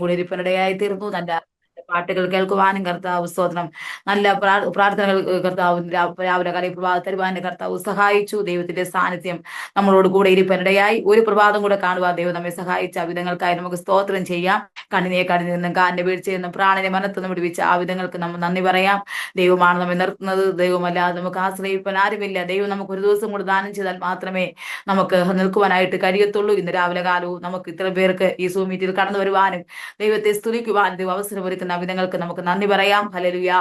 കൂടി ഇരിപ്പിനിടയായി തീർന്നു. നല്ല പാട്ടുകൾ കേൾക്കുവാനും കർത്താവ് സ്തോത്രം, നല്ല പ്രാർത്ഥനകൾ കർത്താവ് രാവിലെ കാലം പ്രഭാത തരുവാന്റെ കർത്താവ് സഹായിച്ചു. ദൈവത്തിന്റെ സാന്നിധ്യം നമ്മളോട് കൂടെ ഇരിപ്പിനിടയായി. ഒരു പ്രഭാതം കൂടെ കാണുവാൻ ദൈവം നമ്മെ സഹായിച്ച ആ വിധങ്ങൾക്കായി നമുക്ക് സ്തോത്രം ചെയ്യാം. കണ്ണിനെ കണ്ണിൽ നിന്നും കാലിന്റെ വീഴ്ചയിൽ നിന്നും പ്രാണനെ മനത്തുനിന്നും വിടുവിച്ച ആ വിധങ്ങൾക്ക് നമ്മൾ നന്ദി പറയാം. ദൈവമാണ് നമ്മെ നിർത്തുന്നത്, ദൈവമല്ലാതെ നമുക്ക് ആശ്രയിപ്പാൻ ആരുമില്ല. ദൈവം നമുക്ക് ഒരു ദിവസം കൂടെ ദാനം ചെയ്താൽ മാത്രമേ നമുക്ക് നിൽക്കുവാനായിട്ട് കഴിയത്തുള്ളൂ. ഇന്ന് രാവിലെ കാലവും നമുക്ക് ഇത്ര പേർക്ക് ഈ സൂം മീറ്റിൽ കടന്നു വരുവാനും ദൈവത്തെ സ്തുതിക്കുവാൻ ദൈവം അവസരമൊരുക്കുന്ന വിധങ്ങൾക്ക് നമുക്ക് നന്ദി പറയാം. ഹല്ലേലൂയ.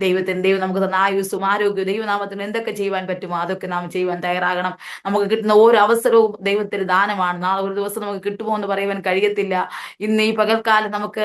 ദൈവം നമുക്ക് തന്ന ആയുസ്സും ആരോഗ്യവും ദൈവനാമത്തിന് എന്തൊക്കെ ചെയ്യുവാൻ പറ്റുമോ അതൊക്കെ നാം ചെയ്യുവാൻ തയ്യാറാകണം. നമുക്ക് കിട്ടുന്ന ഓരോ അവസരവും ദൈവത്തിന്റെ ദാനമാണ്. നാളെ ഒരു ദിവസം നമുക്ക് കിട്ടുമോ എന്ന് പറയുവാൻ കഴിയത്തില്ല. ഇന്ന് ഈ പകൽക്കാലം നമുക്ക്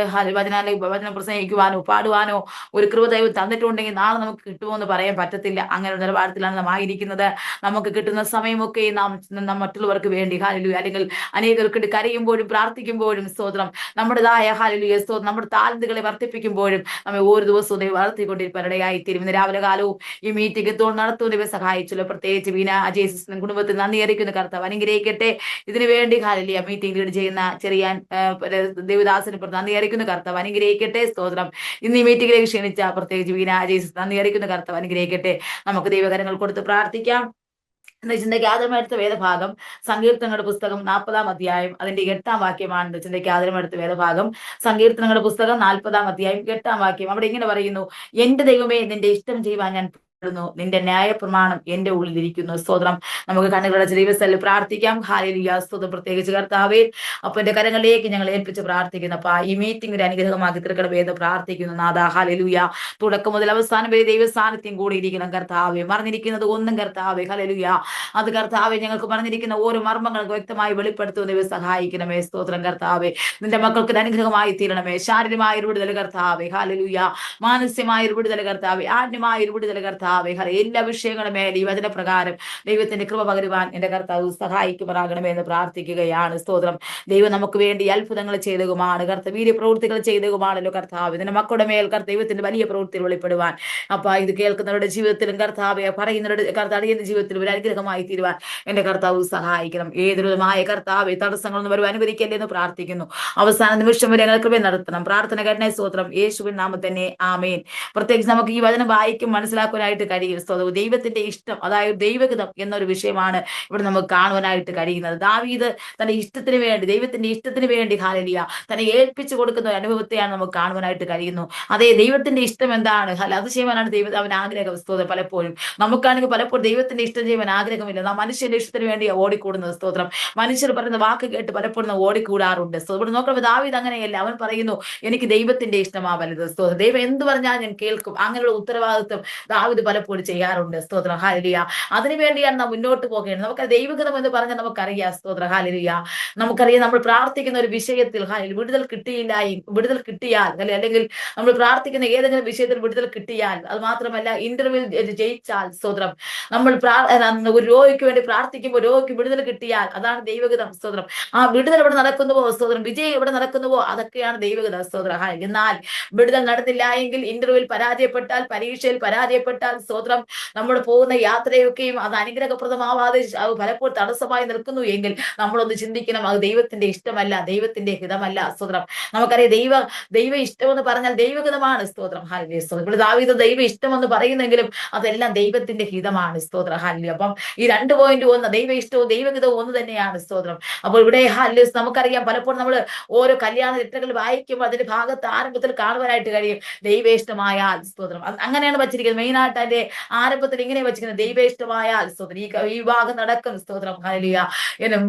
വചനം പ്രസംഗിക്കുവാനോ പാടുവാനോ ഒരു കൃപ ദൈവം തന്നിട്ടുണ്ടെങ്കിൽ നാളെ നമുക്ക് കിട്ടുമോ എന്ന് പറയാൻ പറ്റത്തില്ല. അങ്ങനെ ഒരു നിലവാരത്തിലാണ് നാം ആയിരിക്കുന്നത്. നമുക്ക് കിട്ടുന്ന സമയമൊക്കെ നാം മറ്റുള്ളവർക്ക് വേണ്ടി ഹല്ലേലൂയ, അല്ലെങ്കിൽ അനേകർക്ക് കരയുമ്പോഴും പ്രാർത്ഥിക്കുമ്പോഴും സ്തോത്രം, നമ്മുടേതായ ഹല്ലേലൂയ സ്തോത്രം, നമ്മുടെ താലന്തുകളെ വർദ്ധിപ്പിക്കുമ്പോഴും നമ്മെ ഓരോ ദിവസവും ദൈവം വളർത്തിക്കൊണ്ടിരിപ്പനിടയായിത്തീരും. ഇന്ന് രാവിലെ കാലവും ഈ മീറ്റിംഗ് നടത്തുന്ന ദൈവം സഹായിച്ചല്ലോ. പ്രത്യേകിച്ച് വീണ അജയ് സിസ്റ്ററിനും കുടുംബത്തിൽ നന്ദി അറിയിക്കുന്ന കർത്താവ് അനുഗ്രഹിക്കട്ടെ. ഇതിനു വേണ്ടി ഹല്ലേലൂയ മീറ്റിംഗ് ലീഡ് ചെയ്യുന്ന ചെറിയാൻ ദേവദാസിന് നന്ദി അറിയിക്കുന്ന കർത്താവ് അനുഗ്രഹിക്കട്ടെ. സ്തോത്രം. ഇന്ന് ഈ മീറ്റിംഗിലേക്ക് ക്ഷണിച്ച പ്രത്യേകിച്ച് വീണ അജയ് സിസ്റ്റർ നന്ദി അറിയിക്കുന്ന കർത്താവ് അനുഗ്രഹിക്കട്ടെ. നമുക്ക് ദൈവകരങ്ങൾ കൊടുത്ത് പ്രാർത്ഥിക്കാം. ചിന്തയ്ക്ക് ആദ്യമെടുത്ത വേദഭാഗം സങ്കീർത്തനങ്ങളുടെ പുസ്തകം 40-ാം അധ്യായം അതിന്റെ 8-ാം വാക്യമാണ്. ചിന്തയ്ക്ക് ആദ്യമെടുത്ത വേദഭാഗം സങ്കീർത്തനങ്ങളുടെ പുസ്തകം 40-ാം അധ്യായം 8-ാം വാക്യം. അവിടെ ഇങ്ങനെ പറയുന്നു: എന്റെ ദൈവമേ, നിന്റെ ഇഷ്ടം ചെയ്യുവാൻ ഞാൻ നിന്റെ ന്യായ പ്രമാണം എന്റെ ഉള്ളിലിരിക്കുന്നു. സ്തോത്രം. നമുക്ക് കണ്ണുകളുടെ ദൈവസ്ഥലിൽ പ്രാർത്ഥിക്കാം. ഹല്ലേലൂയ സ്തോത്രം. പ്രത്യേകിച്ച് കർത്താവേ, അപ്പന്റെ കരങ്ങളിലേക്ക് ഞങ്ങൾ ഏൽപ്പിച്ച് പ്രാർത്ഥിക്കുന്നു. അപ്പ ഈ മീറ്റിംഗ് ഒരു അനുഗ്രഹമാക്കി തീർക്കണമേ എന്ന് പ്രാർത്ഥിക്കുന്നു. നാഥാ ഹല്ലേലൂയ. തുടക്കം മുതൽ അവസാനം വരെ ദൈവ സാന്നിധ്യം കൂടി ഇരിക്കണം കർത്താവേ. മറന്നിരിക്കുന്നത് ഒന്നും കർത്താവേ ഹല്ലേലൂയ, അത് കർത്താവെ ഞങ്ങൾക്ക് പറഞ്ഞിരിക്കുന്ന ഓരോ മർമ്മങ്ങൾക്ക് വ്യക്തമായി വെളിപ്പെടുത്തുന്ന ദൈവം സഹായിക്കണമേ. സ്തോത്രം കർത്താവെ. നിന്റെ മക്കൾക്ക് ഒരു അനുഗ്രഹമായി തീരണമേ. ശാരീരമായ ഒരു വിടുതൽ കർത്താവെ ഹല്ലേലൂയ, മാനസികമായ ഒരു വിടുതൽ കർത്താവെ, ആത്മീയമായ ഒരു വിടുതൽ കർത്താവെ, എല്ലാ വിഷയങ്ങളും മേലെ ഈ വചന പ്രകാരം ദൈവത്തിന്റെ കൃപ പകരുവാൻ എന്റെ കർത്താവ് സഹായിക്കുമാറാകണമേ എന്ന് പ്രാർത്ഥിക്കുകയാണ്. സ്തോത്രം. ദൈവം നമുക്ക് വേണ്ടി അത്ഭുതങ്ങൾ ചെയ്തതുമാണ്, വീര്യ പ്രവൃത്തികൾ ചെയ്തതുമാണല്ലോ കർത്താവ്. ഇതിന്റെ മക്കളുടെ മേൽ ദൈവത്തിന്റെ വലിയ പ്രവൃത്തികൾ വെളിപ്പെടുവാൻ അപ്പൊ ഇത് കേൾക്കുന്നവരുടെ ജീവിതത്തിലും കർത്താവെ, പറയുന്നവരുടെ കർത്താവിന്റെ ജീവിതത്തിലും ഒരു അനുഗ്രഹമായി തീരുവാൻ എന്റെ കർത്താവ് സഹായിക്കണം. ഏതൊരുമായ കർത്താവെ, തടസ്സങ്ങളൊന്നും വരും അനുവദിക്കല്ലേ എന്ന് പ്രാർത്ഥിക്കുന്നു. അവസാന നിമിഷം വരെ ഞങ്ങൾ കൃപ നടത്തണം. പ്രാർത്ഥന കേട്ട സ്തോത്രം. യേശുവിൻ നാമത്തിൽ തന്നെ ആമേൻ. പ്രത്യേകിച്ച് നമുക്ക് ഈ വചനം വായിക്കും മനസ്സിലാക്കുവാനായിട്ട് കഴിയും. സ്തോത്രം. ദൈവത്തിന്റെ ഇഷ്ടം, അതായത് ദൈവഹിതം എന്നൊരു വിഷയമാണ് ഇവിടെ നമുക്ക് കാണുവാനായിട്ട് കഴിയുന്നത്. ദാവീദ് തന്റെ ഇഷ്ടത്തിന് വേണ്ടി, ദൈവത്തിന്റെ ഇഷ്ടത്തിന് വേണ്ടി ഹല്ലേലൂയ തന്നെ ഏൽപ്പിച്ചു കൊടുക്കുന്ന ഒരു അനുഭവത്തെയാണ് നമുക്ക് കാണുവാനായിട്ട് കഴിയുന്നു. അതേ, ദൈവത്തിന്റെ ഇഷ്ടം എന്താണ്? അത് ചെയ്യാനാണ് അവൻ ആഗ്രഹം. സ്തോത്രം. പലപ്പോഴും നമുക്കാണെങ്കിൽ പലപ്പോഴും ദൈവത്തിന്റെ ഇഷ്ടം ചെയ്യാൻ ആഗ്രഹമില്ല. നാം മനുഷ്യന്റെ ഇഷ്ടത്തിന് വേണ്ടി ഓടിക്കൂടുന്നത്. സ്തോത്രം. മനുഷ്യർ പറയുന്ന വാക്ക് കേട്ട് പലപ്പോഴും നാം ഓടിക്കൂടാറുണ്ട്. ഇവിടെ നോക്കുമ്പോൾ ദാവീദ് അങ്ങനെയല്ല. അവൻ പറയുന്നു, എനിക്ക് ദൈവത്തിന്റെ ഇഷ്ടമാ വലുത്. സ്തോത്രം. ദൈവം എന്ത് പറഞ്ഞാൽ ഞാൻ കേൾക്കും. അങ്ങനെയുള്ള ഉത്തരവാദിത്വം ദാവീദ് പലപ്പോഴും ചെയ്യാറുണ്ട്. സ്തോത്രം. ഹല്ലേലൂയ. അതിനുവേണ്ടിയാണ് നാം മുന്നോട്ട് പോകേണ്ടത്. നമുക്ക് ദൈവഗതം എന്ന് പറഞ്ഞാൽ നമുക്കറിയാം. സ്തോത്രം. ഹല്ലേലൂയ. നമുക്കറിയാം, നമ്മൾ പ്രാർത്ഥിക്കുന്ന ഒരു വിഷയത്തിൽ വിടുതൽ കിട്ടിയാൽ അല്ലെങ്കിൽ നമ്മൾ പ്രാർത്ഥിക്കുന്ന ഏതെങ്കിലും വിഷയത്തിൽ വിടുതൽ കിട്ടിയാൽ, അത് മാത്രമല്ല ഇന്റർവ്യൂ ജയിച്ചാൽ, സ്തോത്രം, നമ്മൾ ഒരു രോഗിക്ക് വേണ്ടി പ്രാർത്ഥിക്കുമ്പോൾ രോഗിക്ക് വിടുതൽ കിട്ടിയാൽ അതാണ് ദൈവഗതം. സ്തോത്രം. ആ വിടുതൽ എവിടെ നടക്കുന്നുവോ, സ്തോത്രം, വിജയം എവിടെ നടക്കുന്നുവോ അതൊക്കെയാണ് ദൈവഗതം. സ്തോത്രം. എന്നാൽ വിടുതൽ നടന്നില്ല എങ്കിൽ, ഇന്റർവ്യൂവിൽ പരാജയപ്പെട്ടാൽ, പരീക്ഷയിൽ പരാജയപ്പെട്ടാൽ, സ്തോത്രം, നമ്മൾ പോകുന്ന യാത്രയൊക്കെയും അത് അനുഗ്രഹപ്രദമാവാതെ പലപ്പോഴും തടസ്സമായി നിൽക്കുന്നു എങ്കിൽ നമ്മളൊന്ന് ചിന്തിക്കണം, അത് ദൈവത്തിന്റെ ഇഷ്ടമല്ല, ദൈവത്തിന്റെ ഹിതമല്ല. സ്തോത്രം. നമുക്കറിയാം, ദൈവ ഇഷ്ടമെന്ന് പറഞ്ഞാൽ ദൈവഹിതമാണ്. സ്തോത്രം. ഹല്ലേലൂയ. ഇവിടെ ദാവീദ് ദൈവ ഇഷ്ടമെന്ന് പറയുന്നെങ്കിലും അതെല്ലാം ദൈവത്തിന്റെ ഹിതമാണ്. സ്തോത്രം. ഹല്ലേലൂയ. അപ്പം ഈ 2.1 ദൈവ ഇഷ്ടവും ദൈവഹിതവും ഒന്ന് തന്നെയാണ്. സ്തോത്രം. അപ്പോൾ ഇവിടെ ഹല്ലേലൂയ നമുക്കറിയാം, പലപ്പോഴും നമ്മൾ ഓരോ കല്യാണ ചിത്രങ്ങൾ വായിക്കുമ്പോൾ അതിന്റെ ഭാഗത്ത് ആരംഭത്തിൽ കാണുവാനായിട്ട് കഴിയും ദൈവേഷ്ടമായാൽ. സ്തോത്രം. അങ്ങനെയാണ് വച്ചിരിക്കുന്നത്. മെയിനായിട്ട് അതിന്റെ ആരംഭത്തിൽ ഇങ്ങനെ വച്ചിരിക്കുന്നത്, ദൈവേഷ്ടമായാൽ. സ്തോത്രം. ഈ വിവാഹം നടക്കും. സ്തോത്രം. ഹല്ലേലൂയ.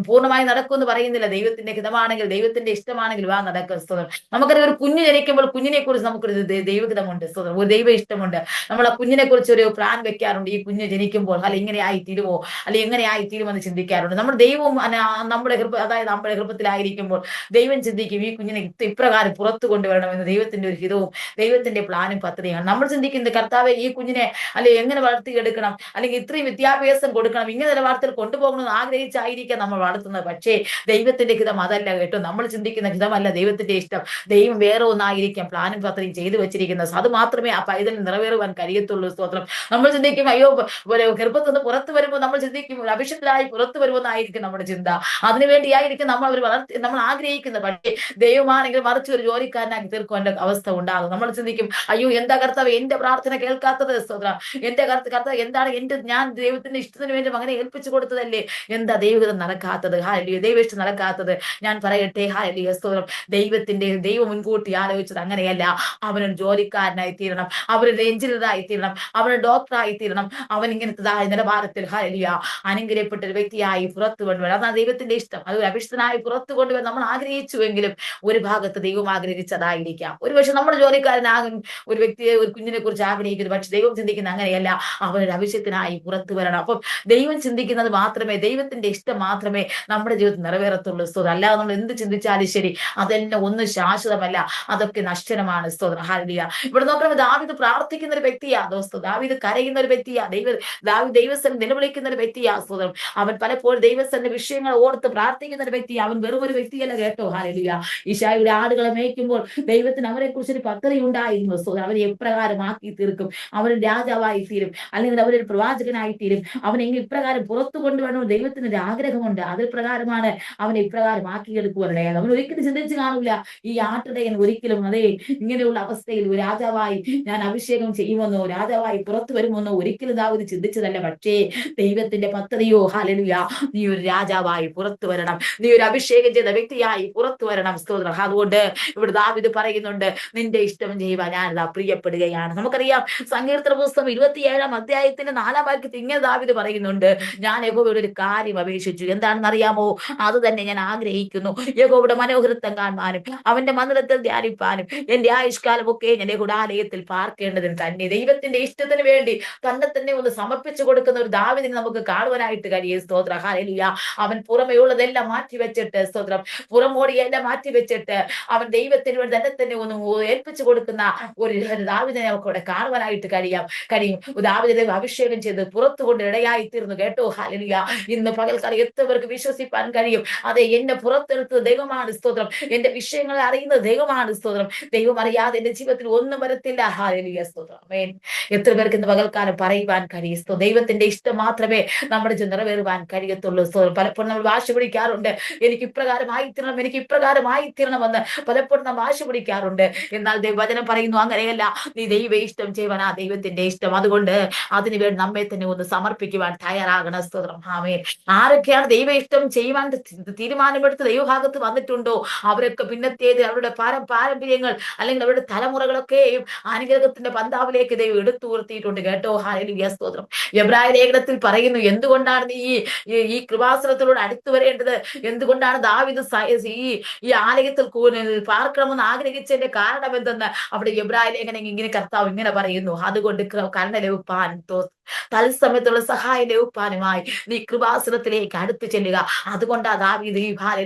പൂർണ്ണമായി നടക്കും എന്ന് പറയുന്നില്ല. ദൈവത്തിന്റെ ഹിതമാണെങ്കിൽ, ദൈവത്തിന്റെ ഇഷ്ടമാണെങ്കിൽ വിവാഹം നടക്കും. സ്തോത്രം. നമുക്കറിയാം, ഒരു കുഞ്ഞ് ജനിക്കുമ്പോൾ കുഞ്ഞിനെ കുറിച്ച് നമുക്കൊരു ദൈവഹിതമുണ്ട്. സ്തോത്രം. ഒരു ദൈവ ഇഷ്ടമുണ്ട്. നമ്മൾ ആ കുഞ്ഞിനെ കുറിച്ച് ഒരു പ്ലാൻ വെക്കാറുണ്ട്. ഈ കുഞ്ഞ് ജനിക്കുമ്പോൾ ഇങ്ങനെ ആയി തീരുമോ, അല്ലെങ്കിൽ എങ്ങനെ ആയി തീരുമെന്ന് ചിന്തിക്കാറുണ്ട്. നമ്മുടെ ദൈവവും നമ്മുടെ നമ്മുടെ ഹൃദയത്തിലായിരിക്കുമ്പോൾ ദൈവം ചിന്തിക്കും, ഈ കുഞ്ഞിനെ ഇപ്രകാരം പുറത്തു കൊണ്ടുവരണമെന്ന് ദൈവത്തിന്റെ ഒരു ഹിതവും ദൈവത്തിന്റെ പ്ലാനും പദ്ധതിയാണ്. നമ്മൾ ചിന്തിക്കുന്നത്, കർത്താവെ, ഈ കുഞ്ഞിനെ അല്ലെങ്കിൽ എങ്ങനെ വളർത്തിയെടുക്കണം, അല്ലെങ്കിൽ ഇത്രയും വിദ്യാഭ്യാസം കൊടുക്കണം, ഇങ്ങനെ നിലവാരത്തിൽ കൊണ്ടുപോകണമെന്ന് ആഗ്രഹിച്ചായിരിക്കാം നമ്മൾ വളർത്തുന്നത്. പക്ഷേ ദൈവത്തിന്റെ ഹിതം അതല്ല കേട്ടോ. നമ്മൾ ചിന്തിക്കുന്ന ഹിതമല്ല ദൈവത്തിന്റെ ഇഷ്ടം. ദൈവം വേറെ ഒന്നായിരിക്കാം പ്ലാനും പദ്ധതിയും ചെയ്തു വെച്ചിരിക്കുന്നത്. അത് മാത്രമേ ആ പൈതലിന് നിറവേറുവാൻ കഴിയത്തുള്ളൂ. സ്തോത്രം. നമ്മൾ ചിന്തിക്കും അയ്യോ ഗർഭത്തിൽ നിന്ന് പുറത്തു വരുമ്പോൾ നമ്മൾ ചിന്തിക്കും ഒരു അഭിഷക്തരായി പുറത്തു വരുമെന്നായിരിക്കും നമ്മുടെ ചിന്ത. അതിനുവേണ്ടിയായിരിക്കും നമ്മൾ ആഗ്രഹിക്കുന്നത്. പക്ഷേ ദൈവമാണെങ്കിൽ മറിച്ച് ഒരു ജോലിക്കാരനാക്കി തീർക്കുവാൻ അവസ്ഥ ഉണ്ടാകും. നമ്മൾ ചിന്തിക്കും അയ്യോ എന്താ കർത്താവ് എന്റെ പ്രാർത്ഥന കേൾക്കാത്തത്, സ്തോത്രം, എന്റെ കർത്താവ് എന്താണ് ഞാൻ ദൈവത്തിന്റെ ഇഷ്ടത്തിന് വേണ്ടി മകനെ ഏൽപ്പിച്ചു കൊടുത്തതല്ലേ, എന്താ ദൈവഹിതം നടക്കാത്തത്, ഹല്ലേലൂയ, ദൈവ ഇഷ്ടം നടക്കാത്തത്. ഞാൻ പറയട്ടെ, ഹല്ലേലൂയ, സ്തോത്രം, ദൈവം മുൻകൂട്ടി ആലോചിച്ചത് അങ്ങനെയല്ല. അവനൊരു ജോലിക്കാരനായി തീരണം, അവനൊരു എഞ്ചിനീയറായി തീരണം, അവനൊരു ഡോക്ടറായി തീരണം, അവൻ ഇങ്ങനത്തെ നിലവാരത്തിൽ ഹല്ലേലൂയ അനുഗ്രഹപ്പെട്ട ഒരു വ്യക്തിയായി പുറത്തു കൊണ്ടുവരണം. അതാണ് ദൈവത്തിന്റെ ഇഷ്ടം. അത് അഭിഷ്ടനായി പുറത്തു കൊണ്ടുവരാൻ നമ്മൾ ആഗ്രഹിച്ചുവെങ്കിലും ഒരു ഭാഗത്ത് ദൈവം ആഗ്രഹിച്ചതായിരിക്കാം. ഒരുപക്ഷെ നമ്മുടെ ജോലിക്കാരനാകും ഒരു വ്യക്തിയെ, ഒരു കുഞ്ഞിനെ കുറിച്ച് ആഗ്രഹിക്കുന്നു. പക്ഷെ ദൈവം ചിന്തിക്കുന്ന അങ്ങനെയല്ല, അവനൊരു ആവശ്യത്തിനായി പുറത്തു വരണം. അപ്പം ദൈവം ചിന്തിക്കുന്നത് മാത്രമേ, ദൈവത്തിന്റെ ഇഷ്ടം മാത്രമേ നമ്മുടെ ജീവിതത്തിൽ നിറവേറത്തുള്ളൂ. സ്തോത്രം. അല്ലാതെ നമ്മൾ എന്ത് ചിന്തിച്ചാലും ശരി, അതെല്ലാം ഒന്നും ശാശ്വതമല്ല, അതൊക്കെ നശ്വരമാണ്. സ്തോത്രം. ഹല്ലേലൂയ. ഇവിടെ നോക്കണം, ദാവീദ് പ്രാർത്ഥിക്കുന്ന ഒരു വ്യക്തിയാ ദോസ്തം. ദാവീദ് കരയുന്ന ഒരു വ്യക്തിയാ. ദാവീദ് ദൈവസ്ഥനെ നിലവിളിക്കുന്ന ഒരു വ്യക്തിയാ. സ്തോത്രം. അവൻ പലപ്പോഴും ദൈവസ്ഥന്റെ വിഷയങ്ങൾ ഓർത്ത് പ്രാർത്ഥിക്കുന്ന ഒരു വ്യക്തി. അവൻ വെറും ഒരു വ്യക്തിയല്ല കേട്ടോ. ഹല്ലേലൂയ. ഈശായുടെ ആടുകളെ മേയ്ക്കുമ്പോൾ ദൈവത്തിന് അവരെ കുറിച്ച് ഒരു പദ്ധതി ഉണ്ടായിരുന്നു. അവനെ എപ്രകാരം ആക്കി തീർക്കും, അവൻ രാജാവായി തീരും, അല്ലെങ്കിൽ അവരൊരു പ്രവാചകനായി തീരും, അവനെ ഇപ്രകാരം പുറത്തു കൊണ്ടുവരണം ദൈവത്തിന് ഒരു ആഗ്രഹമുണ്ട്. അതിൽ പ്രകാരമാണ് അവനെ ഇപ്രകാരം ആക്കിയെടുക്കുവാനുള്ളത്. അവൻ ഒരിക്കലും ചിന്തിച്ചു കാണില്ല ഈ ആട്ടിടയൻ ഒരിക്കലും അതേ ഇങ്ങനെയുള്ള അവസ്ഥയിൽ ഒരു രാജാവായി ഞാൻ അഭിഷേകം ചെയ്യുമെന്നോ രാജാവായി പുറത്തു വരുമെന്നോ ഒരിക്കലും ദാവീദ് ചിന്തിച്ചതല്ല. പക്ഷേ ദൈവത്തിന്റെ പദ്ധതിയോ, ഹല്ലേലൂയ, നീ ഒരു രാജാവായി പുറത്തു വരണം, നീ ഒരു അഭിഷേകം ചെയ്ത വ്യക്തിയായി പുറത്തു വരണം. സ്തോത്രം. അതുകൊണ്ട് ഇവിടെ ദാവീദ് പറയുന്നുണ്ട്, നിന്റെ ഇഷ്ടം ചെയ്യുവാൻ ഞാൻ പ്രിയപ്പെടുകയാണ്. നമുക്കറിയാം സങ്കീർത്തന പുസ്തകം 27-ാം അധ്യായത്തിന്റെ 4-ാം വാക്യത്തിൽ ഇങ്ങനെ ദാവീദ് പറയുന്നുണ്ട്, ഞാൻ യഹോവയോട് ഒരു കാര്യം അപേക്ഷിച്ചു, എന്താണെന്ന് അറിയാമോ, അത് തന്നെ ഞാൻ ആഗ്രഹിക്കുന്നു, യഹോവയുടെ മനോഹരത്വം കാണുവാനും അവന്റെ മന്ദിരത്തിൽ ധ്യാനിപ്പാനും എന്റെ ആയുഷ്കാലമൊക്കെ ഞാൻ യഹോവയാലയത്തിൽ പാർക്കേണ്ടതിന് തന്നെ. ദൈവത്തിന്റെ ഇഷ്ടത്തിന് വേണ്ടി തന്നെ ഒന്ന് സമർപ്പിച്ചു കൊടുക്കുന്ന ഒരു ദാവീദിനെ നമുക്ക് കാണുവാനായിട്ട് കഴിയും. സ്തോത്രം. ഹല്ലേലൂയ. അവൻ പുറമേ ഉള്ളതെല്ലാം മാറ്റിവെച്ചിട്ട്, സ്തോത്രം, പുറമോടിയെല്ലാം മാറ്റിവെച്ചിട്ട് അവൻ ദൈവത്തിന് വേണ്ടി തന്നെ ഒന്ന് ഏൽപ്പിച്ചു കൊടുക്കുന്ന ഒരു ദാവീദിനെ നമുക്ക് ഇവിടെ കാണുവാനായിട്ട് കഴിയും. ദാവീദിനെ അഭിഷേകം ചെയ്ത് പുറത്തു കൊണ്ട് ഇടയായി തീർന്നു കേട്ടോ. ഹല്ലേലൂയ. ഇന്ന് പകൽക്കാലം എത്രവർക്ക് വിശ്വസിപ്പാൻ കഴിയും, അതെ, എന്നെ പുറത്തെടുത്തത് ദൈവമാണ്. സ്തോത്രം. എന്റെ വിഷയങ്ങളെ അറിയുന്നത് ദൈവമാണ്. സ്തോത്രം. ദൈവം അറിയാതെ എന്റെ ജീവിതത്തിൽ ഒന്നും വരത്തില്ല. ഹല്ലേലൂയ. സ്തോത്രം. ആമേൻ. എത്ര പേർക്ക് ഇന്ന് പകൽക്കാലം പറയുവാൻ കഴിയും, ദൈവത്തിന്റെ ഇഷ്ടം മാത്രമേ നമ്മുടെ നിറവേറുവാൻ കഴിയത്തുള്ളൂ. പലപ്പോഴും നമ്മൾ വാശി പിടിക്കാറുണ്ട്, എനിക്ക് ഇപ്രകാരമായി തീരണം, എനിക്ക് ഇപ്രകാരമായി തീരണമെന്ന് പലപ്പോഴും നാം വാശി പിടിക്കാറുണ്ട്. എന്നാൽ ദൈവവചനം പറയുന്നു അങ്ങനെയല്ല, നീ ദൈവ ഇഷ്ടം ചെയ്യുവാൻ ആ ദൈവത്തിന്റെ ഇഷ്ടം. അതുകൊണ്ട് അതിനുവേണ്ടി നമ്മെ തന്നെ ഒന്ന് സമർപ്പിക്കുവാൻ തയ്യാറാകണം. സ്തോത്രം. ആമേൻ. ആരൊക്കെയാണ് ദൈവ ഇഷ്ടം ചെയ്യുവാൻ തീരുമാനമെടുത്ത് ദൈവഭാഗത്ത് വന്നിട്ടുണ്ടോ അവരൊക്കെ പിന്നത്തേത് അവരുടെ പാരമ്പര്യങ്ങൾ അല്ലെങ്കിൽ അവരുടെ തലമുറകളൊക്കെയും അനുഗ്രഹത്തിന്റെ പന്താവിലേക്ക് ദൈവം എടുത്തു ഉയർത്തിയിട്ടുണ്ട് കേട്ടോ. ഹല്ലേലൂയ. സ്തോത്രം. എബ്രായ ലേഖനത്തിൽ പറയുന്നു, എന്തുകൊണ്ടാണ് നീ ഈ കൃപാസനത്തിലൂടെ അടുത്തു വരേണ്ടത്, എന്തുകൊണ്ടാണ് ദാവീദ് ഈ ആലയത്തിൽ പാർക്കണമെന്ന് ആഗ്രഹിച്ചതിന്റെ കാരണം എന്തെന്ന് അവിടെ എബ്രായ ലേഖനം ഇങ്ങനെ കർത്താവ് ഇങ്ങനെ പറയുന്നു, അതുകൊണ്ട് കരുണ ലഭിപ്പാൻ തത്സമയത്തുള്ള സഹായം ലഭിപ്പാനുമായി നീ കൃപാസനത്തിലേക്ക് അടുത്തു ചെല്ലുക. അതുകൊണ്ടാണ് ദാവീദ് ഈ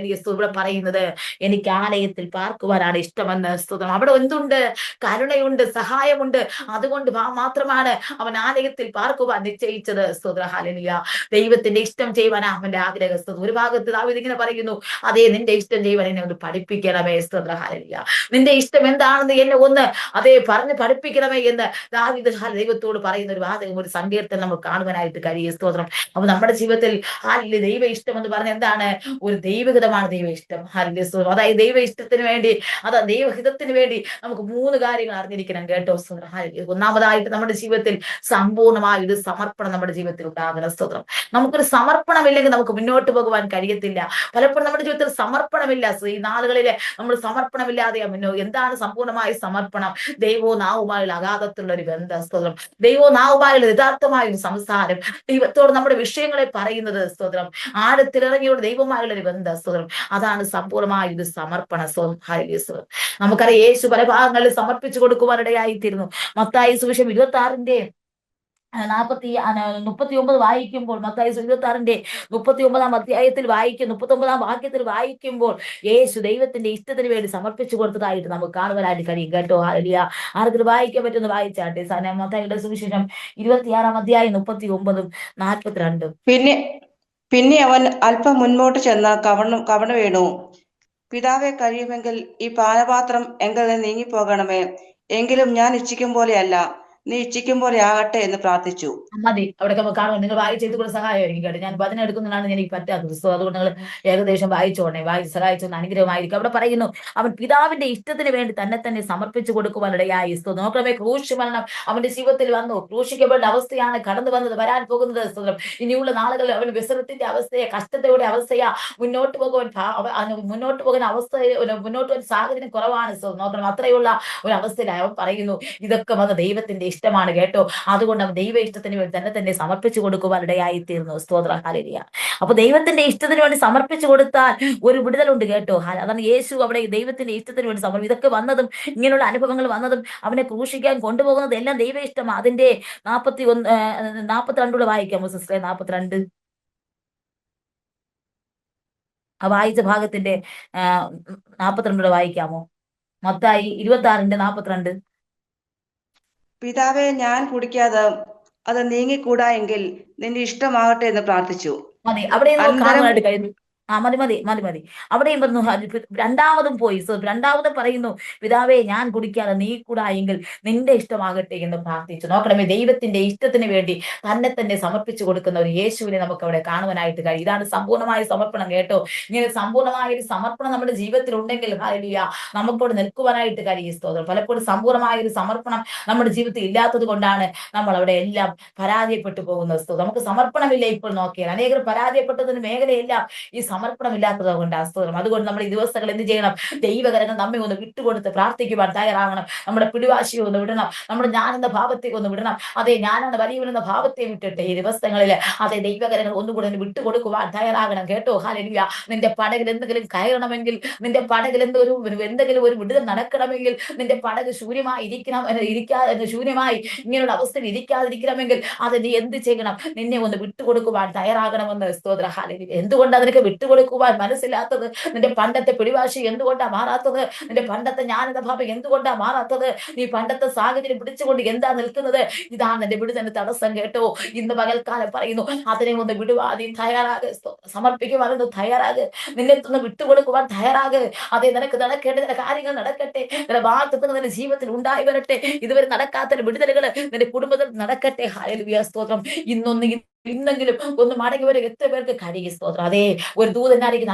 ഇവിടെ പറയുന്നത്, എനിക്ക് ആലയത്തിൽ പാർക്കുവാനാണ് ഇഷ്ടമെന്ന്. സ്തോത്രം. അവിടെ എന്തുണ്ട്? കരുണയുണ്ട്, സഹായമുണ്ട്. അതുകൊണ്ട് മാത്രമാണ് അവൻ ആലയത്തിൽ പാർക്കുവാൻ നിശ്ചയിച്ചത്. സ്തോത്രം. ഹല്ലേലൂയ. ദൈവത്തിന്റെ ഇഷ്ടം ചെയ്യുവാൻ അവന്റെ ആഗ്രഹം. ഒരു ഭാഗത്ത് ദാവീദ് ഇങ്ങനെ പറയുന്നു, അതേ, നിന്റെ ഇഷ്ടം ചെയ്യുവാൻ എന്നെ ഒന്ന് പഠിപ്പിക്കണമേ. സ്തോത്രം. ഹല്ലേലൂയ. നിന്റെ ഇഷ്ടം എന്താണെന്ന് എന്നെ ഒന്ന് പറഞ്ഞ് പഠിപ്പിക്കണമേ എന്ന് ദാവീദ് ദൈവത്തോട് പറയുന്ന ഒരു വാചകം, ഒരു സങ്കീർത്തനം നമുക്ക് കാണുവാനായിട്ട് കഴിയും. സ്തോത്രം. അപ്പൊ നമ്മുടെ ജീവിതത്തിൽ ദൈവ ഇഷ്ടം എന്ന് പറഞ്ഞ എന്താണ്? ഒരു ദൈവഹിതമാണ് ദൈവ ഇഷ്ടം. അതായത് ദൈവ ഇഷ്ടത്തിന് വേണ്ടി, അതാ ദൈവഹിതത്തിന് വേണ്ടി നമുക്ക് 3 കാര്യങ്ങൾ അറിഞ്ഞിരിക്കണം കേട്ടോ. ഒന്നാമതായിട്ട് നമ്മുടെ ജീവിതത്തിൽ സമ്പൂർണമായ ഒരു സമർപ്പണം നമ്മുടെ ജീവിതത്തിൽ ഉണ്ടാകണം. സ്തോത്രം. നമുക്കൊരു സമർപ്പണമില്ലെങ്കിൽ നമുക്ക് മുന്നോട്ട് പോകുവാൻ കഴിയത്തില്ല. പലപ്പോഴും നമ്മുടെ ജീവിതത്തിൽ സമർപ്പണമില്ല. ഈ നാളുകളിലെ നമ്മൾ സമർപ്പണമില്ലാതെ എന്താണ് സമ്പൂർണമായ സമർപ്പണം? ദൈവവും നാവുമായുള്ള അഗാധത്തുള്ള ഒരു ബന്ധം. സ്തോത്രം. ദൈവവും നാവുമായുള്ള യഥാർത്ഥമായ ഒരു സംസാരം, ദൈവത്തോട് നമ്മുടെ വിഷയങ്ങളെ പറയുന്നത്. സ്തോത്രം. ആഴത്തിലിറങ്ങിയോട് ദൈവമായുള്ള ഒരു ബന്ധം. സ്തോത്രം. അതാണ് സമ്പൂർണമായ ഒരു സമർപ്പണ. സ്തോത്രം. നമുക്കറിയാം യേശു പല ഭാഗങ്ങളിൽ സമർപ്പിച്ചു കൊടുക്കുവാനിടയായിത്തീരുന്നു. മത്തായി സുവിശേഷം 26-ന്റെ 39 വായിക്കുമ്പോൾ, മത്തായി 26 39 വായിക്കും, 39 വായിക്കുമ്പോൾ യേശു ദൈവത്തിന്റെ ഇഷ്ടത്തിന് വേണ്ടി സമർപ്പിച്ചു കൊടുത്തതായിട്ട് നമുക്ക് കാണുവാനായിട്ട് കഴിയും കേട്ടോ. ഹല്ലേലൂയ. ആർക്കും വായിക്കാൻ പറ്റുന്ന വായിച്ചാട്ടെ. മത്തായിയുടെ സുവിശേഷം 26 39 42. പിന്നെ പിന്നെ അവൻ അല്പം മുൻപോട്ട് ചെന്ന് കവണ വീണു. പിതാവെ, കഴിയുമെങ്കിൽ ഈ പാനപാത്രം എങ്കിൽ നിന്ന് നീങ്ങിപ്പോകണമേ, എങ്കിലും ഞാൻ ഇച്ഛിക്കും പോലെയല്ല, നീ ഇച്ഛിക്കും പോലെ ആകട്ടെ എന്ന് പ്രാർത്ഥിച്ചു. മതി, അവിടെ നമുക്ക് കാണും. നിങ്ങൾ വായിച്ചത് കൂടെ സഹായമായിരിക്കും കേട്ടോ. ഞാൻ വചനം എടുക്കുന്നതാണ് എനിക്ക് പറ്റാത്തത്. സോ അതുകൊണ്ട് നിങ്ങൾ ഏകദേശം വായിച്ചോണേ, വായിച്ച് സഹായിച്ചോണ്ട് അനുഗ്രഹമായിരിക്കും. അവിടെ പറയുന്നു, അവൻ പിതാവിന്റെ ഇഷ്ടത്തിന് വേണ്ടി തന്നെ സമർപ്പിച്ചു കൊടുക്കുവാനിടയായി. നോക്കണമേ, ക്രൂശ് മരണം അവന്റെ ജീവിതത്തിൽ വന്നു. ക്രൂശിക്കപ്പെട്ട അവസ്ഥയാണ് കടന്നു വന്നത്, വരാൻ പോകുന്നത്. ഇനിയുള്ള നാളുകളിൽ അവൻ വ്യസനത്തിന്റെ അവസ്ഥയെ, കഷ്ടതയുടെ അവസ്ഥയാ, മുന്നോട്ട് പോകാൻ അവസ്ഥ, മുന്നോട്ട് പോകാൻ സാഹചര്യം കുറവാണ്. നോക്കണം, അത്രയുള്ള ഒരു അവസ്ഥയിലായി അവൻ പറയുന്നു, ഇതൊക്കെ വന്ന ദൈവത്തിന്റെ ഇഷ്ടമാണ് കേട്ടോ. അതുകൊണ്ട് അവൻ ദൈവ ഇഷ്ടത്തിന് വേണ്ടി തന്നെ സമർപ്പിച്ചു കൊടുക്കുവാൻ ഇടയായി തീർന്നു. സ്തോത്രം. ഹല്ലേലൂയ. അപ്പൊ ദൈവത്തിന്റെ ഇഷ്ടത്തിന് വേണ്ടി സമർപ്പിച്ചു കൊടുത്താൽ ഒരു വിടുതലുണ്ട് കേട്ടോ. അതാണ് യേശു അവിടെ ദൈവത്തിന്റെ ഇഷ്ടത്തിന് വേണ്ടി ഇതൊക്കെ വന്നതും, ഇങ്ങനെയുള്ള അനുഭവങ്ങൾ വന്നതും, അവനെ ക്രൂശിക്കാൻ കൊണ്ടുപോകുന്നത് എല്ലാം ദൈവ ഇഷ്ടമാണ്. അതിന്റെ 42 വായിക്കാമോ സിസ്റ്ററെ? 42 ആ വായിച്ച ഭാഗത്തിന്റെ 42 വായിക്കാമോ? മത്തായി 26:42. പിതാവെ, ഞാൻ കുടിക്കാതെ അത് നീങ്ങിക്കൂടാ എങ്കിൽ നിന്റെ ഇഷ്ടമാകട്ടെ എന്ന് പ്രാർത്ഥിച്ചു. മതി, അവിടെ അനന്തരം കാണുവാനായിട്ട് കഴിയുന്നു. മതി. അവിടെയും പറഞ്ഞു, രണ്ടാമതും പോയി. രണ്ടാമതും പറയുന്നു, പിതാവേ, ഞാൻ കുടിക്കാതെ നീ കൂടാ എങ്കിൽ നിന്റെ ഇഷ്ടമാകട്ടെ എന്ന് പ്രാർത്ഥിച്ചു. നോക്കണമേ, ദൈവത്തിന്റെ ഇഷ്ടത്തിന് വേണ്ടി തന്നെ സമർപ്പിച്ചു കൊടുക്കുന്ന ഒരു യേശുവിനെ നമുക്ക് അവിടെ കാണുവാനായിട്ട് കഴിയും. ഇതാണ് സമ്പൂർണ്ണമായ സമർപ്പണം കേട്ടോ. ഇങ്ങനെ സമ്പൂർണ്ണമായ ഒരു സമർപ്പണം നമ്മുടെ ജീവിതത്തിൽ ഉണ്ടെങ്കിൽ ഹല്ലേലൂയ, നമുക്കോട് നിൽക്കുവാനായിട്ട് കഴിയും. സ്തോത്രം. പലപ്പോഴും സമ്പൂർണ്ണമായ ഒരു സമർപ്പണം നമ്മുടെ ജീവിതത്തിൽ ഇല്ലാത്തത് കൊണ്ടാണ് നമ്മൾ അവിടെ എല്ലാം പരാജയപ്പെട്ടു പോകുന്നത്. നമുക്ക് സമർപ്പണമില്ല. ഇപ്പോൾ നോക്കിയാൽ അനേകർ പരാജയപ്പെട്ടതിന് മേഖലയെല്ലാം ഈ സമർപ്പണമില്ലാത്തത് കൊണ്ട്. സ്തോത്രം. അതുകൊണ്ട് നമ്മൾ ഈ ദിവസങ്ങൾ എന്ത് ചെയ്യണം? ദൈവകരങ്ങൾ നമ്മെ ഒന്ന് വിട്ടുകൊടുത്ത് പ്രാർത്ഥിക്കുവാൻ തയ്യാറാകണം. നമ്മുടെ പിടിവാശിയെ ഒന്ന് വിടണം. നമ്മുടെ ഞാനെന്ന ഭാവത്തേക്ക് ഒന്ന് വിടണം. അതെ, ഞാനാണ് വലിയവനെന്ന ഭാവത്തെ വിട്ടിട്ട് ഈ ദിവസങ്ങളിൽ അതെ ദൈവകരങ്ങൾ ഒന്നുകൂടെ വിട്ടുകൊടുക്കുവാൻ തയ്യാറാകണം കേട്ടോ. ഹല്ലേലൂയ. നിന്റെ പടകിൽ എന്തെങ്കിലും കയറണമെങ്കിൽ, നിന്റെ പടകിൽ എന്തെങ്കിലും ഒരു വിടുതൽ നടക്കണമെങ്കിൽ, നിന്റെ പടക് ശൂന്യമായി ഇങ്ങനെയുള്ള അവസ്ഥയിൽ ഇരിക്കാതിരിക്കണമെങ്കിൽ അത് നീ എന്ത് ചെയ്യണം? നിന്നെ ഒന്ന് വിട്ടുകൊടുക്കുവാൻ തയ്യാറാകണമെന്ന്. സ്തോത്ര. ഹല്ലേലൂയ. എന്തുകൊണ്ടാണ് നിനക്ക് വിട്ടുകൊടുക്കുവാൻ മനസ്സിലാത്തത്? നിന്റെ പണ്ടത്തെ പിടിവാശി എന്തുകൊണ്ടാ മാറാത്തത്? നിന്റെ പണ്ടത്തെ ഞാനെന്ന ഭാവം എന്തുകൊണ്ടാ മാറാത്തത്? നീ പണ്ടത്തെ സാഹചര്യം പിടിച്ചുകൊണ്ട് എന്താ നിൽക്കുന്നത്? ഇതാണ് നിന്റെ വിടുതലിന് തടസ്സം കേട്ടോ. ഇന്ന് പകൽക്കാലം പറയുന്നു, അതിനെ ഒന്ന് വിടുവാൻ നീ തയ്യാറാക്. സമർപ്പിക്കുവാനൊന്ന് തയ്യാറാക്. നിന്നെ ഒന്ന് വിട്ടുകൊടുക്കുവാൻ തയ്യാറാക്. അതേ, നിനക്ക് നടക്കേണ്ട ചില കാര്യങ്ങൾ നടക്കട്ടെ. ചില വാർത്തകൾ നിന്റെ ജീവിതത്തിൽ ഉണ്ടായി വരട്ടെ. ഇതുവരെ നടക്കാത്ത വിടുതലുകൾ നിന്റെ കുടുംബത്തിൽ നടക്കട്ടെ. ഹല്ലേലൂയ. സ്തോത്രം. ഇന്നെങ്കിലും ഒന്ന് മടങ്ങി വരെ എത്ര പേർക്ക് കഴിയും? സ്തോത്രം. അതേ, ഒരു ദൂതനായിരിക്കും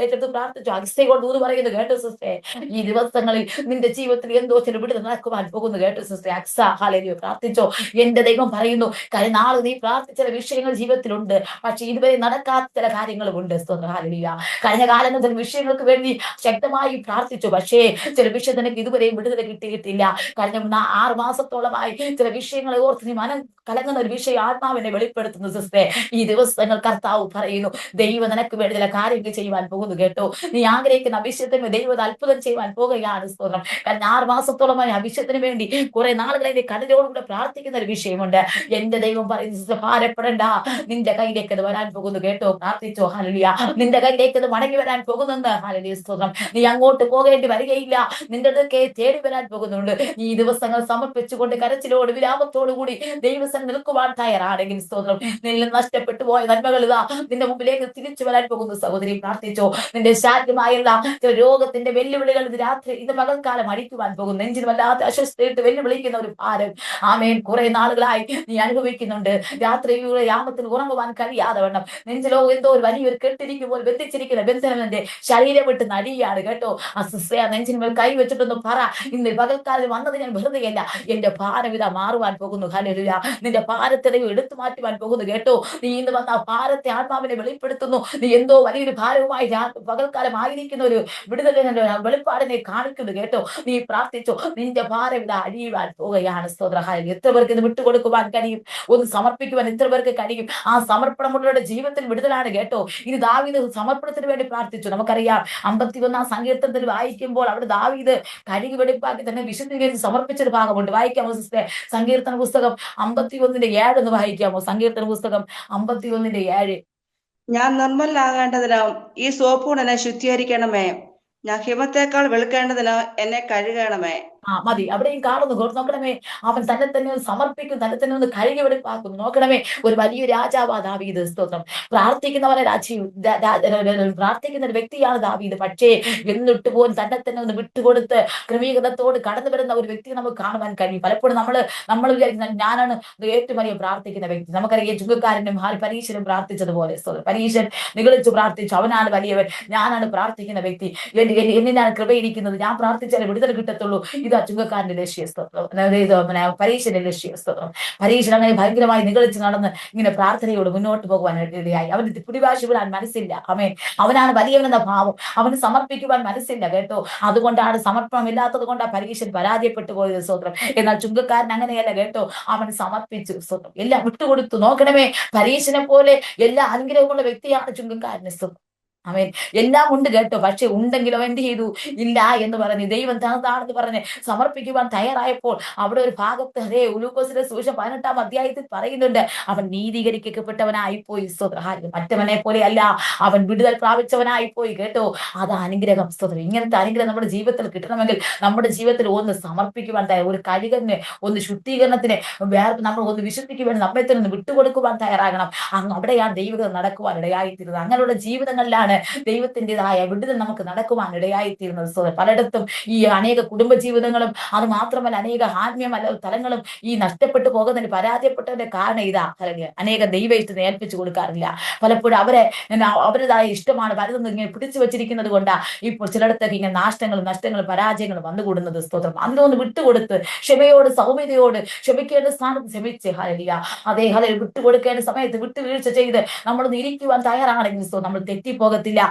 ഏറ്റെടുത്ത് പ്രാർത്ഥിച്ചു. അക്സയോട് ദൂത് പറയുന്നു കേട്ടോ സിസ്റ്ററെ. ഈ ദിവസങ്ങളിൽ നിന്റെ ജീവിതത്തിൽ എന്തോ ചില വിടുതൽ നടക്കുവാൻ പോകുന്നു കേട്ടോ സിസ്റ്ററെ. അക്സ, ഹല്ലേലൂയ, പ്രാർത്ഥിച്ചോ. എന്റെ ദൈവം പറയുന്നു, കഴിഞ്ഞ നാൾ നീ പ്രാർത്ഥിച്ച ചില വിഷയങ്ങൾ ജീവിതത്തിലുണ്ട്, പക്ഷെ ഇതുവരെ നടക്കാത്ത ചില കാര്യങ്ങളും ഉണ്ട്. സ്തോത്രം. ഹല്ലേലൂയ. കഴിഞ്ഞ കാലങ്ങളിൽ ചില വിഷയങ്ങൾക്ക് വേണ്ടി ശക്തമായി പ്രാർത്ഥിച്ചു, പക്ഷേ ചില വിഷയം നിനക്ക് ഇതുവരെയും വിടുതൽ കിട്ടിയിട്ടില്ല. കഴിഞ്ഞ 6 മാസത്തോളമായി ചില വിഷയങ്ങളെ ഓർത്ത് നീ മനം കലങ്ങുന്ന ഒരു വിഷയം ആത്മാവിനെ വെളിപ്പെടുത്തുന്നു സിസ്റ്ററെ. ഈ ദിവസങ്ങൾ കർത്താവ് പറയുന്നു, ദൈവം നിനക്ക് വേണ്ടി ചില കാര്യങ്ങൾ ചെയ്യുവാൻ പോകുന്നു കേട്ടോ. നീ ആഗ്രഹിക്കുന്ന അഭിഷേകത്തിന് ദൈവം അത്ഭുതം ചെയ്യുവാൻ പോകുകയാണ്. സ്തോത്രം. കഴിഞ്ഞ 6 മാസത്തോളമായി അഭിഷേകത്തിന് വേണ്ടി കുറെ നാളുകളെ നീ കടലോടുകൂടെ പ്രാർത്ഥിക്കുന്ന ഒരു വിഷയമുണ്ട്. എന്റെ ദൈവം പറയുന്നു, ഭാരപ്പെടണ്ട, നിന്റെ കയ്യിലേക്ക് അത് വരാൻ പോകുന്നു കേട്ടോ. പ്രാർത്ഥിച്ചോ. ഹല്ലേലൂയ. നിന്റെ കയ്യിലേക്ക് അത് മടങ്ങി വരാൻ പോകുന്നുണ്ട്. ഹല്ലേലൂയ. സ്തോത്രം. നീ അങ്ങോട്ട് പോകേണ്ടി വരികയില്ല, നിന്റെ അടുക്കെ തേടി വരാൻ പോകുന്നുണ്ട്. ഈ ദിവസങ്ങൾ സമർപ്പിച്ചുകൊണ്ട് കരച്ചിലോട് വിലാപത്തോടു കൂടി ദൈവസന്നിധിയിൽ നിൽക്കുവാൻ തയ്യാറാണെങ്കിൽ സ്തോത്രം, നിന്നിൽ നഷ്ടപ്പെട്ടു പോയ നന്മകൾ ഇതാ നിന്റെ മുമ്പിലേക്ക് തിരിച്ചു വരാൻ പോകുന്നു. സഹോദരി, പ്രാർത്ഥിച്ചോ. നിന്റെ ശാരീരമായുള്ള രോഗത്തിന്റെ വെല്ലുവിളികൾ ഇന്ന് പകൽക്കാലം അടിക്കുവാൻ പോകുന്നു. നെഞ്ചിൽ വല്ലാത്ത അസ്വസ്ഥയിട്ട് വെല്ലുവിളിക്കുന്ന ഒരു ഭാരം, ആമേൻ, കുറെ നാളുകളായി നീ അനുഭവിക്കുന്നുണ്ട്. രാത്രിയുടെ യാമത്തിൽ ഉറങ്ങുവാൻ കഴിയാതെ വണ്ണം നെഞ്ചിലോ എന്തോ ഒരു വലിയൊരു കെട്ടിരിക്കുമ്പോൾ ബന്ധിച്ചിരിക്കുന്ന ബന്ധനം എന്റെ ശരീരം വിട്ട് നടിയാണ് കേട്ടോ. ആ സിസ്റ്ററെ, ആ നെഞ്ചിന്മേൽ കൈ വെച്ചിട്ടൊന്ന് പറ, ഇന്ന് പകൽക്കാലം വന്നത് ഞാൻ വെറുതെയല്ല, എന്റെ ഭാരം ഇതാ മാറുവാൻ പോകുന്നു. ഹല്ലേലൂയ. നിന്റെ ഭാരത്തെ എടുത്തു മാറ്റുവാൻ സംഭവിക്കുവാൻ പോകുന്നു കേട്ടോ. നീ ഇന്ന് വന്ന ആ ഭാരത്തെ ആത്മാവിനെ വെളിപ്പെടുത്തുന്നു. നീ എന്തോ വലിയൊരു ഭാരവുമായി പകൽക്കാലം ആയിരിക്കുന്ന ഒരു വിടുതലിന്റെ വെളിപ്പാടിനെ കാണിക്കുന്നു കേട്ടോ. നീ പ്രാർത്ഥിച്ചോ, നിന്റെ ഭാരം ഇതാ അഴിയുവാൻ പോകുകയാണ്. സ്തോത്ര. എത്ര പേർക്ക് ഇത് വിട്ടുകൊടുക്കുവാൻ കഴിയും? ഒന്ന് സമർപ്പിക്കുവാൻ എത്ര പേർക്ക് കഴിയും? ആ സമർപ്പണമുള്ളവരുടെ ജീവിതത്തിൽ വിടുതലാണ് കേട്ടോ. ഇനി ദാവീദ് സമർപ്പണത്തിന് വേണ്ടി പ്രാർത്ഥിച്ചു. നമുക്കറിയാം 51 സങ്കീർത്തനത്തിൽ വായിക്കുമ്പോൾ അവിടെ ദാവീദ് കഴുകി വെടിപ്പാക്കി തന്നെ വിശുദ്ധീകരിച്ച് സമർപ്പിച്ചൊരു ഭാഗമുണ്ട്. വായിക്കാമോ സിസ്റ്ററെ? സങ്കീർത്തന പുസ്തകം 51:7 എന്ന് വായിക്കാമോ? സങ്കീർത്തന പുസ്തകം 51:7. ഞാൻ നിർമ്മലനാകേണ്ടതിന് ഈ സോപ്പുകൊണ്ട് എന്നെ ശുദ്ധീകരിക്കണമേ. ഞാൻ ഹിമത്തേക്കാൾ വെളുക്കേണ്ടതിന് എന്നെ കഴുകണമേ. മതി. അവിടെയും കാണുന്നു. നോക്കണമേ, അവൻ തന്നെ തന്നെ ഒന്ന് സമർപ്പിക്കും, തന്നെ തന്നെ ഒന്ന് കഴുകി വെടിപ്പാക്കുന്നു. നോക്കണമേ, ഒരു വലിയ രാജാവാ ദാവീദ്. സ്തോത്രം. പ്രാർത്ഥിക്കുന്നവനെ പ്രാർത്ഥിക്കുന്ന ഒരു വ്യക്തിയാണ് ദാവീദ്. പക്ഷേ എന്നിട്ട് പോലും തന്നെ തന്നെ ഒന്ന് വിട്ടുകൊടുത്ത് ക്രമീകരണത്തോട് കടന്നു വരുന്ന ഒരു വ്യക്തിയെ നമുക്ക് കാണുവാൻ കഴിയും. പലപ്പോഴും നമ്മൾ വിചാരിക്കുന്ന ഞാനാണ് ഏറ്റവും വലിയ പ്രാർത്ഥിക്കുന്ന വ്യക്തി. നമുക്കറിയാം ചുങ്കക്കാരനും പരീശനും പ്രാർത്ഥിച്ചതുപോലെ. പരീശൻ നിഗളിച്ചു പ്രാർത്ഥിച്ചു, അവനാണ് വലിയവൻ, ഞാനാണ് പ്രാർത്ഥിക്കുന്ന വ്യക്തി, എന്നിലാണ് കൃപയിരിക്കുന്നത്, ഞാൻ പ്രാർത്ഥിച്ചാലേ വിടുതൽ കിട്ടത്തുള്ളൂ. ഇത് ചുങ്കക്കാരന്റെ ലക്ഷ്യസ്തോത്രം, പരീക്ഷന്റെ ലക്ഷ്യസ്തോത്രം. പരീക്ഷ അങ്ങനെ ഭയങ്കരമായി നിഗളിച്ച് നടന്ന് ഇങ്ങനെ പ്രാർത്ഥനയോട് മുന്നോട്ട് പോകുവാൻ ഇടയായി. അവന് പിടിവാശി വിടാൻ മനസ്സില്ല. അവനാണ് വലിയവനെന്ന ഭാവം, അവന് സമർപ്പിക്കുവാൻ മനസ്സില്ല കേട്ടോ. അതുകൊണ്ടാണ് സമർപ്പണം ഇല്ലാത്തത് കൊണ്ടാണ് പരീക്ഷൻ പരാജയപ്പെട്ടു പോയത്. സ്തോത്രം. എന്നാൽ ചുങ്കക്കാരൻ അങ്ങനെയല്ല കേട്ടോ. അവൻ സമർപ്പിച്ചു. സ്തോത്രം. എല്ലാം വിട്ടുകൊടുത്തു. നോക്കണമേ, പരീക്ഷനെ പോലെ എല്ലാ അനുഗ്രഹമുള്ള വ്യക്തിയാണ് ചുങ്കക്കാരന്. സ്തോത്രം. അവൻ എല്ലാം ഉണ്ട് കേട്ടോ. പക്ഷെ ഉണ്ടെങ്കിലും എന്ത് ചെയ്തു? ഇല്ല എന്ന് പറഞ്ഞ് ദൈവം തന്നതാണെന്ന് പറഞ്ഞ് സമർപ്പിക്കുവാൻ തയ്യാറായപ്പോൾ അവിടെ ഒരു ഭാഗത്ത് ലൂക്കോസിന്റെ സുവിശേഷം 18-ാം അധ്യായത്തിൽ പറയുന്നുണ്ട്, അവൻ നീതീകരിക്കപ്പെട്ടവനായി പോയി. സ്തോത്രം. മറ്റവനെ പോലെ അല്ല, അവൻ വിടുതൽ പ്രാപിച്ചവനായി പോയി കേട്ടോ. അത് അനുഗ്രഹം. സ്തോത്രം. ഇങ്ങനത്തെ അനുഗ്രഹം നമ്മുടെ ജീവിതത്തിൽ കിട്ടണമെങ്കിൽ നമ്മുടെ ജീവിതത്തിൽ ഒന്ന് സമർപ്പിക്കുവാൻ തയ്യാർ, ഒരു കഴുകന്, ഒന്ന് ശുദ്ധീകരണത്തിന്, വേറെ നമ്മൾ ഒന്ന് വിശുദ്ധിക്ക് വേണ്ടി നമ്മെ തന്നെ ഒന്ന് വിട്ടുകൊടുക്കുവാൻ തയ്യാറാകണം. അവിടെയാണ് ദൈവം നടക്കുവാൻ ഇടയായിത്തീരുന്നത്. അങ്ങനെയുള്ള ജീവിതങ്ങളിലാണ് ദൈവത്തിൻ്റെതായ വിടുതൽ നമുക്ക് നടക്കുവാൻ ഇടയായിത്തീരുന്നത്. പലയിടത്തും ഈ അനേക കുടുംബ ജീവിതങ്ങളും അത് മാത്രമല്ല അനേക ആത്മീയ തലങ്ങളും ഈ നഷ്ടപ്പെട്ടു പോകുന്നതിന് പരാജയപ്പെട്ടതിന്റെ കാരണം ഇതാ. അനേക ദൈവ ഇഷ്ടത്തിന് ഏൽപ്പിച്ചു കൊടുക്കാറില്ല. പലപ്പോഴും അവരുടേതായ ഇഷ്ടമാണ് പലതൊന്നും ഇങ്ങനെ പിടിച്ചു വെച്ചിരിക്കുന്നത് കൊണ്ടാ ഇപ്പോൾ ചിലയിടത്തൊക്കെ ഇങ്ങനെ നഷ്ടങ്ങളും പരാജയങ്ങളും വന്നുകൂടുന്നത്. സ്തോത്രം. അതിനൊന്ന് വിട്ടുകൊടുത്ത് ക്ഷമയോട് സൗമ്യതയോട് ക്ഷമിക്കേണ്ട സ്ഥാനത്ത് ക്ഷമിച്ച് അതേ വിട്ടുകൊടുക്കേണ്ട സമയത്ത് വിട്ടുവീഴ്ച ചെയ്ത് നമ്മളൊന്ന് ഇരിക്കുവാൻ തയ്യാറാണെങ്കിൽ നമ്മൾ തെറ്റിപ്പോകത്തില്ല,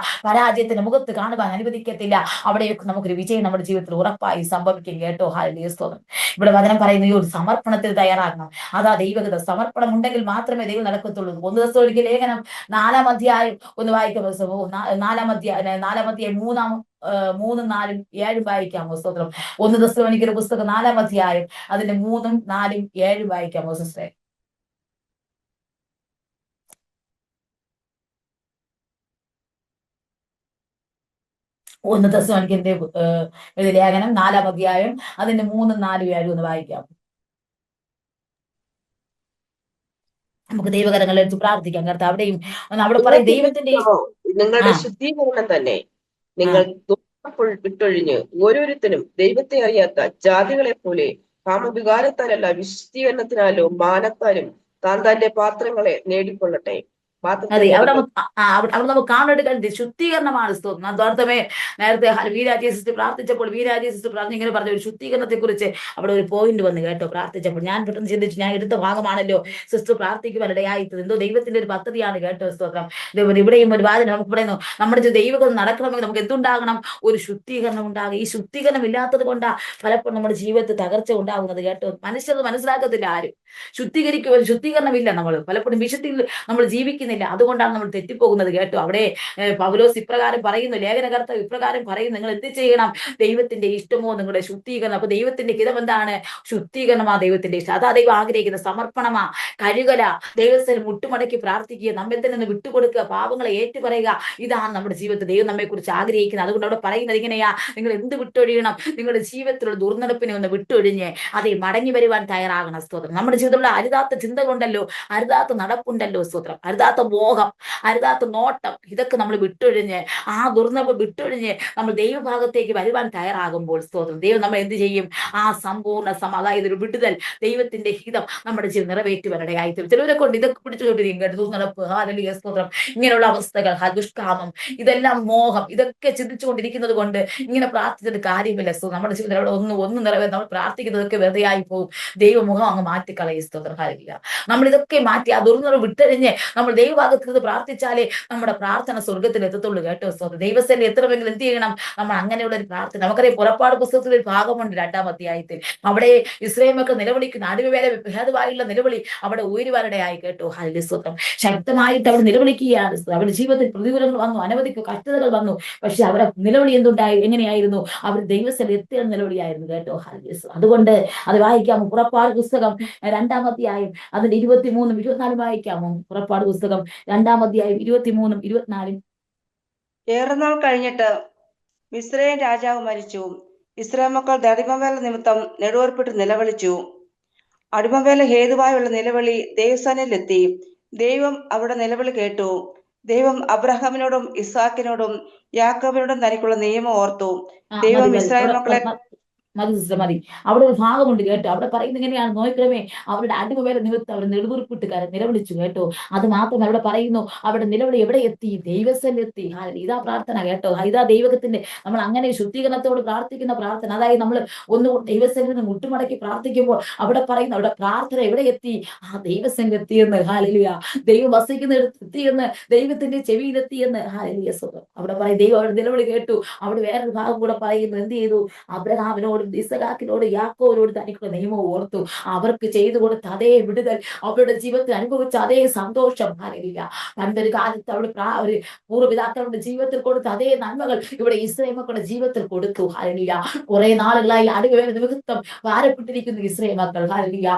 പരാജയത്തിന്റെ മുഖത്ത് കാണുവാൻ അനുവദിക്കത്തില്ല. അവിടെയൊക്കെ നമുക്കൊരു വിജയം നമ്മുടെ ജീവിതത്തിൽ ഉറപ്പായി സംഭവിക്കും കേട്ടോ. സ്തോത്രം. ഇവിടെ വചനം പറയുന്ന ഈ ഒരു സമർപ്പണത്തിൽ തയ്യാറാകണം. അതാ ദൈവഗത. സമർപ്പണം ഉണ്ടെങ്കിൽ മാത്രമേ ദൈവം നടക്കത്തുള്ളൂ. 1 തെസ്സലോനിക്ക ലേഖനം 4-ാം അധ്യായം ഒന്ന് വായിക്കാമോ? 4-ാം അധ്യായം 3-ഉം 4-ഉം 7-ഉം വായിക്കാമോ? സ്തോത്രം. 1 തെസ്സലോനിക്കയുടെ പുസ്തകം 4-ാം അധ്യായം അതിന്റെ 3-ഉം 4-ഉം 7-ഉം വായിക്കാമോ സിസ്റ്ററെ? 1 തെസ്സലോനിക്കന്റെ ലേഖനം 4-ാം അധ്യായം അതിന്റെ 3-ഉം 4-ഉം 7-ഉം ഒന്ന് വായിക്കാം. നമുക്ക് ദൈവകരങ്ങൾ എടുത്ത് പ്രാർത്ഥിക്കാം. കർത്താവ് അവിടെയും അവിടെ പറയും ദൈവത്തിന്റെ നിങ്ങളുടെ ശുദ്ധീകരണം തന്നെ നിങ്ങൾ വിട്ടൊഴിഞ്ഞ് ഓരോരുത്തരും ദൈവത്തെ അറിയാത്ത ജാതികളെ പോലെ കാമവികാരത്താലല്ല വിശുദ്ധീകരണത്തിനാലോ മാനത്താലും താൻ തന്റെ പാത്രങ്ങളെ നേടിക്കൊള്ളട്ടെ. അതെ, അവിടെ നമുക്ക് കാണേണ്ട ശുദ്ധീകരണമാണ്. സ്തോത്രം. അതോർത്തമേ നേരത്തെ വീരാജി സിസ്റ്റർ പ്രാർത്ഥിച്ചപ്പോൾ ഇങ്ങനെ പറഞ്ഞ ഒരു ശുദ്ധീകരണത്തെ കുറിച്ച് അവിടെ ഒരു പോയിന്റ് വന്നു കേട്ടോ. പ്രാർത്ഥിച്ചപ്പോൾ ഞാൻ പെട്ടെന്ന് ചിന്തിച്ചു, ഞാൻ എടുത്ത ഭാഗമാണല്ലോ സിസ്റ്റർ പ്രാർത്ഥിക്കുവാൻ ഇടയായിത്തത്. എന്തോ ദൈവത്തിന്റെ ഒരു പദ്ധതിയാണ് കേട്ടോ. സ്തോത്രം. ഇവിടെയും ഒരു വാദന നമുക്ക് പറയുന്നു, നമ്മുടെ ദൈവം നടക്കണമെങ്കിൽ നമുക്ക് എന്തുണ്ടാകണം? ഒരു ശുദ്ധീകരണം ഉണ്ടാകും. ഈ ശുദ്ധീകരണം ഇല്ലാത്തത് കൊണ്ടാണ് പലപ്പോഴും നമ്മുടെ ജീവിതത്തിൽ തകർച്ച ഉണ്ടാകുന്നത് കേട്ടോ. മനുഷ്യർ മനസ്സിലാക്കത്തില്ല ആരും. ശുദ്ധീകരണമില്ല. നമ്മൾ പലപ്പോഴും വിശുദ്ധിയിൽ നമ്മൾ ജീവിക്കുന്നില്ല. അതുകൊണ്ടാണ് നമ്മൾ തെറ്റിപ്പോകുന്നത് കേട്ടോ. അവിടെ പൗലോസ് ഇപ്രകാരം പറയുന്നു, ലേഖനകർത്താവ് ഇപ്രകാരം പറയുന്നു, നിങ്ങൾ എന്ത് ചെയ്യണം? ദൈവത്തിന്റെ ഇഷ്ടമോ നിങ്ങളുടെ ശുദ്ധീകരണം. അപ്പൊ ദൈവത്തിന്റെ ഹിതം എന്താണ്? ശുദ്ധീകരണമാ ദൈവത്തിന്റെ ഇഷ്ടം. അതാ ദൈവം ആഗ്രഹിക്കുന്ന സമർപ്പണമാ, കഴുകല, ദൈവസ്ഥലം മുട്ടുമടക്കി പ്രാർത്ഥിക്കുക, നമ്മിൽ തന്നെ ഒന്ന് വിട്ടുകൊടുക്കുക, പാപങ്ങളെ ഏറ്റുപറയുക. ഇതാണ് നമ്മുടെ ജീവിതത്തിൽ ദൈവം നമ്മെ കുറിച്ച് ആഗ്രഹിക്കുന്നത്. അതുകൊണ്ട് അവിടെ പറയുന്നത് ഇങ്ങനെയാ, നിങ്ങൾ എന്ത് വിട്ടൊഴിയണം? നിങ്ങളുടെ ജീവിതത്തിലുള്ള ദുർനടപ്പിനെ ഒന്ന് വിട്ടൊഴിഞ്ഞ് അതേ മടങ്ങി വരുവാൻ തയ്യാറാകണം. സ്തോത്രം. നമ്മുടെ ജീവിതത്തിലുള്ള അരുതാത്ത ചിന്തകളുണ്ടല്ലോ, അരുതാത്ത നടപ്പുണ്ടല്ലോ. സ്തോത്രം. അരുതാത്ത മോഹം, അരുതാത്ത നോട്ടം, ഇതൊക്കെ നമ്മൾ വിട്ടൊഴിഞ്ഞ് ആ ദുർനടപ്പ് വിട്ടൊഴിഞ്ഞ് നമ്മൾ ദൈവഭാഗത്തേക്ക് വരുവാൻ തയ്യാറാകുമ്പോൾ സ്തോത്രം, ദൈവം നമ്മൾ എന്ത് ചെയ്യും? ആ സമ്പൂർണ്ണ അതായത് ഒരു വിടുതൽ, ദൈവത്തിന്റെ ഹിതം നമ്മുടെ ജീവിതം നിറവേറ്റി വരടയായിത്തീരും. ചിലവരെ കൊണ്ട് ഇതൊക്കെ പിടിച്ചുകൊണ്ടിരിക്കും. ദുർനടപ്പ്, ഹാലലുയ, സ്തോത്രം, ഇങ്ങനെയുള്ള അവസ്ഥകൾ, ദുഷ്കാമം, ഇതെല്ലാം മോഹം, ഇതൊക്കെ ചിന്തിച്ചുകൊണ്ടിരിക്കുന്നത് കൊണ്ട് ഇങ്ങനെ പ്രാർത്ഥിച്ചിട്ട് കാര്യമില്ല. നമ്മുടെ ജീവിതത്തിൽ ഒന്നും നിറവേറി നമ്മൾ പ്രാർത്ഥിക്കുന്നതൊക്കെ വെറുതെയായി പോകും. ദൈവമുഖം അങ്ങ് മാറ്റിക്കളയും. കളയും. സ്തോത്രം. ഹല്ലേലൂയ. നമ്മൾ ഇതൊക്കെ മാറ്റി ആ ദുർനിറവ് വിട്ടഴിഞ്ഞ് നമ്മൾ ദൈവഭാഗത്ത് നിന്ന് പ്രാർത്ഥിച്ചാലേ നമ്മുടെ പ്രാർത്ഥന സ്വർഗത്തിൽ എത്തത്തുള്ളൂ കേട്ടോ. സ്തോത്രം. ദൈവസേന എത്രമെങ്കിലും എന്ത് ചെയ്യണം? നമ്മൾ അങ്ങനെയുള്ള ഒരു പ്രാർത്ഥന. നമുക്കറിയാം പുറപ്പാട് പുസ്തകത്തിൽ ഒരു ഭാഗമുണ്ട് 2-ാം അധ്യായത്തിൽ. അവിടെ ഇസ്രായേൽ മക്കൾ നിലവിളിക്കുന്ന അടിമവേല ഭേദമായുള്ള നിലവിളി അവിടെ ഉയരുവാനിടയായി കേട്ടോ. ഹല്ലേലൂയ. സ്തോത്രം. ശക്തമായിട്ട് അവർ നിലവിളിക്കുകയാണ്. അവരുടെ ജീവിതത്തിൽ പ്രതികൂലങ്ങൾ വന്നു, അനവധി കഷ്ടതകൾ വന്നു. പക്ഷെ അവരുടെ നിലവിളി എന്തുണ്ടായി? എങ്ങനെയായിരുന്നു? അവർ ദൈവസ്ഥലം എത്തിയ നിലവിളിയായിരുന്നു കേട്ടോ. ഹല്ലേലൂയ. അതുകൊണ്ട് അത് വായിക്കാമോ? പുറപ്പാട് പുസ്തകം 2-ാം അധ്യായം അതിന്റെ 23-ഉം 24-ഉം വായിക്കാമോ? പുറപ്പാട് പുസ്തകം 2-ാം അധ്യായം 23-ഉം 24-ഉം. ഏറെ നാൾ കഴിഞ്ഞിട്ട് മിസ്രയീം രാജാവ് മരിച്ചു. ഇസ്രായേൽ മക്കൾ അടിമവേല നിമിത്തം നെടുവേർപ്പിട്ട് നിലവിളിച്ചു. അടിമവേല ഹേതുവായുള്ള നിലവിളി ദൈവസേനയിലെത്തി. ദൈവം അവരുടെ നിലവിളി കേട്ടു. ദൈവം അബ്രഹാമിനോടും ഇസ്ഹാക്കിനോടും യാക്കോബിനോടും തനിക്കുള്ള നിയമം ഓർത്തു. ദൈവം ഇസ്രായേൽ മക്കളെ മതി സിസ്റ്റർ മതി. അവിടെ ഒരു ഭാഗമുണ്ട് കേട്ടോ. അവിടെ പറയുന്നത് എങ്ങനെയാണ് നോക്കണമേ? അവരുടെ അടിമവേല നിമിത്തം അവർ നെടുവീർപ്പിട്ടുകാരൻ നിലവിളിച്ചു കേട്ടോ. അത് മാത്രമല്ല അവിടെ പറയുന്നു അവരുടെ നിലവിളി എവിടെ എത്തി? ദൈവസ്ഥലെത്തി. ഇതാ പ്രാർത്ഥന കേട്ടോ. ഇതാ ദൈവത്തിന്റെ നമ്മൾ അങ്ങനെ ശുദ്ധീകരണത്തോട് പ്രാർത്ഥിക്കുന്ന പ്രാർത്ഥന. അതായത് നമ്മൾ ഒന്നുകൊണ്ട് ദൈവസ്ഥലിൽ നിന്ന് മുട്ടുമടക്കി പ്രാർത്ഥിക്കുമ്പോൾ അവിടെ പറയുന്ന അവിടെ പ്രാർത്ഥന എവിടെ എത്തി? ആ ദൈവസ്ഥലിൽ എത്തിയെന്ന്. ഹല്ലേലൂയ. ദൈവം വസിക്കുന്നിടത്ത് എത്തിയെന്ന്, ദൈവത്തിന്റെ ചെവിയിലെത്തിയെന്ന്. ഹല്ലേലൂയ. അവിടെ പറയും ദൈവം അവരുടെ നിലവിളി കേട്ടു. അവിടെ വേറൊരു ഭാഗം കൂടെ പറയുന്നു എന്ത് ചെയ്തു? അബ്രഹാമിനോട് ഇസഹാക്കിനോട് യാക്കോബിനോട് തനിക്കുള്ള നിയമം ഓർത്തു. അവർക്ക് ചെയ്തു കൊടുത്ത അതേ വിടുതൽ, അവരുടെ ജീവിതത്തിൽ അനുഭവിച്ച അതേ സന്തോഷം. ഹല്ലേലൂയ. പണ്ടൊരു കാലത്ത് അവിടെ ഒരു പൂർവ്വപിതാക്കളുടെ ജീവിതത്തിൽ കൊടുത്ത അതേ നന്മകൾ ഇവിടെ ഇസ്രായേൽ മക്കളുടെ ജീവിതത്തിൽ കൊടുത്തു. ഹല്ലേലൂയ. കുറെ നാളുകളായി അടിമവേല നിമിത്തം ഭാരപ്പെട്ടിരിക്കുന്ന ഇസ്രായേൽ മക്കൾ. ഹല്ലേലൂയ.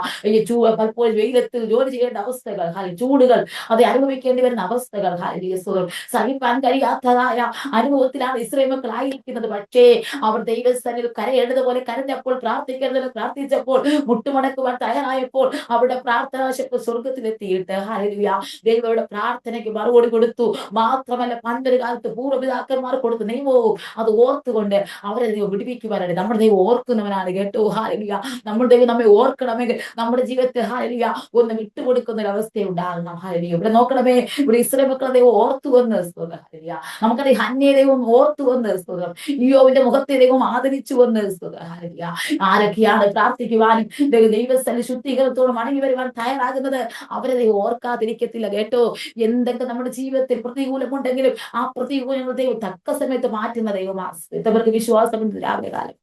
പലപ്പോഴും വെയിലത്ത് ജോലി ചെയ്യേണ്ട അവസ്ഥകൾ, ചൂടുകൾ അത് അനുഭവിക്കേണ്ടി വരുന്ന അവസ്ഥകൾ. ഹല്ലേലൂയ. സഹിപ്പാൻ കഴിയാത്തതായ അനുഭവത്തിലാണ് ഇസ്രായേൽ മക്കൾ ആയിരിക്കുന്നത്. പക്ഷേ അവർ ദൈവസ്ഥനിൽ കരയേണ്ടതുപോലെ കരഞ്ഞപ്പോൾ, പ്രാർത്ഥിക്കേണ്ടത് പ്രാർത്ഥിച്ചപ്പോൾ, മുട്ടുമടക്കുവാൻ തയ്യാറായപ്പോൾ അവരുടെ പ്രാർത്ഥനാ ശക്തി സ്വർഗത്തിലെത്തിയിട്ട് ഹല്ലേലൂയ ദൈവയുടെ പ്രാർത്ഥനയ്ക്ക് മറുപടി കൊടുത്തു. മാത്രമല്ല പണ്ടൊരു കാലത്ത് പൂർവ്വപിതാക്കന്മാർ കൊടുത്ത നിയമവും അത് ഓർത്തുകൊണ്ട് അവരെ ദൈവം വിടുവിക്കുവാനാണ്. നമ്മുടെ ദൈവം ഓർക്കുന്നവനാണ് കേട്ടോ. ഹല്ലേലൂയ. നമ്മുടെ ദൈവം നമ്മെ ഓർക്കണമെങ്കിൽ നമ്മുടെ ജീവിതത്തിൽ ഹല്ലേലൂയ ഒന്ന് വിട്ടുകൊടുക്കുന്ന ഒരു അവസ്ഥ ഉണ്ടാകണം. ഹല്ലേലൂയ. ഇവിടെ നോക്കണമേ, ഇവിടെ ഇസ്രായേൽ മക്കളെ ദൈവം ഓർത്തു വന്ന്. സ്തോത്രം. ഹല്ലേലൂയ. നമുക്കറിയാം ഹന്നയെ ദൈവം ഓർത്തു വന്ന്. സ്തോത്രം. ഇയ്യോബിന്റെ മുഖത്തെ ദൈവം ആദരിച്ചു വന്ന്. സ്തോത്രം. ഹല്ലേലൂയ. ആരൊക്കെയാണ് പ്രാർത്ഥിക്കുവാനും ദൈവസ്ഥല ശുദ്ധീകരണത്തോട് മടങ്ങി വരുവാൻ തയ്യാറാകുന്നത്? അവരെ ദൈവം ഓർക്കാതിരിക്കത്തില്ല കേട്ടോ. എന്തൊക്കെ നമ്മുടെ ജീവിതത്തിൽ പ്രതികൂലമുണ്ടെങ്കിലും ആ പ്രതികൂലങ്ങൾ ദൈവം തക്ക സമയത്ത് മാറ്റുന്ന ദൈവമാണ്. ഇവർക്ക് വിശ്വാസമുണ്ട്. രാവിലെ കാലം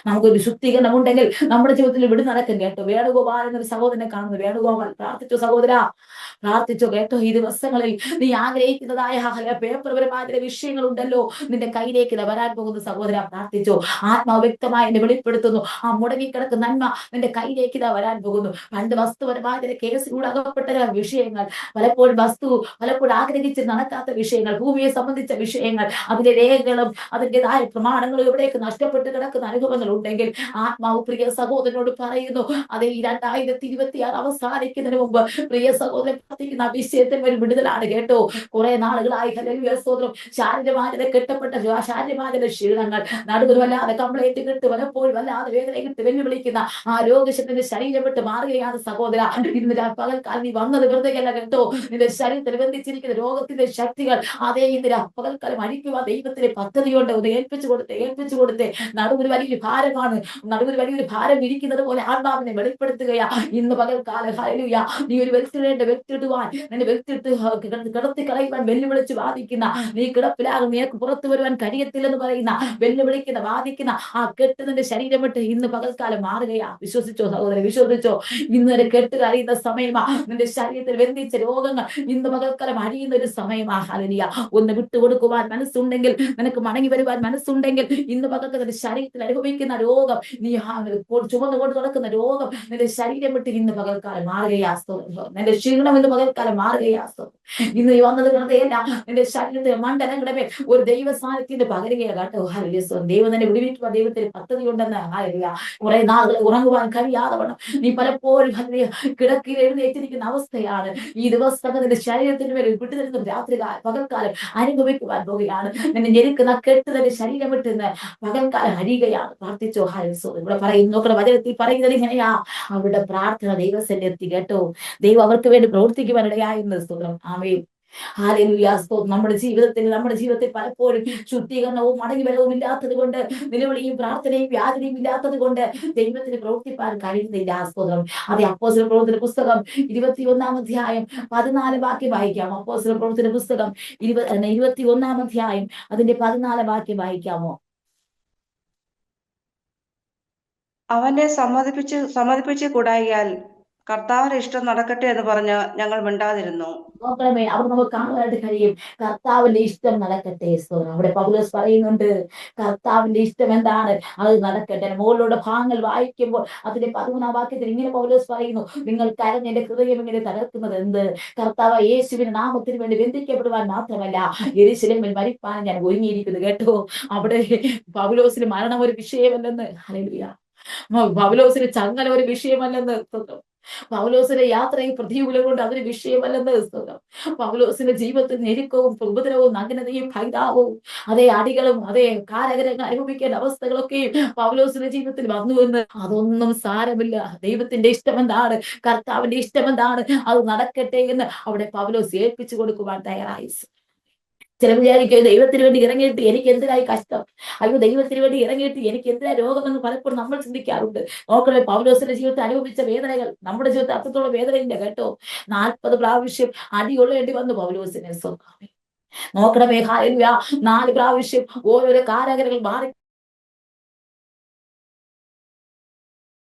നമുക്കൊരു ശുദ്ധീകരണം ഉണ്ടെങ്കിൽ നമ്മുടെ ജീവിതത്തിൽ വിടു നടക്കും കേട്ടോ. വേണുഗോപാൽ എന്നൊരു സഹോദരനെ കാണുന്നു. വേണുഗോപാൽ പ്രാർത്ഥിച്ചു. സഹോദര പ്രാർത്ഥിച്ചു കേട്ടോ. ഈ ദിവസങ്ങളിൽ നീ ആഗ്രഹിക്കുന്നതായ പേപ്പർപരമായ വിഷയങ്ങൾ ഉണ്ടല്ലോ, നിന്റെ കയ്യിലേക്ക് വരാൻ പോകുന്ന സഹോദര പ്രാർത്ഥിച്ചു. ആത്മാവ് വ്യക്തമായി എന്നെ വെളിപ്പെടുത്തുന്നു. ആ മുടങ്ങിക്കിടക്കുന്ന നന്മ നിന്റെ കയ്യിലേക്ക് വരാൻ പോകുന്നു. പണ്ട് വസ്തുപരമായ കേസിലൂടെ അകപ്പെട്ട വിഷയങ്ങൾ, പലപ്പോഴും പലപ്പോഴും ആഗ്രഹിച്ച് നടക്കാത്ത വിഷയങ്ങൾ, ഭൂമിയെ സംബന്ധിച്ച വിഷയങ്ങൾ, അതിന്റെ രേഖകളും അതിൻ്റെതായ പ്രമാണങ്ങളും എവിടെയൊക്കെ നഷ്ടപ്പെട്ട് കിടക്കുന്ന അനുഭവങ്ങൾ ഉണ്ടെങ്കിൽ ആത്മാവ് പ്രിയ സഹോദരനോട് പറയുന്നു, അതേ ഈ 2026 അവസാനിക്കുന്നതിന് മുമ്പ് പ്രിയ സഹോദരൻ പ്രാർത്ഥിക്കുന്ന ആ വിഷയത്തിൽ ഒരു വിടുതലാണ് കേട്ടോ. കുറെ നാളുകളായി ഹല്ലേലൂയ സ്തോത്രം ശാരീരമായ കെട്ടപ്പെട്ട ശാരീരമായ ക്ഷീണങ്ങൾ, നടുവിൽ വല്ലാതെ കംപ്ലൈന്റ് കിട്ട് പലപ്പോഴും വല്ലാതെ വേദന കിട്ട് വെല്ലുവിളിക്കുന്ന ആ രോഗശക്തിന്റെ ശരീരം വിട്ട് മാറുകയാണ് സഹോദര. ഇന്ന് പകൽക്കാലം നീ വന്നത് വെറുതെയല്ല കേട്ടോ. നിന്റെ ശരീരത്തിൽ ബന്ധിച്ചിരിക്കുന്ന രോഗത്തിന്റെ ശക്തികൾ അതേ ഇന്ന് പകൽക്കാലം അഴിക്കുക ദൈവത്തിന്റെ പദ്ധതിയുണ്ട്. ഒന്ന് ഏൽപ്പിച്ചു കൊടുത്തേ. നടുവിൽ വലിയൊരു ഭാരമാണ്, നടുവിൽ വലിയൊരു ഭാരം ഇരിക്കുന്നത് പോലെ ആത്മാവിനെ വെളിപ്പെടുത്തുകയാ ഇന്ന് പകൽക്കാലം. ഹല്ലേലൂയ. നീ ഒരു വ്യക്തിയിടുവാൻ, നിന്റെ വ്യക്തിട്ട് കിടത്തി കളയുവാൻ വെല്ലുവിളിച്ച് വാദിക്കുന്ന, നീ കിടപ്പിലാകും നിനക്ക് പുറത്തു വരുവാൻ കഴിയത്തില്ലെന്ന് പറയുന്ന, വെല്ലുവിളിക്കുന്ന വാദിക്കുന്ന ആ കെട്ട് നിന്റെ ശരീരം വിട്ട് ഇന്ന് പകൽക്കാലം മാറുകയാ. വിശ്വസിച്ചോ സഹോദരൻ, വിശ്വസിച്ചോ? ഇന്ന് ഒരു കെട്ട് അറിയുന്ന സമയമാ. നിന്റെ ശരീരത്തിൽ ബന്ധിച്ച രോഗങ്ങൾ ഇന്ന് പകൽക്കാലം അഴിയുന്ന ഒരു സമയമാ. ഹല്ലേലൂയ. ഒന്ന് വിട്ടുകൊടുക്കുവാൻ മനസ്സുണ്ടെങ്കിൽ, നിനക്ക് മടങ്ങി വരുവാൻ മനസ്സുണ്ടെങ്കിൽ, ഇന്ന് പകൽക്കാലം നിന്റെ ശരീരത്തിൽ അനുഭവിക്കുന്ന രോഗം, നീ ചുമന്നുകൊണ്ട് നടക്കുന്ന രോഗം നിന്റെ ശരീരം വിട്ട് ഇന്ന് പകൽക്കാലം മാറുകയാ. നിന്റെ ക്ഷീണം ഇന്ന് പകൽക്കാലം മാറുകയാ. ഇന്ന് ഈ വന്നത് വെറുതെയല്ല. നിന്റെ ശരീരത്തിൽ മണ്ഡലങ്ങളുടെ ഒരു ദൈവ സാന്നിധ്യത്തിന്റെ പകരുകയാ കേട്ടോ. ഹല്ലേലൂയ. ദൈവം തന്നെ വിടുവിക്കുവാൻ ദൈവത്തിന് പദ്ധതി ഉണ്ടെന്ന്. ഹല്ലേലൂയ. കുറെ നാളുകൾ ഉറങ്ങുവാൻ കഴിയാതെ വണ്ണം നീ പലപ്പോഴും കിടക്കിൽ എഴുന്നേറ്റിരിക്കുന്ന അവസ്ഥയാണ്. ഈ ദിവസം നിന്റെ ശരീരത്തിന് മേൽ വിട്ടുതരുന്ന രാത്രി പകൽക്കാലം അനുഭവിക്കുവാൻ പോകുകയാണ്. നിന്നെ ഞെരുക്കുന്ന കെട്ട് നിന്റെ ശരീരം വിട്ടുന്ന് പകൽക്കാലം അരിയുകയാണ്. പ്രാർത്ഥിച്ചോ. ഹല്ലേലൂയ. ഇവിടെ പറയുന്നു, നോക്കുന്ന വചനത്തിൽ പറയുന്നത് ഇങ്ങനെയാ, അവരുടെ പ്രാർത്ഥന ദൈവസന്നിധിയിൽ എത്തി കേട്ടോ. ദൈവം അവർക്ക് വേണ്ടി പ്രവർത്തിക്കുവാനിടയായിരുന്നു. സ്തോത്രം. ആമേൻ. ഹല്ലേലൂയ. സ്തോത്രം. നമ്മുടെ ജീവിതത്തിൽ പലപ്പോഴും ശുദ്ധീകരണവും മടങ്ങിവരവും ഇല്ലാത്തത് കൊണ്ട്, നിലവിളിയും പ്രാർത്ഥനയും വ്യാജനയും ഇല്ലാത്തത് കൊണ്ട് ദൈവത്തിന് പ്രവർത്തിപ്പാൻ കഴിയുന്നില്ല. സ്തോത്രം. അതെ, അപ്പോസ്തല പ്രവൃത്തിയുടെ പുസ്തകം 21 അധ്യായം 14 വാക്യം വായിക്കാം. അപ്പോസ്തല പ്രവൃത്തിയുടെ പുസ്തകം 21 അധ്യായം അതിന്റെ 14 വാക്യം വായിക്കാമോ? അവനെ സമ്മതിപ്പിച്ച് കൂടായിയാൽ കർത്താവിന്റെ ഇഷ്ടം നടക്കട്ടെ എന്ന് പറഞ്ഞ് ഞങ്ങൾ മിണ്ടാതിരുന്നു. നോക്കണമേ, അവിടെ നമുക്ക് കാണുവാനായിട്ട് കഴിയും കർത്താവിന്റെ ഇഷ്ടം നടക്കട്ടെ. സ്തോത്രം. അവിടെ പൗലോസ് പറയുന്നുണ്ട് കർത്താവിന്റെ ഇഷ്ടം എന്താണ്, അത് നടക്കട്ടെ. മുകളിലുള്ള ഭാഗങ്ങൾ വായിക്കുമ്പോൾ അതിന്റെ 13 വാക്യത്തിൽ ഇങ്ങനെ പൗലോസ് പറയുന്നു, നിങ്ങൾ കരഞ്ഞ് എന്റെ ഹൃദയം ഇങ്ങനെ തകർക്കുന്നത് എന്ത്? കർത്താവ് യേശുവിന്റെ നാമത്തിന് വേണ്ടി ബന്ധിക്കപ്പെടുവാൻ മാത്രമല്ല, യെരൂശലേമിൽ മരിപ്പാൻ ഞാൻ ഒരുങ്ങിയിരിക്കുന്നു. കേട്ടോ, അവിടെ പൗലോസിന് മരണം ഒരു വിഷയമല്ലെന്ന്. ഹല്ലേലൂയ. പൗലോസിന് ചങ്ങല ഒരു വിഷയമല്ലെന്ന്. പൗലോസിന്റെ യാത്രയും പ്രതികൂലം കൊണ്ട് അതൊരു വിഷയമല്ലെന്ന്. പൗലോസിന്റെ ജീവിതത്തിൽ ഞെരുക്കവും ഉപദ്രവവും നഗ്നതയും ഭൈതാവും അതേ അടികളും അതേ കാരാഗ്രഹങ്ങൾ അനുഭവിക്കേണ്ട അവസ്ഥകളൊക്കെയും പൗലോസിന്റെ ജീവിതത്തിൽ വന്നുവെന്ന്. അതൊന്നും സാരമില്ല. ദൈവത്തിന്റെ ഇഷ്ടം എന്താണ്, കർത്താവിന്റെ ഇഷ്ടം എന്താണ്, അത് നടക്കട്ടെ എന്ന് അവിടെ പൗലോസ് ഏൽപ്പിച്ചു കൊടുക്കുവാൻ തയ്യാറായി. ചില വിചാരിക്കും ദൈവത്തിന് വേണ്ടി ഇറങ്ങിയിട്ട് എനിക്ക് എന്തിനായി കഷ്ടം, അയ്യോ ദൈവത്തിന് വേണ്ടി ഇറങ്ങിയിട്ട് എനിക്ക് എന്തിനായി രോഗമെന്ന് പലപ്പോഴും നമ്മൾ ചിന്തിക്കാറുണ്ട്. നോക്കണേ, പൗലോസിന്റെ ജീവിതത്തിൽ അനുഭവിച്ച വേദനകൾ നമ്മുടെ ജീവിതത്തിൽ അത്രത്തോളം വേദനയില്ല. കേട്ടോ, 40 പ്രാവശ്യം അടികൊള്ളേണ്ടി വന്നു പൗലോസിനെ. നോക്കണമേ, ഹല്ലേലൂയ. 4 പ്രാവശ്യം ഓരോരോ കാരാഗ്രഹങ്ങൾ മാറി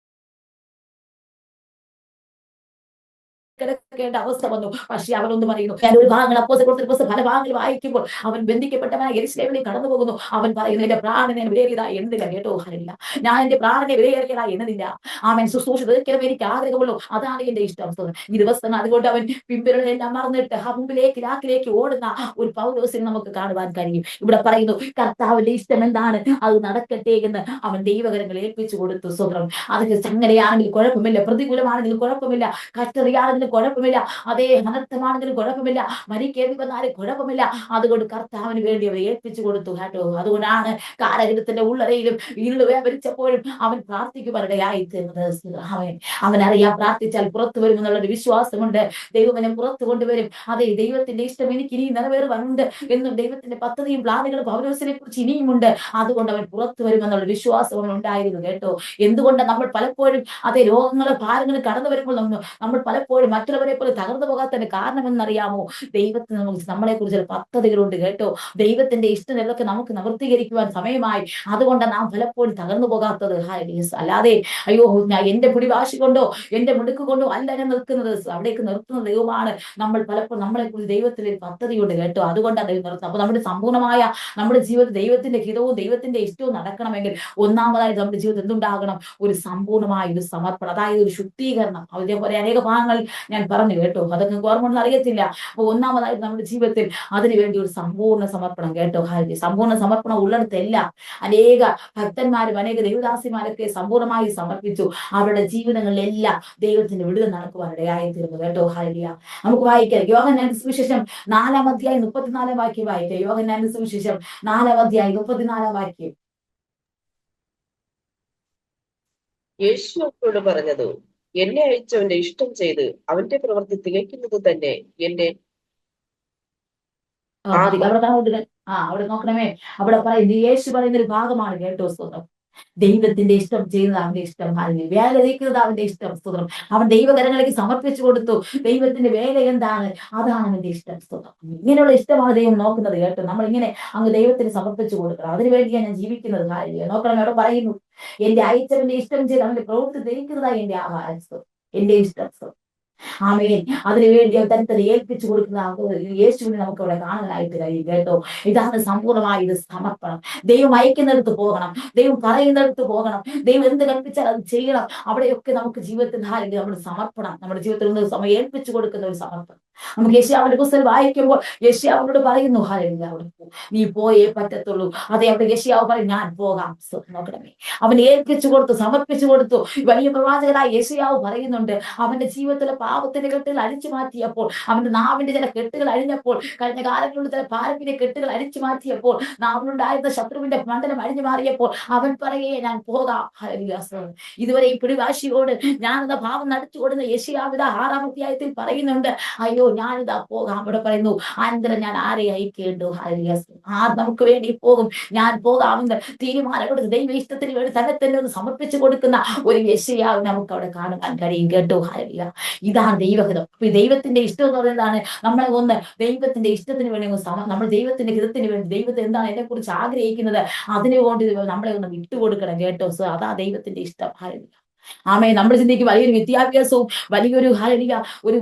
കിടക്കേണ്ട അവസ്ഥ വന്നു. പക്ഷെ അവനൊന്ന് പറയുന്നു, ഞാൻ ഒരു ഭാഗങ്ങൾ അപ്പോസ്തലപ്രവൃത്തിയുടെ പല ഭാഗങ്ങൾ വായിക്കുമ്പോൾ അവൻ ബന്ധിക്കപ്പെട്ടവനായി യെരൂശലേമിലേക്ക് കടന്നു പോകുന്നു. അവൻ പറയുന്നു, എന്റെ പ്രാണനെ വിലയേറിയതായി എണ്ണുന്നില്ല. കേട്ടോ, ഹല്ലേലൂയ. ഞാൻ എന്റെ പ്രാണനെ വിലയേറിയതായി എണ്ണുന്നില്ല. അവൻ ശുശ്രൂഷ തീർക്കണം എനിക്ക് ആഗ്രഹമുള്ളൂ, അതാണ് എന്റെ ഇഷ്ടം. ഈ ദിവസം അതുകൊണ്ട് അവൻ പിമ്പിലെല്ലാം മറന്നിട്ട് ലാക്കിലേക്ക് ഓടുന്ന ഒരു പൗലോസിനെ നമുക്ക് കാണുവാൻ കഴിയും. ഇവിടെ പറയുന്നു കർത്താവിന്റെ ഇഷ്ടം എന്താണ്, അത് നടക്കട്ടെ എന്ന് അവൻ ദൈവകരങ്ങൾ ഏൽപ്പിച്ചു കൊടുത്തു. സ്വന്തം അതൊക്കെ ചങ്ങലയാണെങ്കിലും കുഴപ്പമില്ല, പ്രതികൂലമാണെങ്കിലും കുഴപ്പമില്ല, കഷ്ടതയാണെങ്കിലും കുഴപ്പമില്ല, അതേ അനർത്ഥമാണെങ്കിലും കുഴപ്പമില്ല, മരിക്കേണ്ടി വന്നാലും കുഴപ്പമില്ല. അതുകൊണ്ട് കർത്താവിന് വേണ്ടി അവർ ഏൽപ്പിച്ചു കൊടുത്തു. കേട്ടോ, അതുകൊണ്ടാണ് കാരാഗൃഹത്തിന്റെ ഉള്ളറയിലും ഇരുള് വ്യാപരിച്ചപ്പോഴും അവൻ പ്രാർത്ഥിക്കുവാനിടയായി തീർന്നത്. അവനറിയാം പ്രാർത്ഥിച്ചാൽ പുറത്തു വരും എന്നുള്ളൊരു വിശ്വാസമുണ്ട്. ദൈവം എന്നെ പുറത്തു കൊണ്ടുവരും. അതെ, ദൈവത്തിന്റെ ഇഷ്ടം എനിക്ക് ഇനിയും നിറവേറുവാനുണ്ട് എന്നും ദൈവത്തിന്റെ പദ്ധതിയും പ്ലാനുകളും പൗലോസിനെ കുറിച്ച് ഇനിയുമുണ്ട്. അതുകൊണ്ട് അവൻ പുറത്തു വരുമെന്നുള്ള വിശ്വാസം അവൻ ഉണ്ടായിരുന്നു. കേട്ടോ, എന്തുകൊണ്ട് നമ്മൾ പലപ്പോഴും അതേ രോഗങ്ങളും ഭാരങ്ങളും കടന്നു വരുമ്പോൾ നമ്മൾ പലപ്പോഴും മറ്റുള്ളവരെ പോലെ തകർന്നു പോകാത്തതിന്റെ കാരണം എന്നറിയാമോ? ദൈവത്തിന് നമ്മളെ കുറിച്ച് പദ്ധതികളുണ്ട്. കേട്ടോ, ദൈവത്തിന്റെ ഇഷ്ടങ്ങളൊക്കെ നമുക്ക് നിവർത്തീകരിക്കുവാൻ സമയമായി. അതുകൊണ്ട് നാം പലപ്പോഴും തകർന്നു പോകാത്തത്. അല്ലാതെ അയ്യോ ഞാൻ എന്റെ പിടിവാശി കൊണ്ടോ എന്റെ മിടുക്ക് കൊണ്ടോ അല്ല ഞാൻ നിൽക്കുന്നത്. അവിടേക്ക് നിർത്തുന്ന ദൈവമാണ്. നമ്മൾ പലപ്പോഴും നമ്മളെ കുറിച്ച് ദൈവത്തിന്റെ പദ്ധതിയുണ്ട്. കേട്ടോ, അതുകൊണ്ടാണ് ദൈവം നിർത്തുന്നത്. അപ്പൊ നമ്മുടെ സമ്പൂർണ്ണമായ നമ്മുടെ ജീവിതത്തിൽ ദൈവത്തിന്റെ ഹിതവും ദൈവത്തിന്റെ ഇഷ്ടവും നടക്കണമെങ്കിൽ ഒന്നാമതായി നമ്മുടെ ജീവിതത്തിൽ എന്തുണ്ടാകണം? ഒരു സമ്പൂർണ്ണമായ ഒരു സമർപ്പണം, അതായത് ഒരു ശുദ്ധീകരണം. അതേപോലെ അനേക ഭാഗങ്ങൾ ഞാൻ പറഞ്ഞു. കേട്ടോ, അതൊക്കെ ഓർമ്മ അറിയത്തില്ല. അപ്പൊ ഒന്നാമതായിട്ട് നമ്മുടെ ജീവിതത്തിൽ അതിനുവേണ്ടി ഒരു സമ്പൂർണ്ണ സമർപ്പണം. കേട്ടോ, സമ്പൂർണ്ണ സമർപ്പണം ഉള്ളിടത്തെല്ലാം അനേക ഭക്തന്മാരും അനേക ദൈവദാസിമാരൊക്കെ സമ്പൂർണ്ണമായി സമർപ്പിച്ചു. അവരുടെ ജീവിതങ്ങളിലെല്ലാം ദൈവത്തിന്റെ വിടുതൽ നടക്കുവാനിടയായി തീർന്നു. കേട്ടോ, ഹല്ലേലൂയ. നമുക്ക് വായിക്കാം യോഹന്നാന്റെ സുവിശേഷം 4-ാം അധ്യായം 34-ാം വാക്യം വായിക്കാം. യോഹന്നാന്റെ സുവിശേഷം 4-ാം അധ്യായം 34-ാം വാക്യം. യേശു അവരോട് പറഞ്ഞത്, എന്നെ അയച്ചവന്റെ ഇഷ്ടം ചെയ്ത് അവന്റെ പ്രവൃത്തി തികയ്ക്കുന്നത് തന്നെ എന്റെ അവിടെ നോക്കണമേ, അവിടെ പറയുന്നത് യേശു പറയുന്ന ഒരു ഭാഗമാണ്. കേട്ടോ, സ്തോത്രം. ദൈവത്തിന്റെ ഇഷ്ടം ചെയ്യുന്നത് അവന്റെ ഇഷ്ടം, വേല നീക്കുന്നത് അവന്റെ ഇഷ്ടം. സ്തോത്രം. അവൻ ദൈവകരങ്ങളിലേക്ക് സമർപ്പിച്ചു കൊടുത്തു. ദൈവത്തിന്റെ വേല എന്താണ്, അതാണ് അവന്റെ ഇഷ്ടം. സ്തോത്രം. ഇങ്ങനെയുള്ള ഇഷ്ടമാണ് ദൈവം നോക്കുന്നത്. കേട്ടോ, നമ്മൾ ഇങ്ങനെ അങ്ങ് ദൈവത്തിന് സമർപ്പിച്ചു കൊടുക്കണം. അതിനുവേണ്ടിയാണ് ഞാൻ ജീവിക്കുന്നത്. നോക്കണം, അവിടെ പറയുന്നു എന്റെ അയച്ചവന്റെ ഇഷ്ടം ചെയ്ത് അവന്റെ പ്രവൃത്തി ധരിക്കുന്നതായി എന്റെ ആഹാരം, എന്റെ ഇഷ്ടം. ആമേൻ. അതിനുവേണ്ടി അവൻ തന്നെ ഏൽപ്പിച്ചു കൊടുക്കുന്ന യേശുവിനെ നമുക്ക് അവിടെ കാണാനായിട്ട് കഴിയും. കേട്ടോ, ഇതാണ് സമ്പൂർണ്ണമായ ഇത് സമർപ്പണം. ദൈവം അയക്കുന്നിടത്ത് പോകണം, ദൈവം പറയുന്നിടത്ത് പോകണം, ദൈവം എന്ത് കൽപ്പിച്ചാൽ അത് ചെയ്യണം. അവിടെയൊക്കെ നമുക്ക് ജീവിതത്തിൽ നമ്മൾ സമർപ്പണം, നമ്മുടെ ജീവിതത്തിൽ നിന്ന് സമയം ഏൽപ്പിച്ചു കൊടുക്കുന്ന ഒരു സമർപ്പണം. നമുക്ക് യെശയ്യാവിന്റെ പുസ്തകം വായിക്കുമ്പോൾ യെശയ്യാവിനോട് പറയുന്നു, നീ പോയേ പറ്റത്തുള്ളൂ. അതെ, അവിടെ യെശയ്യാവ് പറയും, ഞാൻ പോകാം. നോക്കണമേ, അവൻ ഏൽപ്പിച്ചു കൊടുത്തു, സമർപ്പിച്ചു കൊടുത്തു. വലിയ പ്രവാചകനായ യെശയ്യാവ് പറയുന്നുണ്ട്, അവന്റെ ജീവിതത്തിലെ പാപത്തിന്റെ കെട്ടുകൾ അഴിച്ചു മാറ്റിയപ്പോൾ, അവന്റെ നാവിന്റെ ചില കെട്ടുകൾ അഴിഞ്ഞപ്പോൾ, കഴിഞ്ഞ കാലങ്ങളിലുള്ള ചില പാരമ്പര്യ കെട്ടുകൾ അഴിച്ചു മാറ്റിയപ്പോൾ, നാവിലുണ്ടായിരുന്ന ശത്രുവിന്റെ മണ്ഡലം അഴിഞ്ഞു മാറിയപ്പോൾ അവൻ പറയേ, ഞാൻ പോകാം. ഇതുവരെ ഈ പിടിവാശിയോട് ഞാൻ എന്ന ഭാവം നടത്തിക്കൊടുന്ന യെശയ്യാവ് 6-ാം അധ്യായത്തിൽ പറയുന്നുണ്ട്, അയ്യോ ഞാനിതാ പോകാം. അവിടെ പറയുന്നു അനന്തരം ഞാൻ ആരെ അയക്കേണ്ടു? ഹല്ലേലൂയ. നമുക്ക് വേണ്ടി പോകും, ഞാൻ പോകാമെന്ന് തീരുമാനമെടുത്ത് ദൈവ ഇഷ്ടത്തിന് വേണ്ടി തന്നെ തന്നെ ഒന്ന് സമർപ്പിച്ചു കൊടുക്കുന്ന ഒരു യെശയ്യാവ് നമുക്ക് അവിടെ കാണുവാൻ കഴിയും കേട്ടോ. ഹല്ലേലൂയ. ഇതാണ് ദൈവഹിതം. അപ്പൊ ഈ ദൈവത്തിന്റെ ഇഷ്ടം എന്ന് പറയുന്നതാണ് നമ്മളെ ഒന്ന് ദൈവത്തിന്റെ ഇഷ്ടത്തിന് വേണ്ടി നമ്മൾ ദൈവത്തിന്റെ ഹിതത്തിന് വേണ്ടി ദൈവത്തെ എന്താണ് എന്നെ കുറിച്ച് ആഗ്രഹിക്കുന്നത് അതിനുകൊണ്ട് നമ്മളെ ഒന്ന് വിട്ടുകൊടുക്കണം കേട്ടോ. സോ അതാ ദൈവത്തിന്റെ ഇഷ്ടം. ഹല്ലേലൂയ. ആമേ. നമ്മൾ ചിന്തിക്കും വലിയൊരു വിദ്യാഭ്യാസവും വലിയൊരു ഹല്ലേലൂയ ഒരു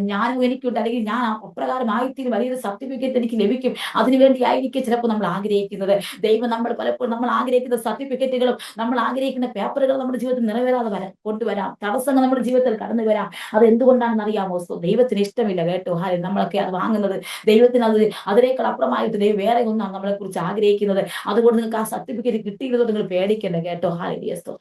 ജ്ഞാനവും എനിക്കുണ്ട്, അല്ലെങ്കിൽ ഞാൻ അപ്രകാരം ആയിത്തീരും, വലിയൊരു സർട്ടിഫിക്കറ്റ് എനിക്ക് ലഭിക്കും, അതിനുവേണ്ടി ആയിരിക്കും ചിലപ്പോൾ നമ്മൾ ആഗ്രഹിക്കുന്നത്. ദൈവം നമ്മൾ പലപ്പോഴും നമ്മൾ ആഗ്രഹിക്കുന്ന സർട്ടിഫിക്കറ്റുകളും നമ്മൾ ആഗ്രഹിക്കുന്ന പേപ്പറുകളും നമ്മുടെ ജീവിതത്തിൽ നിറവേറാതെ കൊണ്ടുവരാം, തടസ്സങ്ങൾ നമ്മുടെ ജീവിതത്തിൽ കടന്നു വരാം. അത് എന്തുകൊണ്ടാണെന്ന് അറിയാമോ? ദൈവത്തിന് ഇഷ്ടമില്ല കേട്ടോ. നമ്മളൊക്കെ അത് വാങ്ങുന്നത് ദൈവത്തിന് അതിനേക്കാൾ അപ്പുറമായിട്ട് ദൈവം വേറെ ഒന്നാണ് നമ്മളെ കുറിച്ച് ആഗ്രഹിക്കുന്നത്. അതുകൊണ്ട് നിങ്ങൾക്ക് ആ സർട്ടിഫിക്കറ്റ് കിട്ടിയിരുന്നത് നിങ്ങൾ പേടിക്കണ്ട കേട്ടോ. ഹല്ലേലൂയ.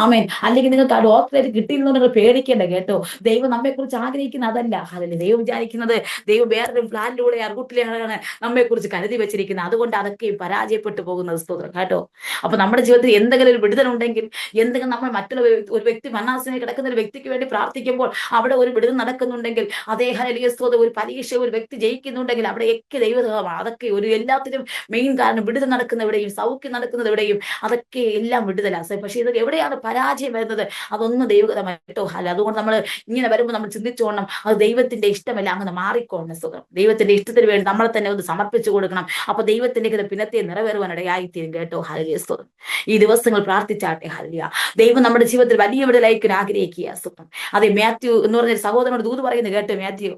ആമേൻ. അല്ലെങ്കിൽ നിങ്ങൾക്ക് ആ ഡോക്ടറേറ്റ് കിട്ടിയിരുന്നോ നിങ്ങൾ പേടിക്കേണ്ട കേട്ടോ. ദൈവം നമ്മെ കുറിച്ച് ആഗ്രഹിക്കുന്ന അതല്ല. ഹല്ലേലൂയ. ദൈവം വിചാരിക്കുന്നത് ദൈവം വേറൊരു പ്ലാനിലൂടെ അറുകുട്ടിലാണ് നമ്മെ കുറിച്ച് കരുതി വെച്ചിരിക്കുന്നത്. അതുകൊണ്ട് അതൊക്കെ പരാജയപ്പെട്ടു പോകുന്നത്. സ്തോത്രം കേട്ടോ. അപ്പൊ നമ്മുടെ ജീവിതത്തിൽ എന്തെങ്കിലും ഒരു വിടുതലുണ്ടെങ്കിൽ, എന്തെങ്കിലും നമ്മൾ മറ്റുള്ള ഒരു വ്യക്തി മരണാസനയിൽ കിടക്കുന്ന ഒരു വ്യക്തിക്ക് വേണ്ടി പ്രാർത്ഥിക്കുമ്പോൾ അവിടെ ഒരു വിടുതൽ നടക്കുന്നുണ്ടെങ്കിൽ, അതേ ഹല്ലേലൂയ സ്തോത്രം ഒരു പരീക്ഷ ഒരു വ്യക്തി ജയിക്കുന്നുണ്ടെങ്കിൽ അവിടെയൊക്കെ ദൈവമാണ്. അതൊക്കെ ഒരു എല്ലാത്തിനും മെയിൻ കാരണം വിടുതൽ നടക്കുന്നവിടെയും സൗഖ്യം നടക്കുന്നതെവിടെയും അതൊക്കെ എല്ലാം വിടുതലാണ്. പക്ഷെ ഇത് എവിടെയാണ് പരാജയം വരുന്നത്? അതൊന്നും ദൈവകരമായിട്ടോ അല്ല. അതുകൊണ്ട് നമ്മൾ ഇങ്ങനെ വരുമ്പോൾ നമ്മൾ ചിന്തിച്ചോണം, അത് ദൈവത്തിന്റെ ഇഷ്ടമല്ല, അങ്ങനെ മാറിക്കോണം. സുഖം ദൈവത്തിന്റെ ഇഷ്ടത്തിന് വേണ്ടി നമ്മളെ തന്നെ ഒന്ന് സമർപ്പിച്ചു കൊടുക്കണം. അപ്പൊ ദൈവത്തിന്റെ പിന്നത്തെ നിറവേറുവാൻ ഇടയായിത്തീരും കേട്ടോ. ഹല്ലേലൂയ. സ്തോത്രം. ഈ ദിവസങ്ങൾ പ്രാർത്ഥിച്ചാട്ടെ. ഹല്ലേലൂയ. ദൈവം നമ്മുടെ ജീവിതത്തിൽ വലിയ വിടുതലായിരിക്കും ആഗ്രഹിക്കുക. സുഖം. അതെ, മാത്യു എന്ന് പറഞ്ഞ സഹോദരനോട് ദൂത് പറയുന്നു കേട്ടോ. മാത്യു,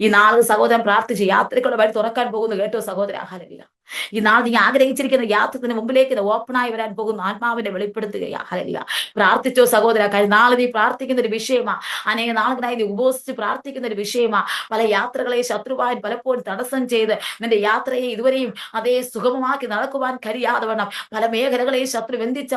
ഈ നാളെ സഹോദരൻ പ്രാർത്ഥിച്ച് യാത്രയ്ക്കുള്ള വഴി തുറക്കാൻ പോകുന്നു കേട്ടോ സഹോദര. ഹല്ലേലൂയ. ഈ നാൾ നീ ആഗ്രഹിച്ചിരിക്കുന്ന യാത്രത്തിന് മുമ്പിലേക്ക് ഓപ്പണായി വരാൻ പോകുന്ന ആത്മാവിനെ വെളിപ്പെടുത്തുകയാ. ഹല്ലേലൂയ. പ്രാർത്ഥിച്ചോ സഹോദര. കാര്യം നാളെ നീ പ്രാർത്ഥിക്കുന്ന ഒരു വിഷയമാ, അനേക നാളുകളായി നീ ഉപവസിച്ച് പ്രാർത്ഥിക്കുന്ന ഒരു വിഷയമാ. പല യാത്രകളെ ശത്രുവാൻ പലപ്പോഴും തടസ്സം ചെയ്ത് നിന്റെ യാത്രയെ ഇതുവരെയും അതേ സുഗമമാക്കി നടക്കുവാൻ കഴിയാതെ വണ്ണം പല മേഖലകളെയും ശത്രു ബന്ധിച്ച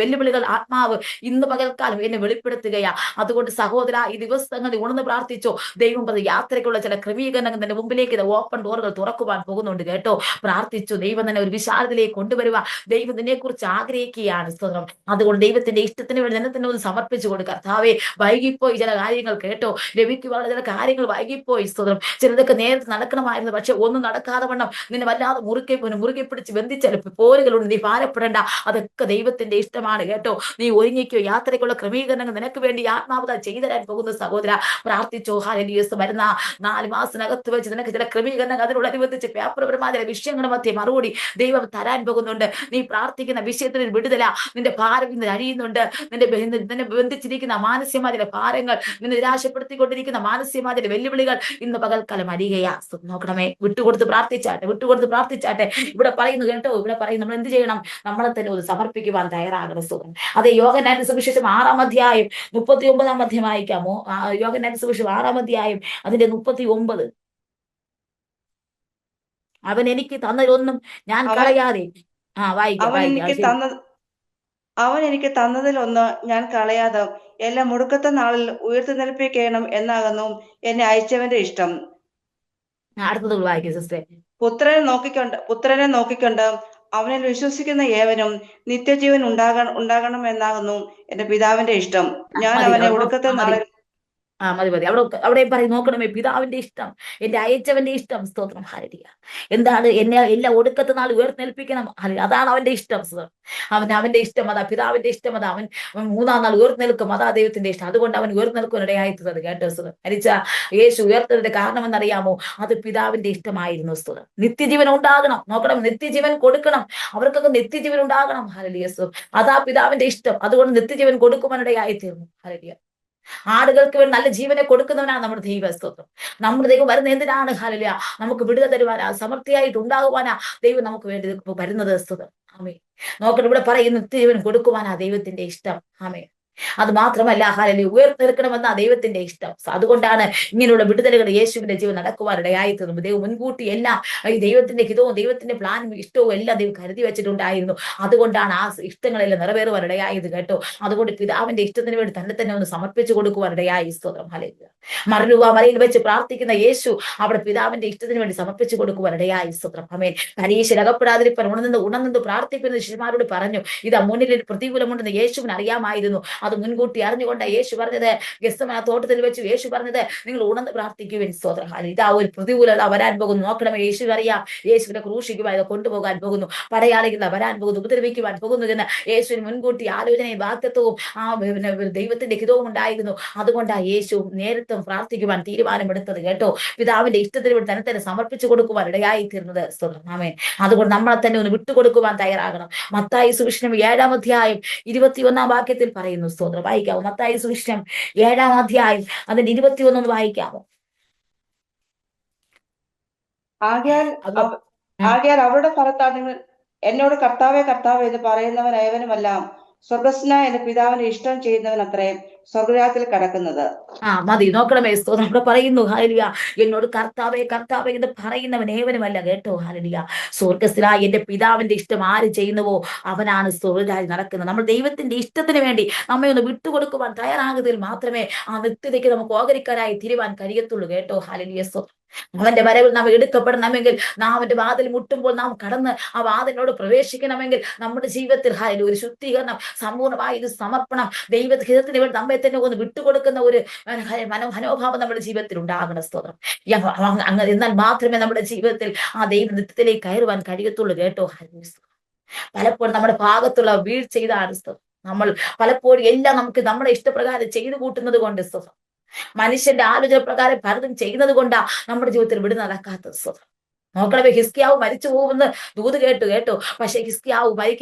വെല്ലുവിളികൾ ആത്മാവ് ഇന്ന് പകൽക്കാലം എന്നെ വെളിപ്പെടുത്തുകയാ. അതുകൊണ്ട് സഹോദര, ഈ ദിവസങ്ങൾ ഉണർന്ന് പ്രാർത്ഥിച്ചോ. ദൈവം യാത്രയ്ക്കുള്ള ചില ക്രമീകരണങ്ങൾ നിന്റെ മുമ്പിലേക്ക് ഓപ്പൺ ഡോറുകൾ തുറക്കുവാൻ പോകുന്നുണ്ട് കേട്ടോ. പ്രാർത്ഥിച്ചു. ദൈവം തന്നെ ഒരു വിശാലതയിലേക്ക് കൊണ്ടുവരുക ദൈവം നിന്നെ കുറിച്ച് ആഗ്രഹിക്കുകയാണ്. സ്തോത്രം. അതുകൊണ്ട് ദൈവത്തിന്റെ ഇഷ്ടത്തിന് വേണ്ടി നിന്നെ തന്നെ ഒന്ന് സമർപ്പിച്ചു കൊടുക്കുക. കർത്താവേ, വൈകിപ്പോയി ചില കാര്യങ്ങൾ കേട്ടോ. രവിക്ക് വളരെ ചില കാര്യങ്ങൾ വൈകിപ്പോയി. സ്തോത്രം. ചിലതൊക്കെ നേരത്തെ നടക്കണമായിരുന്നു, പക്ഷെ ഒന്നും നടക്കാതെ വണ്ണം നിന്നെ വല്ലാതെ മുറുകെ പിടിച്ച് ബന്ധിച്ച പോരുകളുണ്ട്. നീ ഭാരപ്പെടേണ്ട, അതൊക്കെ ദൈവത്തിന്റെ ഇഷ്ടമാണ് കേട്ടോ. നീ ഒരുങ്ങിക്കോ. യാത്രയ്ക്കുള്ള ക്രമീകരണങ്ങൾ നിനക്ക് വേണ്ടി ആത്മാവത ചെയ്തു തരാൻ പോകുന്ന സഹോദര. പ്രാർത്ഥിച്ചോ. ഹല്ലേലൂയ. വരുന്ന 4 മാസത്തിനകത്ത് വെച്ച് നിനക്ക് ചില ക്രമീകരണങ്ങൾ അതിനോടനുബന്ധിച്ച് പേപ്പർപരമായ ചില വിഷയങ്ങളുടെ മധ്യ മറുപടി ദൈവം തരാൻ പോകുന്നുണ്ട്. നീ പ്രാർത്ഥിക്കുന്ന വിഷയത്തിന് വിടുതല. നിന്റെ ഭാരം ഇന്ന് അഴിയുന്നുണ്ട്. നിന്നെ ബന്ധിച്ചിരിക്കുന്ന മാനസികമായ ചില ഭാരങ്ങൾ, നിന്നെ നിരാശപ്പെടുത്തിക്കൊണ്ടിരിക്കുന്ന മാനസികമായ ചില വെല്ലുവിളികൾ ഇന്ന് പകൽക്കാലം അരികയാ. നോക്കണമേ, വിട്ടുകൊടുത്ത് പ്രാർത്ഥിച്ചാട്ടെ. ഇവിടെ പറയുന്നു കേട്ടോ. ഇവിടെ പറയും നമ്മൾ എന്ത് ചെയ്യണം? നമ്മളെ തന്നെ ഒന്ന് സമർപ്പിക്കുവാൻ തയ്യാറാകണം. സുഖം. അതെ, യോഹന്നാന്റെ സുവിശേഷം 6-ാം അധ്യായം 39-ാം അധ്യായം വായിക്കാമോ? യോഹന്നാന്റെ സുവിശേഷം 6-ാം അധ്യായം അതിന്റെ 39. അവൻ എനിക്ക് തന്നതൊന്നും ഞാൻ കളയാതെ അവൻ എനിക്ക് തന്നതിലൊന്ന് ഞാൻ കളയാതെ എല്ലാം മുടുക്കത്തെ നാളിൽ ഉയർത്തിനിൽപ്പിക്കണം എന്നാകുന്നു എന്നെ അയച്ചവന്റെ ഇഷ്ടം. അടുത്തത് വായിക്കും സിസ്റ്റർ. പുത്രനെ നോക്കിക്കൊണ്ട് അവനിൽ വിശ്വസിക്കുന്ന ഏവനും നിത്യജീവൻ ഉണ്ടാകണം എന്നാകുന്നു എന്റെ പിതാവിന്റെ ഇഷ്ടം. ഞാൻ അവനെ ഒടുക്കത്തെ നാളിൽ മതി. അവിടെ പറയും, നോക്കണമേ, പിതാവിന്റെ ഇഷ്ടം, എന്റെ അയച്ചവന്റെ ഇഷ്ടം. സ്തോത്രം. ഹല്ലേലൂയ. എന്താണ്? എന്നെ എല്ലാ ഒടുക്കത്തെ നാൾ ഉയർത്തേൽപ്പിക്കണം. അതാണ് അവന്റെ ഇഷ്ടം. അവന്റെ ഇഷ്ടം അതാ. പിതാവിന്റെ ഇഷ്ടം അതാ. അവൻ 3-ാം നാൾ ഉയർത്തേൽക്കും. അതാ ദൈവത്തിന്റെ ഇഷ്ടം. അതുകൊണ്ട് അവൻ ഉയർത്തേൽക്കും ഇടയായിത്തത് കേട്ടോ. മരിച്ച യേശു ഉയർത്തതിന്റെ കാരണം എന്നറിയാമോ? അത് പിതാവിന്റെ ഇഷ്ടമായിരുന്നു. സ്തോത്രം. നിത്യജീവൻ ഉണ്ടാകണം. നോക്കണം, നിത്യജീവൻ കൊടുക്കണം. അവർക്കൊക്കെ നിത്യജീവൻ ഉണ്ടാകണം. ഹല്ലേലൂയ. അതാ പിതാവിന്റെ ഇഷ്ടം. അതുകൊണ്ട് നിത്യജീവൻ കൊടുക്കുവാനിടയായിത്തീർന്നു. ഹല്ലേലൂയ. ആടുകൾക്ക് വേണ്ടി നല്ല ജീവനെ കൊടുക്കുന്നവനാണ് നമ്മുടെ ദൈവസ്തോത്രം. നമ്മുടെ ദൈവം വരുന്ന എന്തിനാണ്? ഹല്ലേലൂയ. നമുക്ക് വിടുതൽ തരുവാനാ, സമൃദ്ധിയായിട്ട് ഉണ്ടാകുവാനാ ദൈവം നമുക്ക് വേണ്ടി വരുന്നത്. സ്തോത്രം. ആമേൻ. നോക്കണം, ഇവിടെ പറയുന്ന നിത്യജീവൻ കൊടുക്കുവാനാ ദൈവത്തിന്റെ ഇഷ്ടം. ആമേൻ. അത് മാത്രമല്ല, ഹല്ലേലൂയ, ഉയർത്തെടുക്കണമെന്ന ദൈവത്തിന്റെ ഇഷ്ടം. അതുകൊണ്ടാണ് ഇങ്ങനെയുള്ള വിടുതലുകൾ യേശുവിന്റെ ജീവൻ നടക്കുവാനിടയായി തീർന്നു. ദൈവം മുൻകൂട്ടി എല്ലാം ഈ ദൈവത്തിന്റെ ഹിതവും ദൈവത്തിന്റെ പ്ലാനും ഇഷ്ടവും എല്ലാം ദൈവം കരുതി വെച്ചിട്ടുണ്ടായിരുന്നു. അതുകൊണ്ടാണ് ആ ഇഷ്ടങ്ങളെല്ലാം നിറവേറുവാനിടയായത് കേട്ടോ. അതുകൊണ്ട് പിതാവിന്റെ ഇഷ്ടത്തിന് വേണ്ടി തന്നെ ഒന്ന് സമർപ്പിച്ചു കൊടുക്കുവാനിടയായി. സ്തോത്രം. ഹല്ലേലൂയ. മലയിൽ വെച്ച് പ്രാർത്ഥിക്കുന്ന യേശു അവിടെ പിതാവിന്റെ ഇഷ്ടത്തിന് വേണ്ടി സമർപ്പിച്ചു കൊടുക്കുവാനിടയായി. സ്തോത്രം. ആമേൻ. പരീക്ഷയിൽ അകപ്പെടാതിരിക്കാൻ ഉണർന്ന് പ്രാർത്ഥിക്കുന്ന ശിഷ്യന്മാരോട് പറഞ്ഞു, ഇതാ മുന്നിൽ ഒരു പ്രതികൂലമുണ്ടെന്ന് യേശുവിന് അറിയാമായിരുന്നു. അത് മുൻകൂട്ടി അറിഞ്ഞുകൊണ്ട് യേശു പറഞ്ഞത്, ഗെത്സമന തോട്ടത്തിൽ വെച്ച് യേശു പറഞ്ഞത്, നിങ്ങൾ ഉണർന്ന് പ്രാർത്ഥിക്കുവിൻ. സ്തോത്രം. ഇതാ ഒരു പ്രതികൂലത വരാൻ പോകുന്നു. നോക്കണമേ, യേശു അറിയാം യേശുവിനെ ക്രൂശിക്കുവാൻ കൊണ്ടുപോകാൻ പോകുന്നു, പടയാളികൾ വരാൻ പോകുന്നു, ഉപദ്രവിക്കുവാൻ പോകുന്നു എന്ന് യേശുവിന് മുൻകൂട്ടി ആലോചനയും വാക്തത്വവും ദൈവത്തിന്റെ ഹിതവും ഉണ്ടായിരുന്നു. അതുകൊണ്ടാണ് യേശു നേരത്തും പ്രാർത്ഥിക്കുവാൻ തീരുമാനമെടുത്തത് കേട്ടോ. പിതാവിന്റെ ഇഷ്ടത്തിന് വേണ്ടി തന്നെ തന്നെ സമർപ്പിച്ചു കൊടുക്കുവാൻ ഇടയായി തീർന്നത്. ആമേൻ. അതുകൊണ്ട് നമ്മളെ തന്നെ ഒന്ന് വിട്ടുകൊടുക്കുവാൻ തയ്യാറാകണം. മത്തായി സുവിശേഷം 7-ാം അധ്യായം 21-ാം വാക്യത്തിൽ പറയുന്നു. സ്തോത്രം. വായിക്കാമോ? മത്തായി സുവിശേഷം 7-ാം അധ്യായം അതിന്റെ 21 വായിക്കാമോ? ആകയാൽ അവരുടെ ഫലത്താൽ നിങ്ങൾ എന്നോട് കർത്താവേ കർത്താവേ എന്ന് പറയുന്നവൻ ഏവനുമെല്ലാം സ്വർഗസ്നായ എന്റെ പിതാവിന്റെ ഇഷ്ടം ചെയ്യുന്നവൻ അത്രയും സ്വർഗരാജ്യത്തിൽ കടക്കുന്നത്. മതി. നോക്കണമേ, സ്തോത്രം. ഇവിടെ പറയുന്നു, ഹല്ലേലൂയ, എന്നോട് കർത്താവേ കർത്താവേ എന്ന് പറയുന്നവൻ ഏവനുമല്ല കേട്ടോ. ഹല്ലേലൂയ. സ്വർഗസ്ഥനായ എന്റെ പിതാവിന്റെ ഇഷ്ടം ആര് ചെയ്യുന്നുവോ അവനാണ് സ്വർഗരാജ്യം നടക്കുന്നത്. നമ്മൾ ദൈവത്തിന്റെ ഇഷ്ടത്തിന് വേണ്ടി നമ്മെ ഒന്ന് വിട്ടുകൊടുക്കുവാൻ തയ്യാറാകുന്നതിൽ മാത്രമേ ആ നിത്യതയ്ക്ക് നമുക്ക് ഓഹരിക്കാരായി തിരുവാൻ കഴിയത്തുള്ളൂ കേട്ടോ. ഹല്ലേലൂയ. അവന്റെ വരവിൽ നാം എടുക്കപ്പെടണമെങ്കിൽ, നാം അവന്റെ വാതിൽ മുട്ടുമ്പോൾ നാം കടന്ന് ആ വാതിലിനോട് പ്രവേശിക്കണമെങ്കിൽ നമ്മുടെ ജീവിതത്തിൽ ഒരു ശുദ്ധീകരണം, സമ്പൂർണ്ണമായ ഒരു സമർപ്പണം, ദൈവഹിതത്തിന് വേണ്ടി നമ്മെ തന്നെ ഒന്ന് വിട്ടുകൊടുക്കുന്ന ഒരു മനോഭാവം നമ്മുടെ ജീവിതത്തിൽ ഉണ്ടാകണം. സ്തോത്രം. അങ്ങനെ എന്നാൽ മാത്രമേ നമ്മുടെ ജീവിതത്തിൽ ആ ദൈവ നിത്യത്തിലേക്ക് കയറുവാൻ കഴിയത്തുള്ളൂ കേട്ടോ. പലപ്പോഴും നമ്മുടെ ഭാഗത്തുള്ള വീഴ്ച ഇതാണ്. നമ്മൾ പലപ്പോഴും എല്ലാം നമുക്ക് നമ്മുടെ ഇഷ്ടപ്രകാരം ചെയ്തു കൂട്ടുന്നത് കൊണ്ട്, മനുഷ്യന്റെ ആലോചന പ്രകാരം പലതും ചെയ്യുന്നത് കൊണ്ടാ നമ്മുടെ ജീവിതത്തിൽ വിടുന്ന നടക്കാത്തത്. നോക്കണമേ, ഹിസ്കിയാവ് മരിച്ചു പോകുമെന്ന് ദൂത് കേട്ടോ. പക്ഷെ ഹിസ്കിയാവ്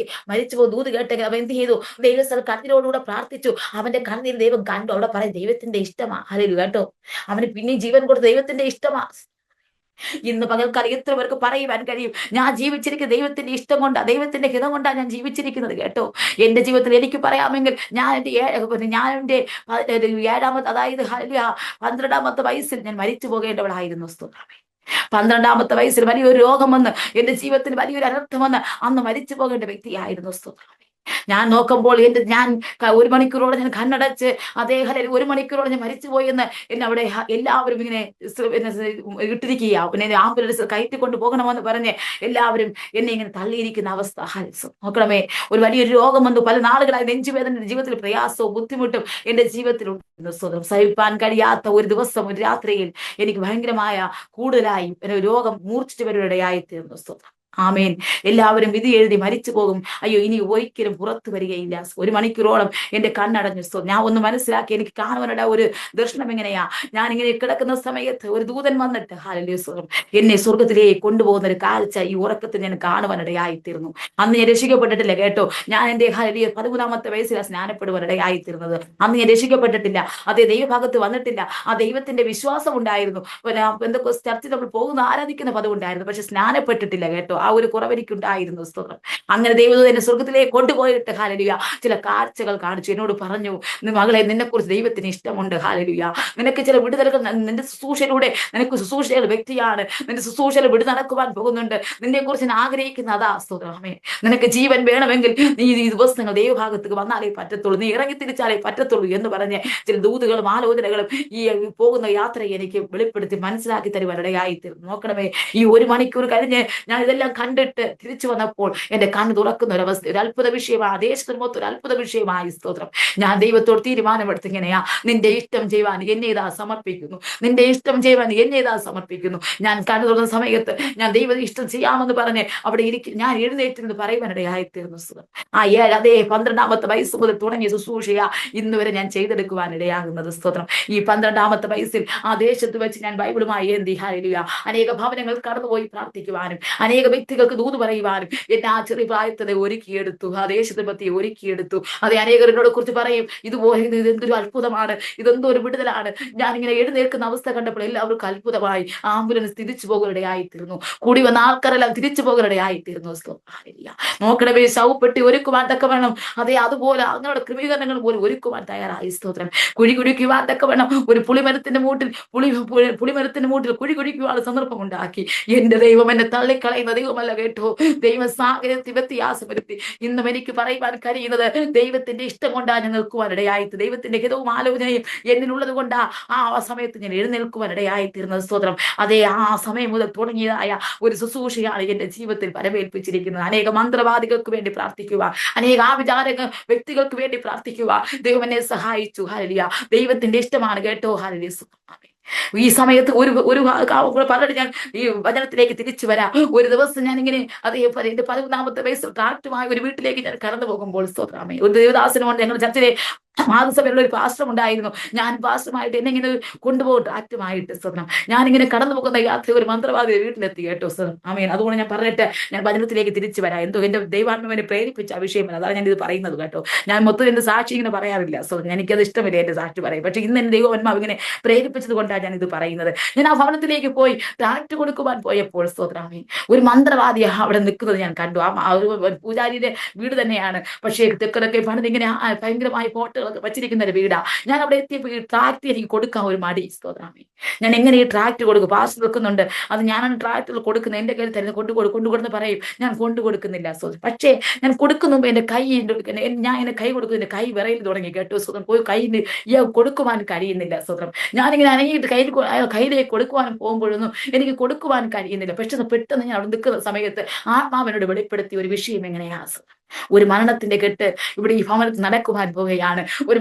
മരിച്ചു പോകും ദൂത് കേട്ടെങ്കിൽ അവൻ എന്ത് ചെയ്തു? ദൈവസ്ഥൽ കണ്ണീരോടുകൂടെ പ്രാർത്ഥിച്ചു. അവന്റെ കണ്ണീർ ദൈവം കണ്ടു. അവിടെ പറയും ദൈവത്തിന്റെ ഇഷ്ടമാ. ഹല്ലേലൂയ കേട്ടോ. അവന് പിന്നെയും ജീവൻ കൊടുത്ത ദൈവത്തിന്റെ ഇഷ്ടമാ. ഇന്ന് പകൽക്കാലം എത്ര പേർക്ക് പറയുവാൻ കഴിയും, ഞാൻ ജീവിച്ചിരിക്കുന്ന ദൈവത്തിന്റെ ഇഷ്ടം കൊണ്ടാ, ദൈവത്തിന്റെ ഹിതം കൊണ്ടാ ഞാൻ ജീവിച്ചിരിക്കുന്നത് കേട്ടോ. എന്റെ ജീവിതത്തിൽ എനിക്ക് പറയാമെങ്കിൽ ഞാൻ എന്റെ 7-ാമത്തെ, അതായത് 12-ാമത്തെ വയസ്സിൽ ഞാൻ മരിച്ചു പോകേണ്ടവളായിരുന്നു. സ്തോത്രമേ. 12-ാമത്തെ വയസ്സിൽ വലിയൊരു രോഗം വന്ന് എന്റെ ജീവിതത്തിൽ വലിയൊരു അനർത്ഥം വന്ന് അന്ന് മരിച്ചു പോകേണ്ട വ്യക്തിയായിരുന്നു. സ്തോത്രമേ. ഞാൻ നോക്കുമ്പോൾ ഞാൻ 1 മണിക്കൂറോടെ ഞാൻ കണ്ണടച്ച് അദ്ദേഹം 1 മണിക്കൂറോടെ ഞാൻ മരിച്ചുപോയി എന്ന് എന്നെ അവിടെ എല്ലാവരും ഇങ്ങനെ ഇട്ടിരിക്കുക. പിന്നെ ആംബുലൻസ് കയറ്റിക്കൊണ്ട് പോകണമെന്ന് പറഞ്ഞ് എല്ലാവരും എന്നെ ഇങ്ങനെ തള്ളിയിരിക്കുന്ന അവസ്ഥ. നോക്കണമേ, ഒരു വലിയൊരു രോഗം വന്നു. പല നാളുകളായി നെഞ്ചുവേദന, ജീവിതത്തിൽ പ്രയാസവും ബുദ്ധിമുട്ടും എന്റെ ജീവിതത്തിൽ ഉണ്ട്. സഹിപ്പാൻ കഴിയാത്ത ഒരു ദിവസം, ഒരു രാത്രിയിൽ എനിക്ക് ഭയങ്കരമായ കൂടുതലായി രോഗം മൂർച്ഛിച്ചു വരുവാനിടയായി തീർന്നു. ആമേൻ. എല്ലാവരും വിധി എഴുതി മരിച്ചു പോകും. അയ്യോ, ഇനി ഒരിക്കലും പുറത്തു വരികയില്ല. 1 മണിക്കൂറോളം എന്റെ കണ്ണടഞ്ഞു. ഞാൻ ഒന്ന് മനസ്സിലാക്കി. എനിക്ക് കാണുവാനുള്ള ഒരു ദർശനം എങ്ങനെയാ, ഞാൻ ഇങ്ങനെ കിടക്കുന്ന സമയത്ത് ഒരു ദൂതൻ വന്നിട്ട് എന്നെ സ്വർഗത്തിലേക്ക് കൊണ്ടുപോകുന്ന ഒരു കാഴ്ച ഈ ഉറക്കത്തിൽ ഞാൻ കാണുവാനിടയായിത്തീർന്നു. അന്ന് ഞാൻ രക്ഷിക്കപ്പെട്ടിട്ടില്ല കേട്ടോ. ഞാൻ എന്റെ 13-ാമത്തെ വയസ്സിലാണ് സ്നാനപ്പെടുവാനിടയായിത്തീർന്നത്. അന്ന് ഞാൻ രക്ഷിക്കപ്പെട്ടിട്ടില്ല. അതേ ദൈവഭാഗത്ത് വന്നിട്ടില്ല. ആ ദൈവത്തിന്റെ വിശ്വാസം ഉണ്ടായിരുന്നു. എന്തൊക്കെ ചർച്ച നമ്മൾ പോകുന്ന ആരാധിക്കുന്ന പദം ഉണ്ടായിരുന്നു. പക്ഷെ സ്നാനപ്പെട്ടിട്ടില്ല കേട്ടോ. ആ ഒരു കുറവെനിക്കുണ്ടായിരുന്നു. സ്തോത്രം. അങ്ങനെ ദൈവദൂതൻ എന്നെ സ്വർഗത്തിലേക്ക് കൊണ്ടുപോയിട്ട് ഹല്ലേലൂയ ചില കാഴ്ചകൾ കാണിച്ചു. എന്നോട് പറഞ്ഞു, മകളെ, നിന്നെക്കുറിച്ച് ദൈവത്തിന് ഇഷ്ടമുണ്ട്. ഹല്ലേലൂയ. നിനക്ക് ചില വിടുതലുകൾ, നിന്റെ ശുശ്രൂഷയിലൂടെ നിനക്ക് ശുശ്രൂഷയുടെ വ്യക്തിയാണ്, നിന്റെ ശുശ്രൂഷയിൽ വിടു നടക്കുവാൻ പോകുന്നുണ്ട്. നിന്നെ കുറിച്ച് ഞാൻ ആഗ്രഹിക്കുന്ന അതാ. സ്തോത്രമേ. നിനക്ക് ജീവൻ വേണമെങ്കിൽ നീ ഈ ദിവസങ്ങൾ ദൈവഭാഗത്തേക്ക് വന്നാലേ പറ്റത്തുള്ളൂ, നീ ഇറങ്ങി തിരിച്ചാലേ പറ്റത്തുള്ളൂ എന്ന് പറഞ്ഞ് ചില ദൂതുകളും ആലോചനകളും ഈ പോകുന്ന യാത്രയെ എനിക്ക് വെളിപ്പെടുത്തി മനസ്സിലാക്കി തരുവാനിടയായിത്തീർന്നു. നോക്കണമേ, ഈ 1 മണിക്കൂർ കഴിഞ്ഞ് ഞാൻ ഇതെല്ലാം കണ്ടിട്ട് തിരിച്ചു വന്നപ്പോൾ എന്റെ കണ്ണ് തുറക്കുന്ന ഒരു അവസ്ഥ, ഒരു അത്ഭുത വിഷയമാണ്. ദേശത്തിന് മൊത്തം ഒരു അത്ഭുത വിഷയമായി. സ്തോത്രം. ഞാൻ ദൈവത്തോട് തീരുമാനമെടുത്ത് ഇങ്ങനെയാ, നിന്റെ ഇഷ്ടം ചെയ്യുവാൻ എന്നെ ഇതാ സമർപ്പിക്കുന്നു, നിന്റെ ഇഷ്ടം ചെയ്യുവാൻ എന്നെ ഇതാ സമർപ്പിക്കുന്നു. ഞാൻ കണ്ണു തുറന്ന സമയത്ത് ഞാൻ ദൈവ ഇഷ്ടം ചെയ്യാമെന്ന് പറഞ്ഞ് അവിടെ ഞാൻ എഴുന്നേറ്റിരുന്ന് പറയുവാനിടയായിത്തീർന്നു. അതേ 12-ാമത്തെ വയസ്സ് മുതൽ തുടങ്ങിയ ശുശ്രൂഷയാ ഇന്ന് വരെ ഞാൻ ചെയ്തെടുക്കുവാനിടയാകുന്നത്. സ്തോത്രം. ഈ 12-ാമത്തെ വയസ്സിൽ ആ ദേശത്ത് വെച്ച് ഞാൻ ബൈബിളുമായി എന്തി ഹല്ലേലൂയ അനേക ഭവനങ്ങൾ കടന്നുപോയി പ്രാർത്ഥിക്കുവാനും അനേക വ്യക്തികൾക്ക് ദൂത് പറയുവാനും എന്നെ ആ ചെറിയ പ്രായത്തിനെ ഒരുക്കിയെടുത്തു. ആ ദേശത്തെ പറ്റി ഒരുക്കിയെടുത്തു. അതേ അനേകരോട് കുറിച്ച് പറയും, ഇതുപോലെ ഇതെന്തൊരു അത്ഭുതമാണ്, ഇതെന്തോ ഒരു വിടുതലാണ്. ഞാനിങ്ങനെ എഴുന്നേൽക്കുന്ന അവസ്ഥ കണ്ടപ്പോൾ എല്ലാവർക്കും അത്ഭുതമായി. ആംബുലൻസ് തിരിച്ചു പോകലിടയായിത്തീർന്നു. കൂടി വന്ന ആൾക്കാരെല്ലാം തിരിച്ചു പോകലിടയായിത്തീർന്നു. നോക്കണമേ, ശവപ്പെട്ടി ഒരുക്കുവാൻ തക്കവണ്ണം അതേ അതുപോലെ അങ്ങനെയുള്ള ക്രമീകരണങ്ങൾ പോലും ഒരുക്കുവാൻ തയ്യാറായി. സ്തോത്രം. കുഴി കുഴിക്കുവാൻ തക്കവണ്ണം ഒരു പുളിമരത്തിന്റെ മൂട്ടിൽ കുഴി കുഴിക്കുവാൻ സന്ദർഭം ഉണ്ടാക്കി. എന്റെ ദൈവം എന്നെ തള്ളിക്കളയുന്ന ദൈവം ദൈവമല്ല കേട്ടോ. ദൈവ സാഹചര്യത്തിൽ വ്യത്യാസം വരുത്തി ഇന്നും എനിക്ക് പറയുവാൻ കഴിയുന്നത് ദൈവത്തിന്റെ ഇഷ്ടം കൊണ്ടാണ് ഞാൻ നിൽക്കുവാൻ ഇടയായിട്ട്, ദൈവത്തിന്റെ ഹിതവും ആലോചനയും എന്നിലുള്ളത് കൊണ്ടാ ആ സമയത്ത് ഞാൻ എഴുന്നേൽക്കുവാൻ ഇടയായിത്തീർന്നത്. സ്തോത്രം. അതേ ആ സമയം മുതൽ തുടങ്ങിയതായ ഒരു ശുശ്രൂഷയാണ് എന്റെ ജീവിതത്തിൽ വരവേൽപ്പിച്ചിരിക്കുന്നത്. അനേക മന്ത്രവാദികൾക്ക് വേണ്ടി പ്രാർത്ഥിക്കുക, അനേക ആവിചാരക വ്യക്തികൾക്ക് വേണ്ടി പ്രാർത്ഥിക്കുക. ദൈവം എന്നെ സഹായിച്ചു. ഹല്ലേലൂയ. ദൈവത്തിന്റെ ഇഷ്ടമാണ് കേട്ടോ. ഹല്ലേലൂയ. ഈ സമയത്ത് ഒരു പറഞ്ഞിട്ട് ഞാൻ ഈ വചനത്തിലേക്ക് തിരിച്ചു വരാം. ഒരു ദിവസം ഞാൻ ഇങ്ങനെ അതേപോലെ എന്റെ 11ാമത്തെ വയസ്സിൽ ട്രാക്റ്റുമായ ഒരു വീട്ടിലേക്ക് ഞാൻ കടന്നു പോകുമ്പോൾ, സ്തോത്രാമേ, ഒരു ദേവദാസനുകൊണ്ട് ഞങ്ങളുടെ ചർച്ചിലെ മാതൃസഭയിലുള്ള ഒരു പാസ്റ്റർ ഉണ്ടായിരുന്നു. ഞാൻ പാസ്റ്ററുമായിട്ട് എന്നെ ഇങ്ങനെ കൊണ്ടുപോകും ട്രാക്റ്റുമായിട്ട്. സ്തോത്രം. ഞാനിങ്ങനെ കടന്നു പോകുന്ന യാത്ര ഒരു മന്ത്രവാദി വീട്ടിലെത്തി കേട്ടോ. സ്തോത്രം. ആമേൻ. അതുകൊണ്ട് ഞാൻ പറഞ്ഞിട്ട് ഞാൻ വചനത്തിലേക്ക് തിരിച്ചു വരാം. എന്തോ എന്റെ ദൈവാത്മാവിനെ പ്രേരിപ്പിച്ച വിഷയമല്ല, അതാണ് ഞാൻ ഇത് പറയുന്നത് കേട്ടോ. ഞാൻ മൊത്തം എന്റെ സാക്ഷി ഇങ്ങനെ പറയാറില്ല. സ്തോത്രം. എനിക്കത് ഇഷ്ടമില്ല എന്റെ സാക്ഷി പറയും. പക്ഷെ ഇന്ന് എന്റെ ദൈവാത്മാവ് ഇങ്ങനെ പ്രേരിപ്പിച്ചത് കൊണ്ടാണ് ഞാൻ ഇത് പറയുന്നത്. ഞാൻ ആ ഭവനത്തിലേക്ക് പോയി ട്രാക്റ്റ് കൊടുക്കുവാൻ പോയപ്പോൾ, സ്തോത്രാമേ, ഒരു മന്ത്രവാദി അവിടെ നിൽക്കുന്നത് ഞാൻ കണ്ടു. ആ ഒരു പൂജാരിയുടെ വീട് തന്നെയാണ്. പക്ഷേ തെക്കതൊക്കെ പണിത് ഇങ്ങനെ ഭയങ്കരമായ പോട്ടുകളൊക്കെ വച്ചിരിക്കുന്ന ഒരു വീടാ. ഞാൻ അവിടെ എത്തിയപ്പോൾ ഈ ട്രാക്റ്റ് എനിക്ക് കൊടുക്കാൻ ഒരു മടി. സ്തോത്രാമേ, ഞാൻ എങ്ങനെ ഈ ട്രാക്റ്റ് കൊടുക്കും? പാസ് വെക്കുന്നുണ്ട്, അത് ഞാനാണ് ട്രാക്റ്റുകൾ കൊടുക്കുന്നത്. എന്റെ കയ്യിൽ തരുന്നത് കൊണ്ടുകൊടുന്ന് പറയും. ഞാൻ കൊണ്ടു കൊടുക്കുന്നില്ല. സ്തോത്രം. പക്ഷേ ഞാൻ കൊടുക്കുന്ന മുമ്പ് എന്റെ കൈ ഞാൻ എന്നെ കൈ കൊടുക്കുന്ന എന്റെ കൈ വിറയിൽ തുടങ്ങി കേട്ടോ. സ്തോത്രം. പോയി കൈ കൊടുക്കുവാൻ കഴിയുന്നില്ല. സ്തോത്രം. ഞാനിങ്ങനെ അനങ്ങിയിട്ട് കയ്യിലേക്ക് കൊടുക്കുവാനും പോകുമ്പോഴൊന്നും എനിക്ക് കൊടുക്കുവാൻ കഴിയുന്നില്ല. പക്ഷെ പെട്ടെന്ന് ഞാൻ അവിടെ നിൽക്കുന്ന സമയത്ത് ആത്മാവിനോട് വെളിപ്പെടുത്തിയ ഒരു വിഷയം എങ്ങനെയാ? ഒരു മരണത്തിന്റെ കെട്ട് ഇവിടെ ഈ ഭവനത്തിൽ നടക്കുവാൻ പോവുകയാണ്. ഒരു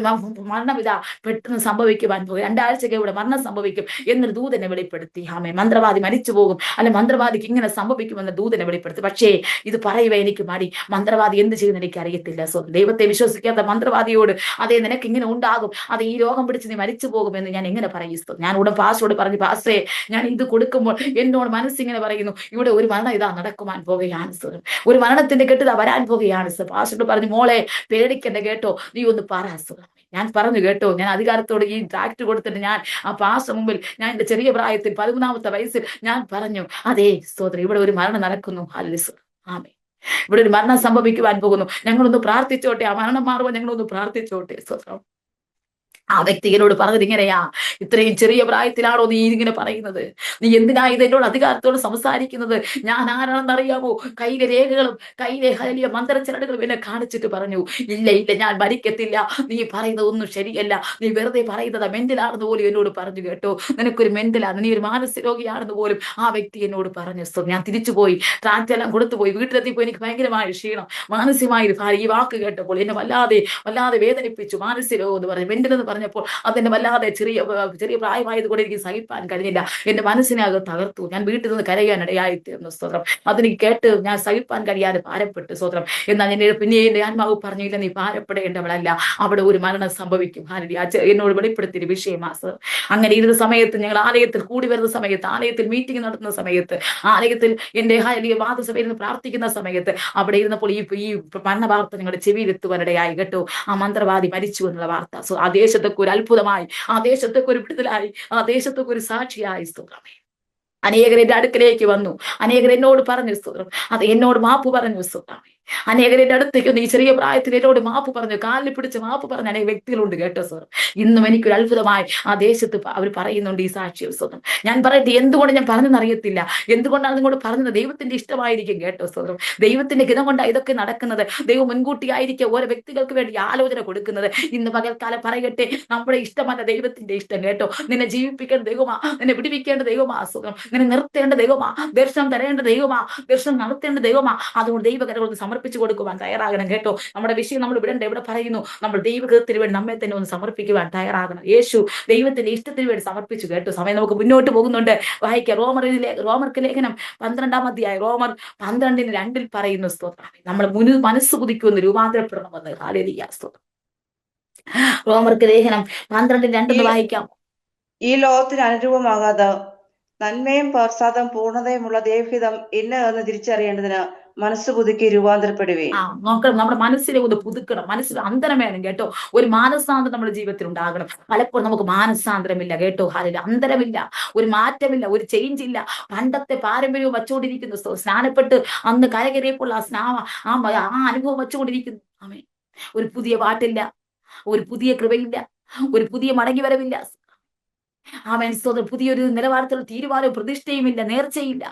മരണവിധ പെട്ടെന്ന് സംഭവിക്കുവാൻ പോകുക. 2 ആഴ്ചയ്ക്ക് ഇവിടെ മരണം സംഭവിക്കും എന്നൊരു ദൂതനെ വെളിപ്പെടുത്തി. ആമേ. മന്ത്രവാദി മരിച്ചു പോകും, അല്ലെ മന്ത്രവാദിക്ക് ഇങ്ങനെ സംഭവിക്കുമെന്ന ദൂതനെ വെളിപ്പെടുത്തി. പക്ഷേ ഇത് പറയുക എനിക്ക് മടി. മന്ത്രവാദി എന്ത് ചെയ്യുന്ന എനിക്ക് അറിയത്തില്ല. സോ ദൈവത്തെ വിശ്വസിക്കാത്ത മന്ത്രവാദിയോട് അതേ നിനക്ക് ഇങ്ങനെ ഉണ്ടാകും, അത് ഈ രോഗം പിടിച്ച് നീ മരിച്ചു പോകുമെന്ന് ഞാൻ എങ്ങനെ പറയിച്ചു? ഞാൻ ഉടൻ പാസ്റ്ററോട് പറഞ്ഞു, പാസ്റ്ററെ, ഞാൻ ഇത് കൊടുക്കുമ്പോൾ എന്നോട് മനസ്സിങ്ങനെ പറയുന്നു, ഇവിടെ ഒരു മരണം ഇതാ നടക്കുവാൻ പോകുകയാണ്. ഒരു മരണത്തിന്റെ കെട്ടിതാ വരാൻ പോകുകയാണ്. പാസ്റ്റർ പറഞ്ഞു, മോളെ പേടിക്കണ്ട കേട്ടോ, നീ ഒന്ന് പറ. ഞാൻ പറഞ്ഞു കേട്ടോ. ഞാൻ അധികാരത്തോട് ഈ ട്രാക്ട് കൊടുത്തിട്ട് ഞാൻ ആ പാസ്റ്റർ മുമ്പിൽ ഞാൻ എന്റെ ചെറിയ പ്രായത്തിൽ 13ാമത്തെ വയസ്സിൽ ഞാൻ പറഞ്ഞു, അതേ സ്തോത്രം, ഇവിടെ ഒരു മരണം നടക്കുന്നു. ഹല്ലേലൂയ. ആമേൻ. ഇവിടെ ഒരു മരണം സംഭവിക്കുവാൻ പോകുന്നു. ഞങ്ങളൊന്ന് പ്രാർത്ഥിച്ചോട്ടെ, ആ മരണം മാറുമ്പോൾ ഞങ്ങളൊന്ന് പ്രാർത്ഥിച്ചോട്ടെ. സ്തോത്രം. ആ വ്യക്തി എന്നോട് പറഞ്ഞത് ഇങ്ങനെയാ, ഇത്രയും ചെറിയ പ്രായത്തിലാണോ നീ ഇങ്ങനെ പറയുന്നത്? നീ എന്തിനാ ഇത് എന്നോട് അധികാരത്തോട് സംസാരിക്കുന്നത്? ഞാൻ ആരാണെന്ന് അറിയാമോ? കയ്യിലെ രേഖകളും കയ്യിലെ ഹല്ലേലൂയ മന്ത്രച്ചരടുകളും എന്നെ കാണിച്ചിട്ട് പറഞ്ഞു, ഇല്ല ഇല്ല, ഞാൻ മരിക്കത്തില്ല, നീ പറയുന്നത് ഒന്നും ശരിയല്ല, നീ വെറുതെ പറയുന്നത് മെന്റലാണെന്ന് പോലും എന്നോട് പറഞ്ഞു കേട്ടോ. നിനക്കൊരു മെന്റലാണ്, നീ ഒരു മാനസിക രോഗിയാണെന്ന് പോലും ആ വ്യക്തി എന്നോട് പറഞ്ഞു. ഞാൻ തിരിച്ചുപോയി ട്രാക്റ്റെല്ലാം കൊടുത്തുപോയി. വീട്ടിലെത്തിയപ്പോൾ എനിക്ക് ഭയങ്കരമായ ക്ഷീണം, മാനസികമായ ഈ വാക്ക് കേട്ടപ്പോൾ എന്നെ വല്ലാതെ വല്ലാതെ വേദനിപ്പിച്ചു. മാനസിക രോഗം എന്ന് പറഞ്ഞു, മെന്റൽ എന്ന് പറഞ്ഞപ്പോൾ അതെന്നെ വല്ലാതെ ചെറിയ പ്രായമായത് കൊണ്ട് എനിക്ക് സഹിപ്പാൻ കഴിഞ്ഞില്ല. എന്റെ മനസ്സിനെ അത് തകർത്തു. ഞാൻ വീട്ടിൽ നിന്ന് കരയാൻ ഇടയായിത്തീർന്നു. സ്തോത്രം. അതിന് കേട്ട് ഞാൻ സഹിപ്പാൻ കഴിയാതെ ഭാരപ്പെട്ടു. സ്തോത്രം. എന്നാൽ പിന്നെ എന്റെ ആത്മാവ് പറഞ്ഞില്ല, നീ ഭാരപ്പെടേണ്ടവളല്ല, അവിടെ ഒരു മരണം സംഭവിക്കും. എന്നോട് വെളിപ്പെടുത്തിയ വിഷയമാ. അങ്ങനെ ഇരുന്ന സമയത്ത് ഞങ്ങൾ ആലയത്തിൽ കൂടി വരുന്ന സമയത്ത്, ആലയത്തിൽ മീറ്റിംഗ് നടത്തുന്ന സമയത്ത്, ആലയത്തിൽ എന്റെ മാതൃസഭയിൽ നിന്ന് പ്രാർത്ഥിക്കുന്ന സമയത്ത് അവിടെ ഇരുന്നപ്പോൾ ഈ മരണ വാർത്ത ഞങ്ങളുടെ ചെവിയിലെത്തുവാനിടയായി കേട്ടോ. ആ മന്ത്രവാദി മരിച്ചു എന്നുള്ള വാർത്ത. ആ ദേശത്തൊക്കെ ഒരു അത്ഭുതമായി, ആ ദേശത്തൊക്കെ ഒരു വിടുതലായി, ആ ദേശത്തൊക്കെ ഒരു സാക്ഷിയായി. സ്തോത്രമേ. അനേകർ എന്റെ അടുക്കലേക്ക് വന്നു, അനേകർ എന്നോട് പറഞ്ഞു. സ്തോത്രം. അത് എന്നോട് മാപ്പ് പറഞ്ഞു. സ്തോത്രമേ. അനേകർ എന്റെ അടുത്തേക്ക് ഈ ചെറിയ പ്രായത്തിൽ എന്നോട് മാപ്പ് പറഞ്ഞു, കാലിൽ പിടിച്ച് മാപ്പ് പറഞ്ഞ അനേക വ്യക്തികളുണ്ട് കേട്ടോ. സാർ, ഇന്നും എനിക്കൊരു അത്ഭുതമായി ആ ദേശത്ത് അവർ പറയുന്നുണ്ട് ഈ സാക്ഷ്യം. സ്തോത്രം. ഞാൻ പറയട്ടെ, എന്തുകൊണ്ട് ഞാൻ പറഞ്ഞെന്ന് അറിയത്തില്ല, എന്തുകൊണ്ടാണ് നിങ്ങളോട് പറഞ്ഞത്? ദൈവത്തിന്റെ ഇഷ്ടമായിരിക്കും കേട്ടോ. സ്തോത്രം. ദൈവത്തിന്റെ ഹിതം കൊണ്ടാണ് ഇതൊക്കെ നടക്കുന്നത്. ദൈവം മുൻകൂട്ടിയായിരിക്കും ഓരോ വ്യക്തികൾക്ക് വേണ്ടി ആലോചന കൊടുക്കുന്നത്. ഇന്ന് പകൽക്കാലം പറയട്ടെ, നമ്മുടെ ഇഷ്ടമല്ല, ദൈവത്തിന്റെ ഇഷ്ടം കേട്ടോ. നിന്നെ ജീവിപ്പിക്കേണ്ട ദൈവമാ, നിന്നെ വിടിവിക്കേണ്ട ദൈവമാ. സുഖം നിന്നെ നിർത്തേണ്ട ദൈവമാ, ദർശനം തരേണ്ട ദൈവമാ, ദർശനം നടത്തേണ്ട ദൈവമാ. അതുകൊണ്ട് ദൈവകരങ്ങൾക്ക് സമർപ്പിച്ചു കൊടുക്കുവാൻ തയ്യാറാകണം കേട്ടോ. നമ്മുടെ വിഷയം നമ്മൾ വിടേണ്ട എവിടെ പറയുന്നു? നമ്മൾ ദൈവകൃത്യത്തിന് വേണ്ടി നമ്മെ തന്നെ ഒന്ന് സമർപ്പിക്കുവാൻ തയ്യാറാകണം. യേശു ദൈവത്തിന്റെ ഇഷ്ടത്തിന് വേണ്ടി സമർപ്പിച്ചു കേട്ടോ. സമയം നമുക്ക് മുന്നോട്ട് പോകുന്നുണ്ട്. വായിക്കാം. റോമർക്ക് ലേഖനം 12ാം അധ്യായം റോമർ 12:2 പറയുന്നു. സ്തോത്രം. നമ്മൾ മനസ്സ് കുതിക്കുമെന്ന് രൂപാന്തരപ്പെടണമെന്ന്. ഹല്ലേലൂയ. സ്തോത്രം. റോമർക്ക് ലേഖനം 12:2 വായിക്കാം. ഈ ലോകത്തിന് അനുരൂപമാകാതെ നന്മയും പ്രസാദം പൂർണ്ണതയുമുള്ള ദൈവഹിതം ഇന്നതെന്ന് തിരിച്ചറിയേണ്ടതിന് മനസ്സ് പുതുക്കി രൂപാന്തരപ്പെടുവേ. നോക്കണം, നമ്മുടെ മനസ്സിനെ ഒന്ന് പുതുക്കണം. മനസ്സിൽ അന്തരം വേണം കേട്ടോ. ഒരു മാനസാന്തരം നമ്മുടെ ജീവിതത്തിൽ ഉണ്ടാകണം. പലപ്പോഴും നമുക്ക് മാനസാന്തരമില്ല കേട്ടോ. ഹല്ലേലൂയ. അന്തരമില്ല, ഒരു മാറ്റമില്ല, ഒരു ചേഞ്ച് ഇല്ല. പണ്ടത്തെ പാരമ്പര്യവും വച്ചുകൊണ്ടിരിക്കുന്നു. സ്നാനപ്പെട്ട് അന്ന് കരകയറിയപ്പോൾ ആ അനുഭവം വച്ചുകൊണ്ടിരിക്കുന്നു. ആമേൻ. ഒരു പുതിയ പാട്ടില്ല, ഒരു പുതിയ കൃപയില്ല, ഒരു പുതിയ മടങ്ങി വരവില്ല. ആമേൻ. പുതിയൊരു നിലവാരത്തിലുള്ള തീരുമാനവും പ്രതിഷ്ഠയുമില്ല, നേർച്ചയില്ല.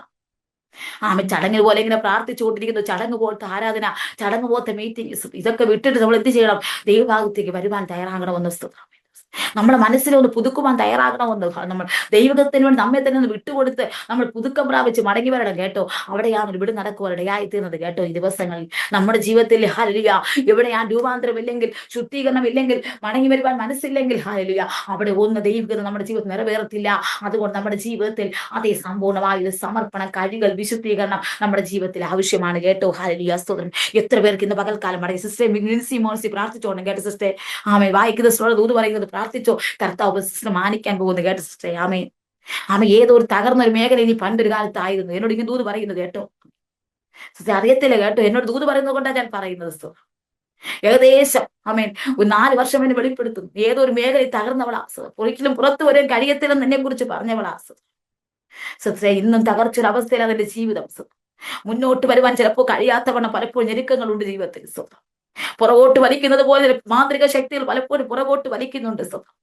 ചടങ്ങ് പോലെ ഇങ്ങനെ പ്രാർത്ഥിച്ചുകൊണ്ടിരിക്കുന്നു, ചടങ്ങ് പോലത്തെ ആരാധന, ചടങ്ങ് പോലത്തെ മീറ്റിംഗ്, ഇതൊക്കെ വിട്ടിട്ട് നമ്മൾ എന്ത് ചെയ്യണം? ദൈവഭാഗത്തേക്ക് വരുവാൻ തയ്യാറാകണമെന്ന് സ്തോത്രം. നമ്മുടെ മനസ്സിനെ ഒന്ന് പുതുക്കുവാൻ തയ്യാറാകണമെന്ന് നമ്മൾ ദൈവത്തിന് വേണ്ടി നമ്മെ തന്നെ ഒന്ന് വിട്ടുകൊടുത്ത് നമ്മൾ പുതുക്കം പ്രാപിച്ച് മടങ്ങി വരണം കേട്ടോ. അവിടെയാണ് ഇവിടെ നടക്കുവാൻ ഇടയായിത്തീർന്നത് കേട്ടോ. ഈ ദിവസങ്ങളിൽ നമ്മുടെ ജീവിതത്തിൽ ഹല്ലേലൂയ, എവിടെയാണ് രൂപാന്തരം ഇല്ലെങ്കിൽ, ശുദ്ധീകരണം ഇല്ലെങ്കിൽ, മടങ്ങി വരുവാൻ മനസ്സില്ലെങ്കിൽ ഹല്ലേലൂയ, അവിടെ ഒന്ന് ദൈവികത നമ്മുടെ ജീവിതത്തിൽ നിറവേറത്തില്ല. അതുകൊണ്ട് നമ്മുടെ ജീവിതത്തിൽ അതേ സമ്പൂർണ്ണമായ ഒരു സമർപ്പണം, കഴുകൽ, വിശുദ്ധീകരണം നമ്മുടെ ജീവിതത്തിൽ ആവശ്യമാണ് കേട്ടോ. ഹല്ലേലൂയ, സ്തോത്രം. എത്ര പേർക്ക് ഇന്ന് പകൽക്കാലം മടങ്ങി സിസ്റ്റർ മിൻസി മോൻസി പ്രാർത്ഥിച്ചോണം കേട്ടോ സിസ്റ്റർ. വായിക്കുന്ന സ്ത്രോട് ദൂത് പറയുന്നത് പ്രാർത്ഥിച്ചോ, കർത്താവ് സിസ്റ്റർ മാനിക്കാൻ പോകുന്നു കേട്ടോ സിസ്റ്റർ. ഏതോ ഒരു തകർന്നൊരു മേഖല ഇനി പണ്ടൊരു കാലത്തായിരുന്നു. എന്നോട് ഇങ്ങനെ ദൂത് പറയുന്നത് കേട്ടോ സിസ്റ്റർ. അറിയത്തില്ല കേട്ടോ, എന്നോട് ദൂത് പറയുന്നത് കൊണ്ടാണ് ഞാൻ പറയുന്നത് സിസ്റ്റർ. ഏകദേശം ഒരു 4 വർഷം എന്നെ വെളിപ്പെടുത്തുന്നു. ഏതോ ഒരു മേഖല തകർന്നവളാ സിസ്റ്റർ. ഒരിക്കലും പുറത്തു വരാൻ കഴിയത്തില്ലെന്ന് എന്നെ കുറിച്ച് പറഞ്ഞവളാ സിസ്റ്റർ. ഇന്നും തകർച്ചൊരു അവസ്ഥയിലാണ് എന്റെ ജീവിതം സിസ്റ്റർ. മുന്നോട്ട് വരുവാൻ ചിലപ്പോൾ കഴിയാത്തവണ്ണം പലപ്പോഴും ഞെരുക്കങ്ങളുണ്ട് ജീവിതത്തിൽ സിസ്റ്റർ. പുറകോട്ട് വലിക്കുന്നത് പോലെ മാന്ത്രിക ശക്തികൾ പലപ്പോഴും പുറകോട്ട് വലിക്കുന്നുണ്ട് സ്വന്തം.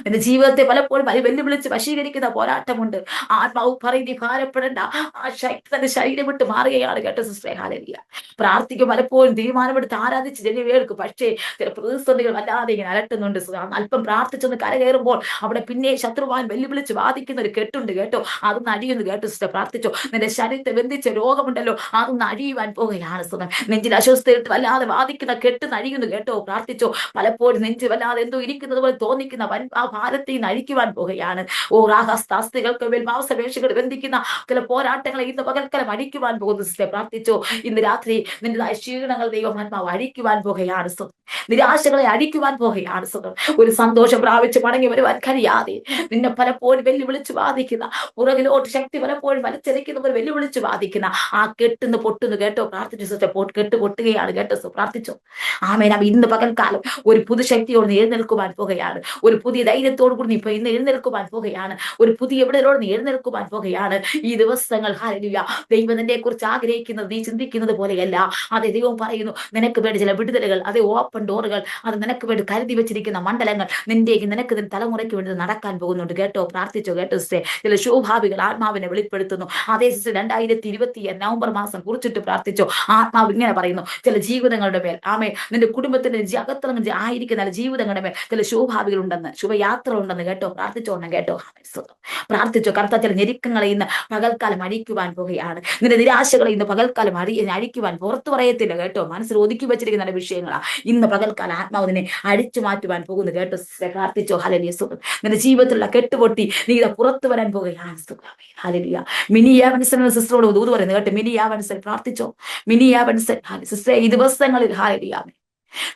എന്റെ ജീവിതത്തെ പലപ്പോഴും വെല്ലുവിളിച്ച് വശീകരിക്കുന്ന പോരാട്ടമുണ്ട്. ആത്മാവ് പറയുന്ന ഭാരപ്പെടേണ്ട, ആ ശക്തി തന്റെ ശരീരം വിട്ട് മാറുകയാണ് കേട്ടോ സിസ്റ്ററെ. ഹല്ലേലൂയ. പ്രാർത്ഥിക്കും പലപ്പോഴും തീരുമാനമെടുത്ത് ആരാധിച്ച് ജനവേൽക്കും. പക്ഷേ ചില പ്രതിസന്ധികൾ വല്ലാതെ ഇങ്ങനെ അലട്ടുന്നുണ്ട്. അല്പം പ്രാർത്ഥിച്ചൊന്ന് കരകയറുമ്പോൾ അവിടെ പിന്നെ ശത്രുവാൻ വെല്ലുവിളിച്ച് വാദിക്കുന്ന ഒരു കെട്ടുണ്ട് കേട്ടോ. അതൊന്ന് അഴിയുന്നു കേട്ടോ സിസ്റ്റർ. പ്രാർത്ഥിച്ചോ. നിന്റെ ശരീരത്തെ ബന്ധിച്ച രോഗമുണ്ടല്ലോ, അതൊന്ന് അഴിയുവാൻ പോകുകയാണ് സുഖം. നെഞ്ചിൽ അസ്വസ്ഥയിട്ട് വല്ലാതെ വാദിക്കുന്ന കെട്ട് നഴിയുന്നു കേട്ടോ. പ്രാർത്ഥിച്ചോ. പലപ്പോഴും നെഞ്ച് വല്ലാതെ എന്തോ ഇരിക്കുന്നത് പോലെ തോന്നിക്കുന്ന ആ ഭാരത്തെ നഴിക്കുവാൻ പോകുകയാണ്. രാഗാസ്താസ്തികൾക്ക് മേൽ മാംസപേശികൾ ബന്ധിക്കുന്ന ചില പോരാട്ടങ്ങളെ ഇന്ന് പകൽക്കാലം അഴിക്കുവാൻ പോകുന്നു സിസ്റ്റർ. പ്രാർത്ഥിച്ചോ. ഇന്ന് രാത്രി നിന്റേതായ ക്ഷീണങ്ങൾ ദൈവമാത്മാവ് അഴിക്കുവാൻ പോകുകയാണ് സുഖം. നിരാശകളെ അഴിക്കുവാൻ പോകുകയാണ് സുഖം. ഒരു സന്തോഷം പ്രാപിച്ച് മടങ്ങി വരുവാൻ കഴിയാതെ നിന്നെ പലപ്പോഴും വെല്ലുവിളിച്ച് വാദിക്കുന്ന, പുറകിലോട്ട് ശക്തി പലപ്പോഴും വലിച്ചെറിക്കുന്നവർ വെല്ലുവിളിച്ച് വാദിക്കുന്ന ആ കെട്ടുന്ന് പൊട്ടുന്നു കേട്ടോ. പ്രാർത്ഥിച്ചു സിസ്റ്റർ. കെട്ട് പൊട്ടുകയാണ് കേട്ടോ. പ്രാർത്ഥിച്ചോ. ഇന്ന് പകൽക്കാലം ഒരു പുതുശക്തിയോട് നീ എഴുന്നേൽക്കുവാൻ പോകുകയാണ്. ഒരു പുതിയ ധൈര്യത്തോടു കൂടി നീ ഇന്ന് എഴുന്നേൽക്കുവാൻ പോകുകയാണ്. ഒരു പുതിയ എവിടെയോട് നീ എഴുന്നേൽക്കുവാൻ പോകുകയാണ്. ഈ ദിവസങ്ങൾ ഹല്ലേലൂയ, ദൈവം നിന്നെ കുറിച്ച് ആഗ്രഹിക്കുന്നത് നീ ചിന്തിക്കുന്നത് പോലെയല്ല. അതെ, ദൈവം പറയുന്നു നിനക്ക് വേണ്ടി ചില വിടുതലുകൾ, അതേ ഓപ്പൺ ഡോറുകൾ, അത് നിനക്ക് വേണ്ടി കരുതി വെച്ചിരിക്കുന്ന മണ്ഡലങ്ങൾ നിനക്ക് തലമുറയ്ക്ക് വേണ്ടി നടക്കാൻ പോകുന്നുണ്ട് കേട്ടോ. പ്രാർത്ഥിച്ചോ കേട്ടോ സിസ്റ്റർ. ചില ശോഭാവികൾ ആത്മാവിനെ വെളിപ്പെടുത്തുന്നു. അതേ സിസ്റ്റർ, 2020 നവംബർ മാസം കുറിച്ചിട്ട് പ്രാർത്ഥിച്ചോ. ആത്മാവ് ഇങ്ങനെ പറയുന്നു, ചില ജീവിതങ്ങളുടെ മേൽ നിന്റെ കുടുംബത്തിന്റെ അകത്തളങ്ങൾ ആയിരിക്കുന്ന ജീവിതങ്ങളുടെ മേൽ ചില ശുഭഭാവികൾ ഉണ്ടെന്ന്, ശുഭയാത്ര ഉണ്ടെന്ന് കേട്ടോ. പ്രാർത്ഥിച്ചോണം കേട്ടോ. പ്രാർത്ഥിച്ചോ. കർത്താവ് ചില ഞെരുക്കങ്ങളെ ഇന്ന് പകൽക്കാലം അഴിക്കുവാൻ പോകുകയാണ്. നിന്റെ നിരാശകളെ ഇന്ന് പകൽക്കാലം അഴിക്കുവാൻ പുറത്തു പറയത്തില്ല കേട്ടോ. മനസ്സിൽ ഒതുക്കി വെച്ചിരിക്കുന്ന പല ഇന്ന് പകൽക്കാലം ആത്മാവ് നിന്നെ അഴിച്ചു മാറ്റുവാൻ പോകുന്നു കേട്ടോ. പ്രാർത്ഥിച്ചോ. ഹല്ലേലൂയ. നിന്റെ ജീവിതത്തിലുള്ള കെട്ടുപൊട്ടി നീ ഇത് പുറത്തു വരാൻ പോകുകയാണ്. ഹല്ലേലൂയ. മിനിയാവൻസൻ സിസ്റ്ററോട് ദൂത് പറയുന്നത് കേട്ടോ. മിനിയാവൻസൻ പ്രാർത്ഥിച്ചോ. മിനിയാവൻസൻ സിസ്റ്ററെ, ഈ ദിവസങ്ങളിൽ ഹല്ലേലൂയ,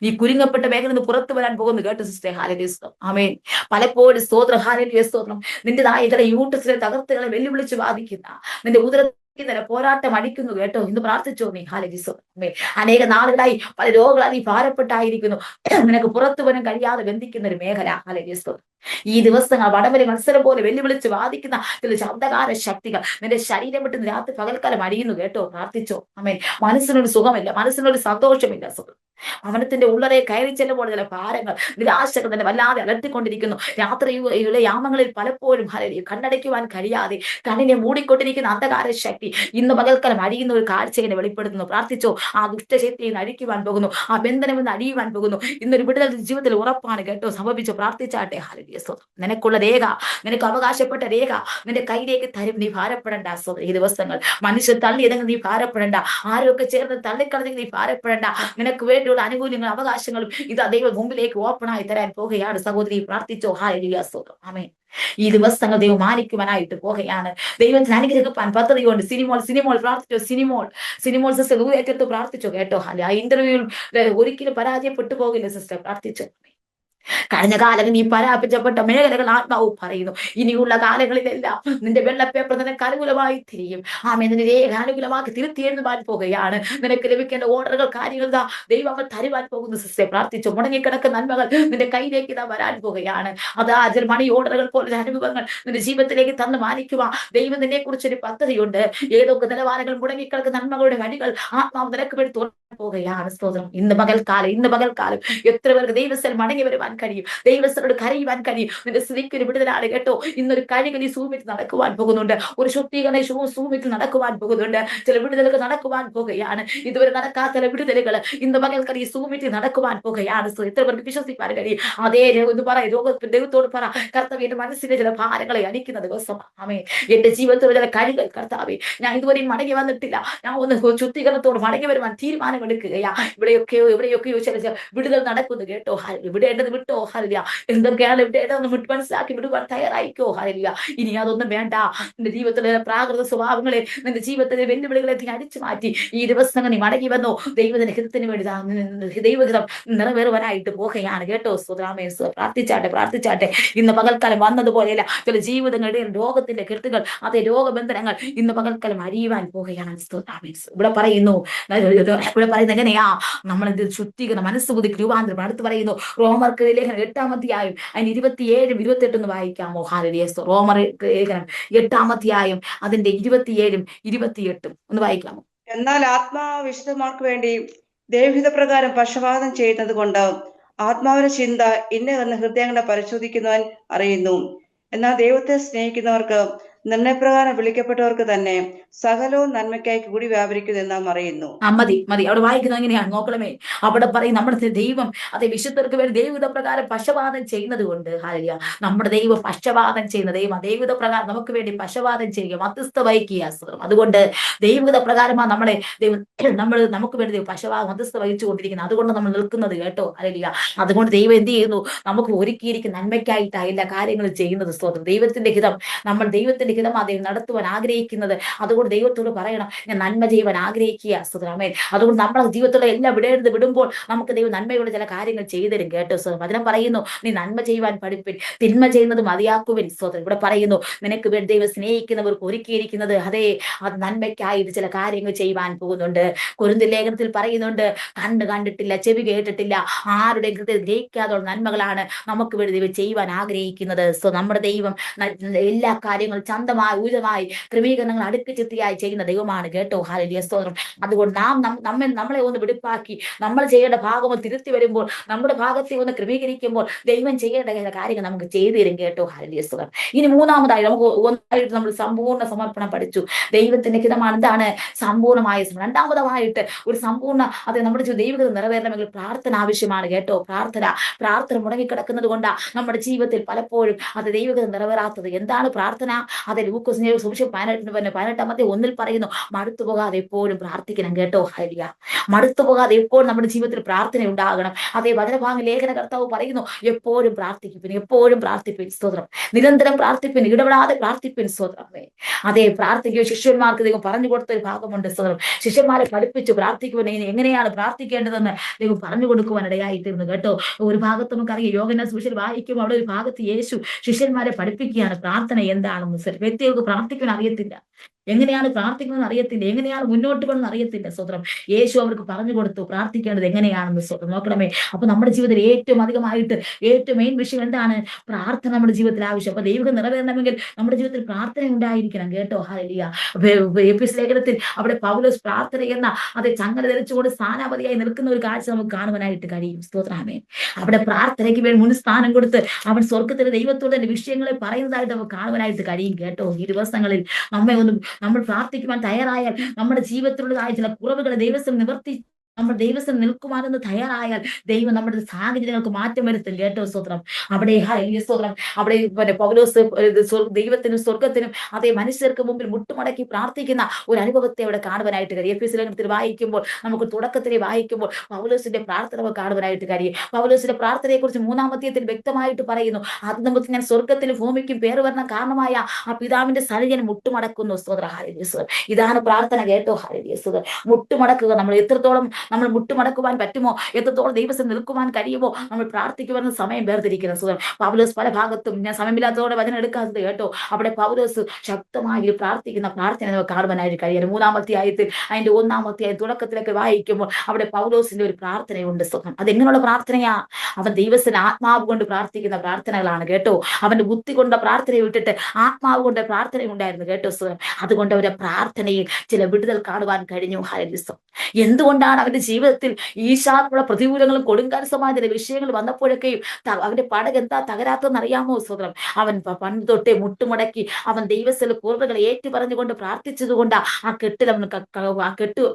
നീ കുരുങ്ങപ്പെട്ട മേഖല നിന്ന് പുറത്തു വരാൻ പോകുന്നു കേട്ടോ സിസ്റ്റർ. ഹല്ലേലൂയ. പലപ്പോഴും സ്തോത്രം. ഹല്ലേലൂയ. സ്തോത്രം. നിന്റേതായ ചില യൂട്രസിലെ തകർത്തുകളെ വെല്ലുവിളിച്ച് വാദിക്കുന്ന, നിന്റെ ഉദരത്തിലെ പോരാട്ടം അടിക്കുന്നു കേട്ടോ. ഇന്ന് പ്രാർത്ഥിച്ചോ നീ. ഹല്ലേലൂയ. അനേക നാളുകളായി പല രോഗങ്ങളാൽ നീ ഭാരപ്പെട്ടായിരിക്കുന്നു. നിനക്ക് പുറത്തു വരാൻ കഴിയാതെ ബന്ധിക്കുന്ന ഒരു മേഖല. ഹല്ലേലൂയ. ഈ ദിവസങ്ങൾ വടംവലി മത്സരം പോലെ വെല്ലുവിളിച്ച് വാദിക്കുന്ന ചില ശബ്ദകാര ശക്തികൾ നിന്റെ ശരീരം വിട്ട് രാത്രി പകൽക്കാലം അടിയുന്നു കേട്ടോ. പ്രാർത്ഥിച്ചോ. മനസ്സിനൊരു സുഖമില്ല, മനസ്സിനൊരു സന്തോഷമില്ല. ഭവനത്തിന്റെ ഉള്ളറെ കയറി ചെല്ലുമ്പോൾ ചില ഭാരങ്ങൾ, നിരാശകൾ തന്നെ വല്ലാതെ അലട്ടിക്കൊണ്ടിരിക്കുന്നു. രാത്രിയുടെ യാമങ്ങളിൽ പലപ്പോഴും കണ്ണടയ്ക്കുവാൻ കഴിയാതെ കണ്ണിനെ മൂടിക്കൊണ്ടിരിക്കുന്ന അന്ധകാര ശക്തി ഇന്ന് പകൽക്കാലം അഴിയുന്ന ഒരു കാഴ്ചയെ വെളിപ്പെടുത്തുന്നു. പ്രാർത്ഥിച്ചോ. ആ ദുഷ്ടശക്തിയെ അഴിക്കുവാൻ പോകുന്നു. ആ ബന്ധനം ഇന്ന് അഴിയുവാൻ പോകുന്നു. ഇന്നൊരു വിടുതൽ ജീവിതത്തിൽ ഉറപ്പാണ് കേട്ടോ. സംഭവിച്ചു. പ്രാർത്ഥിച്ചാട്ടെ. ഹല്ലേലൂയ. നിനക്കുള്ള രേഖ, നിനക്ക് അവകാശപ്പെട്ട രേഖ നിന്റെ കയ്യിലേക്ക് തരും. നീ ഭാരപ്പെടേണ്ട. ഈ ദിവസങ്ങൾ മനുഷ്യർ തള്ളിയതെങ്കിൽ നീ ഭാരപ്പെടേണ്ട. ആരൊക്കെ ചേർന്ന് തള്ളിക്കളഞ്ഞെങ്കിൽ നീ ഭാരപ്പെടേണ്ട. നിനക്ക് വേണ്ടിയുള്ള ആനുകൂല്യങ്ങളും അവകാശങ്ങളും ഇത് ദൈവം മുമ്പിലേക്ക് ഓപ്പണായി തരാൻ പോകുകയാണ് സഹോദരി. പ്രാർത്ഥിച്ചോ. ഹല്ലേലൂയ. ആമേൻ. ഈ ദിവസങ്ങൾ ദൈവം മാനിക്കുവാനായിട്ട് പോകുകയാണ്. ദൈവത്തിന് അനുഗ്രഹിക്കാൻ പദ്ധതിയുണ്ട്. സിനിമോൾ പ്രാർത്ഥിച്ചോ. സിനിമോൾ സിസ്റ്റർ ഏറ്റെടുത്ത് പ്രാർത്ഥിച്ചോ കേട്ടോ. ആ ഇന്റർവ്യൂവിൽ ഒരിക്കലും പരാജയപ്പെട്ടു പോകില്ല സിസ്റ്റർ. പ്രാർത്ഥിച്ചോ. കഴിഞ്ഞ കാലങ്ങളിൽ നീ പരാജയപ്പെട്ട മേഖലകൾ ആത്മാവ് പറയുന്നു. ഇനിയുള്ള കാലങ്ങളിലെല്ലാം നിന്റെ വെള്ളപ്പേപ്പർ നിനക്ക് അനുകൂലമായി തിരിയും. നിന്റെ രേഖ അനുകൂലമാക്കി തിരുത്തി എഴുതുവാൻ പോകുകയാണ്. നിനക്ക് ലഭിക്കേണ്ട ഓർഡറുകൾ, കാര്യങ്ങൾ ദൈവങ്ങൾ തരുവാൻ പോകുന്നു സിസ്റ്റർ. പ്രാർത്ഥിച്ചു. മുടങ്ങിക്കിടക്കുന്ന നന്മകൾ നിന്റെ കയ്യിലേക്ക് വരാൻ പോകുകയാണ്. ചില മണി ഓർഡറുകൾ പോലെ അനുഭവങ്ങൾ നിന്റെ ജീവിതത്തിലേക്ക് തന്ന് മാനിക്കുക. ദൈവം നിന്നെ കുറിച്ചൊരു പദ്ധതിയുണ്ട്. ഏതൊക്കെ നിലവാരങ്ങൾ മുടങ്ങിക്കിടക്കുന്ന നന്മകളുടെ വഴികൾ ആത്മാവ് നിനക്ക് വേണ്ടി തുറന്നു പോകുകയാണ്. സ്തോത്രം. ഇന്ന് പകൽക്കാലം എത്ര പേർക്ക് ദൈവസ്ഥൽ മടങ്ങി വരുവാൻ പ്രാർത്ഥിക്കുവാൻ കഴിയും, ദൈവസ്ഥനോട് കരയുവാൻ കഴിയും. നിന്റെ സ്ഥിതിക്ക് ഒരു വിടുതലാണ് കേട്ടോ. ഇന്നൊരു കഴികൾ ഈ സൂമിറ്റ് നടക്കുവാൻ പോകുന്നുണ്ട്, ഒരു ശുദ്ധീകരണ സൂമിറ്റ് നടക്കുവാൻ പോകുന്നുണ്ട്. ചില വിടുതലുകൾ നടക്കുവാൻ പോകുകയാണ്. ഇതുവരെ നടക്കാത്ത ചില വിടുതലുകൾ ഇന്ന് പകൽക്കറി ഈ സൂമിറ്റ് നടക്കുവാൻ പോകുകയാണ്. എത്ര പേർക്ക് വിശ്വസിക്കാൻ കഴിയും? അതേ എന്ന് പറയും, ദൈവത്തോട് പറ, കർത്താവ് എന്റെ മനസ്സിലെ ചില ഭാരങ്ങളെ അടിക്കുന്ന ദിവസം, ആമേ, എന്റെ ജീവിതത്തിൽ ചില കഴികൾ കർത്താവേ, ഞാൻ ഇതുവരെയും മടങ്ങി വന്നിട്ടില്ല, ഞാൻ ഒന്ന് ശുദ്ധീകരണത്തോട് മടങ്ങി വരുവാൻ തീരുമാനമെടുക്കുകയാ. എവിടെയൊക്കെയോ ചില വിടുതൽ നടക്കുന്നു കേട്ടോ. വിടേണ്ടത് വിട്ടോ, ഹല്ലേലൂയ. എന്തൊക്കെയാണ് വിടേണ്ടതെന്ന് മനസ്സിലാക്കി വിടുവാൻ തയ്യാറായിക്കോ, ഹല്ലേലൂയ. ഇനി അതൊന്നും വേണ്ട. നിന്റെ ജീവിതത്തിലെ പ്രാകൃത സ്വഭാവങ്ങളെ, നിന്റെ ജീവിതത്തിലെ വെല്ലുവിളികളെ നീ അടിച്ചു മാറ്റി ഈ ദിവസങ്ങൾ നീ മടങ്ങി വന്നോ, ദൈവത്തിന്റെ ഹിതത്തിന് വേണ്ടി ദൈവഹിതം നിറവേറുവാനായിട്ട് പോകുകയാണ് കേട്ടോ. സ്തോത്രാമേ. പ്രാർത്ഥിച്ചാട്ടെ. ഇന്ന് പകൽക്കാലം വന്നതുപോലെയല്ല ചില ജീവിതങ്ങളുടെ രോഗത്തിന്റെ കെട്ടുകൾ, അതേ രോഗബന്ധനങ്ങൾ ഇന്ന് പകൽക്കാലം അരിയുവാൻ പോകുകയാണ്. സ്തോത്രാമേ. ഇവിടെ പറയുന്നു എങ്ങനെയാ നമ്മൾ ശുദ്ധീകരണം, മനസ്സുബുദ്ധി രൂപാന്തരം. അടുത്ത് പറയുന്നു റോമർക്ക് ലേഖനം 8-ാം അധ്യായം അതിന് 27-ഉം 28-ഉം വായിക്കാമോ? ഹല്ലേലൂയ. റോമർ ലേഖനം 8-ാം അധ്യായം അതിന്റെ 27-ഉം 28-ഉം ഒന്ന് വായിക്കാമോ? എന്നാൽ ആത്മാവ് വിശുദ്ധന്മാർക്ക് വേണ്ടി ദൈവഹിത പ്രകാരം പക്ഷപാതം ചെയ്യുന്നത് കൊണ്ട് ആത്മാവിന്റെ ചിന്ത ഇന്നതെന്ന് ഹൃദയങ്ങളെ പരിശോധിക്കുന്നവൻ അറിയുന്നു. എന്നാൽ ദൈവത്തെ സ്നേഹിക്കുന്നവർക്ക് നിർണയപ്രകാരം വിളിക്കപ്പെട്ടവർക്ക് തന്നെ സകലവും നന്മയ്ക്കായി കൂടി വ്യാപരിക്കുന്നു എന്ന് നാം അറിയുന്നു. മതി. അവിടെ വായിക്കുന്നത് എങ്ങനെയാണ് നോക്കണമേ. അവിടെ പറയും നമ്മുടെ ദൈവം അതേ വിശുദ്ധർക്ക് വേണ്ടി ദൈവഹിത പ്രകാരം പക്ഷപാതം ചെയ്യുന്നത് കൊണ്ട്, ഹല്ലേലൂയ, നമ്മുടെ ദൈവം പക്ഷപാതം ചെയ്യുന്ന ദൈവം. ദൈവഹിത പ്രകാരം നമുക്ക് വേണ്ടി പക്ഷപാതം ചെയ്യുക, മധ്യസ്ഥ വഹിക്കുക. അതുകൊണ്ട് ദൈവഹിത പ്രകാരമാണ് നമ്മളെ ദൈവം നമുക്ക് വേണ്ടി ദൈവം മധ്യസ്ഥ വഹിച്ചു കൊണ്ടിരിക്കുന്നത്. അതുകൊണ്ട് നമ്മൾ നിൽക്കുന്നത് കേട്ടോ. ഹല്ലേലൂയ. അതുകൊണ്ട് ദൈവം എന്ത് ചെയ്യുന്നു? നമുക്ക് ഒരുക്കിയിരിക്കുന്ന നന്മയ്ക്കായിട്ടായില്ല കാര്യങ്ങൾ ചെയ്യുന്നത്. സ്തോത്രം. ദൈവത്തിന്റെ ഹിതം, നമ്മൾ ദൈവത്തിന്റെ ഹിതം അദ്ദേഹം നടത്തുവാൻ ആഗ്രഹിക്കുന്നത്. അതുകൊണ്ട് ദൈവത്തോട് പറയണം, ഞാൻ നന്മ ചെയ്യുവാൻ ആഗ്രഹിക്കുക. സ്തോത്രം. അതുകൊണ്ട് നമ്മുടെ ജീവിതത്തിലെ എല്ലാം വിടുമ്പോൾ നമുക്ക് ദൈവം നന്മയുടെ ചില കാര്യങ്ങൾ ചെയ്തുതരും കേട്ടോ. വചനം പറയുന്നു, നീ നന്മ ചെയ്യുവാൻ പഠിപ്പിൻ, തിന്മ ചെയ്യുന്നത് മതിയാക്കുവിൻ. സ്തോത്രം. ഇവിടെ പറയുന്നു, നിനക്ക് വേണ്ടി ദൈവം സ്നേഹിക്കുന്നവർക്ക് ഒരുക്കിയിരിക്കുന്നത് അതേ അത് നന്മയ്ക്കായിട്ട് ചില കാര്യങ്ങൾ ചെയ്യുവാൻ പോകുന്നുണ്ട്. കൊരിന്ത്യർ ലേഖനത്തിൽ പറയുന്നുണ്ട്, കണ്ണ് കണ്ടിട്ടില്ല, ചെവി കേട്ടിട്ടില്ല, ആരുടെ ഹൃദയം ഗ്രഹിക്കാതുള്ള നന്മകളാണ് നമുക്ക് വേണ്ടി ദൈവം ചെയ്യുവാൻ ആഗ്രഹിക്കുന്നത്. നമ്മുടെ ദൈവം എല്ലാ കാര്യങ്ങളും ചന്തമായി ഉചിതമായി ക്രമീകരണങ്ങൾ അടുക്കിച്ചെത്തിയായി ചെയ്യുന്ന ദൈവമാണ് കേട്ടോ. ഹല്ലേലൂയ. സ്തോത്രം. അതുകൊണ്ട് നമ്മളെ ഒന്ന് വെടിപ്പാക്കി നമ്മൾ ചെയ്യേണ്ട ഭാഗം തിരുത്തി വരുമ്പോൾ, നമ്മുടെ ഭാഗത്തെ ഒന്ന് ക്രമീകരിക്കുമ്പോൾ ദൈവം ചെയ്യേണ്ട കാര്യങ്ങൾ നമുക്ക് ചെയ്തു തരും കേട്ടോ. ഹല്ലേലൂയ. സ്തോത്രം. ഇനി മൂന്നാമതായി നമുക്ക് ഒന്നായിട്ട് നമ്മൾ സമ്പൂർണ്ണ സമർപ്പണം പഠിച്ചു. ദൈവത്തിന്റെ ഹിതമാണ് എന്താണ്? സമ്പൂർണ്ണമായ. രണ്ടാമതായിട്ട് ഒരു സമ്പൂർണ്ണ നമ്മുടെ ദൈവഹിതം നിറവേറണമെങ്കിൽ പ്രാർത്ഥന ആവശ്യമാണ് കേട്ടോ. പ്രാർത്ഥന മുടങ്ങിക്കിടക്കുന്നത് കൊണ്ടാണ് നമ്മുടെ ജീവിതത്തിൽ പലപ്പോഴും അത് ദൈവഹിതം നിറവേറാത്തത്. എന്താണ് പ്രാർത്ഥന? അത് ലൂക്കോസിന്റെ സുവിശേഷം 18-1 പറയുന്നു, മടുത്തു പോകാതെ എപ്പോഴും പ്രാർത്ഥിക്കണം കേട്ടോ. ഹല്ലേലൂയ. മടുത്തു പോകാതെ എപ്പോഴും നമ്മുടെ ജീവിതത്തിൽ പ്രാർത്ഥന ഉണ്ടാകണം. അതേ വചനഭാഗം ലേഖന കർത്താവ് പറയുന്നു, എപ്പോഴും പ്രാർത്ഥിപ്പിൻ. സ്തോത്രം. നിരന്തരം പ്രാർത്ഥിപ്പിൻ, ഇടപെടാതെ പ്രാർത്ഥിപ്പിൻ. സ്തോത്രം. അതേ പ്രാർത്ഥിക്കുക. ശിഷ്യന്മാർക്ക് ദൈവം പറഞ്ഞു കൊടുത്ത ഒരു ഭാഗമുണ്ട്. സ്തോത്രം. ശിഷ്യന്മാരെ പഠിപ്പിച്ചു പ്രാർത്ഥിക്കുവാൻ എങ്ങനെയാണ് പ്രാർത്ഥിക്കേണ്ടതെന്ന് ദൈവം പറഞ്ഞു കൊടുക്കുവാൻ ഇടയായിത്തീർന്നു കേട്ടോ. ഒരു ഭാഗത്ത് നമുക്കറിയാം, യോഹന്നാൻ സുവിശേഷം വായിക്കുമ്പോൾ അവിടെ ഒരു ഭാഗത്ത് യേശു ശിഷ്യന്മാരെ പഠിപ്പിക്കുകയാണ് പ്രാർത്ഥന എന്താണെന്ന്. വ്യക്തികൾക്ക് പ്രാർത്ഥിക്കാൻ അറിയത്തില്ല, എങ്ങനെയാണ് പ്രാർത്ഥിക്കുന്നത് അറിയത്തില്ല, എങ്ങനെയാണ് മുന്നോട്ട് പോകണമെന്ന് അറിയത്തില്ല. സ്വതന്ത്രം. യേശു അവർക്ക് പറഞ്ഞു കൊടുത്തു പ്രാർത്ഥിക്കേണ്ടത് എങ്ങനെയാണെന്ന്. സ്വതന്ത്രം. നോക്കണമേ. അപ്പൊ നമ്മുടെ ജീവിതത്തിൽ ഏറ്റവും മെയിൻ വിഷയം എന്താണ്? പ്രാർത്ഥന നമ്മുടെ ജീവിതത്തിൽ ആവശ്യം. അപ്പൊ ദൈവം നിറവേറണമെങ്കിൽ നമ്മുടെ ജീവിതത്തിൽ പ്രാർത്ഥന ഉണ്ടായിരിക്കണം കേട്ടോ. ഹല്ലേലൂയ. എഫെസ്യ ലേഖനത്തിൽ അവിടെ പൗലോസ് പ്രാർത്ഥന എന്ന അതേ ചങ്ങല ധരിച്ചുകൊണ്ട് സ്ഥാനാപതിയായി നിൽക്കുന്ന ഒരു കാഴ്ച നമുക്ക് കാണുവാനായിട്ട് കഴിയും. സ്തോത്രമേ. അവിടെ പ്രാർത്ഥനയ്ക്ക് വേണ്ടി മുൻസ്ഥാനം കൊടുത്ത് അവൻ സ്വർഗത്തിലെ ദൈവത്തോട് തന്നെ വിഷയങ്ങളെ പറയുന്നതായിട്ട് നമുക്ക് കാണുവാനായിട്ട് കഴിയും കേട്ടോ. ഈ ദിവസങ്ങളിൽ നമ്മൾ പ്രാർത്ഥിക്കുവാൻ തയ്യാറായാൽ നമ്മുടെ ജീവിതത്തിലുള്ളതായ ചില കുറവുകളെ ദൈവസ്ഥം നിവർത്തി നമ്മൾ ദൈവസ്ഥം നിൽക്കുവാനെന്ന് തയ്യാറായാൽ ദൈവം നമ്മുടെ സാഹചര്യങ്ങൾക്ക് മാറ്റം വരുത്തും കേട്ടോ. സ്തോത്രം. അവിടെ സ്തോത്രം. അവിടെ പൗലോസ് ദൈവത്തിനും സ്വർഗത്തിനും അതേ മനുഷ്യർക്ക് മുമ്പിൽ മുട്ടുമടക്കി പ്രാർത്ഥിക്കുന്ന ഒരു അനുഭവത്തെ അവിടെ കാണുവാനായിട്ട് കഴിയും. എഫെസ്യ ലേഖനത്തിൽ വായിക്കുമ്പോൾ നമുക്ക് തുടക്കത്തിലെ വായിക്കുമ്പോൾ പൗലോസിന്റെ പ്രാർത്ഥന കാണുവാനായിട്ട് കഴിയും. പൗലോസിന്റെ പ്രാർത്ഥനയെ കുറിച്ച് 3-ാം അധ്യായത്തിൽ വ്യക്തമായിട്ട് പറയുന്നു, അത് നമുക്ക് ഞാൻ സ്വർഗത്തിലും ഭൂമിക്കും പേര് വരുന്ന കാരണമായ ആ പിതാവിന്റെ സന്നിധിയിൽ മുട്ടുമടക്കുന്നു. സ്തോത്രം. ഹല്ലേലൂയ. ഇതാണ് പ്രാർത്ഥന കേട്ടോ. ഹല്ലേലൂയ. മുട്ടുമടക്കുക. നമ്മൾ മുട്ടുമടക്കുവാൻ പറ്റുമോ? എത്രത്തോളം ദൈവത്തിൽ നിൽക്കുവാൻ കഴിയുമോ? നമ്മൾ പ്രാർത്ഥിക്കുവാൻ സമയം വേർതിരിക്കുന്നത്. പൗലോസ് പല ഭാഗത്തും, ഞാൻ സമയമില്ലാത്തതോടെ വചനം എടുക്കാത്തത് കേട്ടോ, അവിടെ പൗലോസ് ശക്തമായി പ്രാർത്ഥിക്കുന്ന പ്രാർത്ഥന കാണുവാനായിട്ട് കഴിയും. 3-ാം അധ്യായത്തിൽ അതിന്റെ 1-ാം അധ്യായം തുടക്കത്തിലൊക്കെ വായിക്കുമ്പോൾ അവിടെ പൗലോസിന്റെ ഒരു പ്രാർത്ഥനയുണ്ട്. സുഖം. അതെങ്ങനെയുള്ള പ്രാർത്ഥനയാ? അവൻ ദൈവത്തിന് ആത്മാവ് കൊണ്ട് പ്രാർത്ഥിക്കുന്ന പ്രാർത്ഥനകളാണ് കേട്ടോ. അവന്റെ ബുദ്ധി കൊണ്ട് പ്രാർത്ഥനയെ വിട്ടിട്ട് ആത്മാവ് കൊണ്ട് പ്രാർത്ഥന ഉണ്ടായിരുന്നു കേട്ടോ. സുഖം. അതുകൊണ്ട് അവരുടെ പ്രാർത്ഥനയിൽ ചില വിടുതൽ കാണുവാൻ കഴിഞ്ഞു. ഹല്ലേലൂയ. എന്തുകൊണ്ടാണ് അവന്റെ ജീവിതത്തിൽ ഈശാനുള്ള പ്രതികൂലങ്ങളും കൊടുങ്കാരസമായ വിഷയങ്ങൾ വന്നപ്പോഴൊക്കെയും അവന്റെ പടക് എന്താ തകരാത്തെന്ന് അറിയാമോ സ്വതന്ത്രം? അവൻ പണ്ട് തൊട്ടേ മുട്ടുമടക്കി അവൻ ദൈവസ്ഥല പൂർവ്വകളെ ഏറ്റു പറഞ്ഞുകൊണ്ട് പ്രാർത്ഥിച്ചതുകൊണ്ട് ആ കെട്ടിൽ അവൻ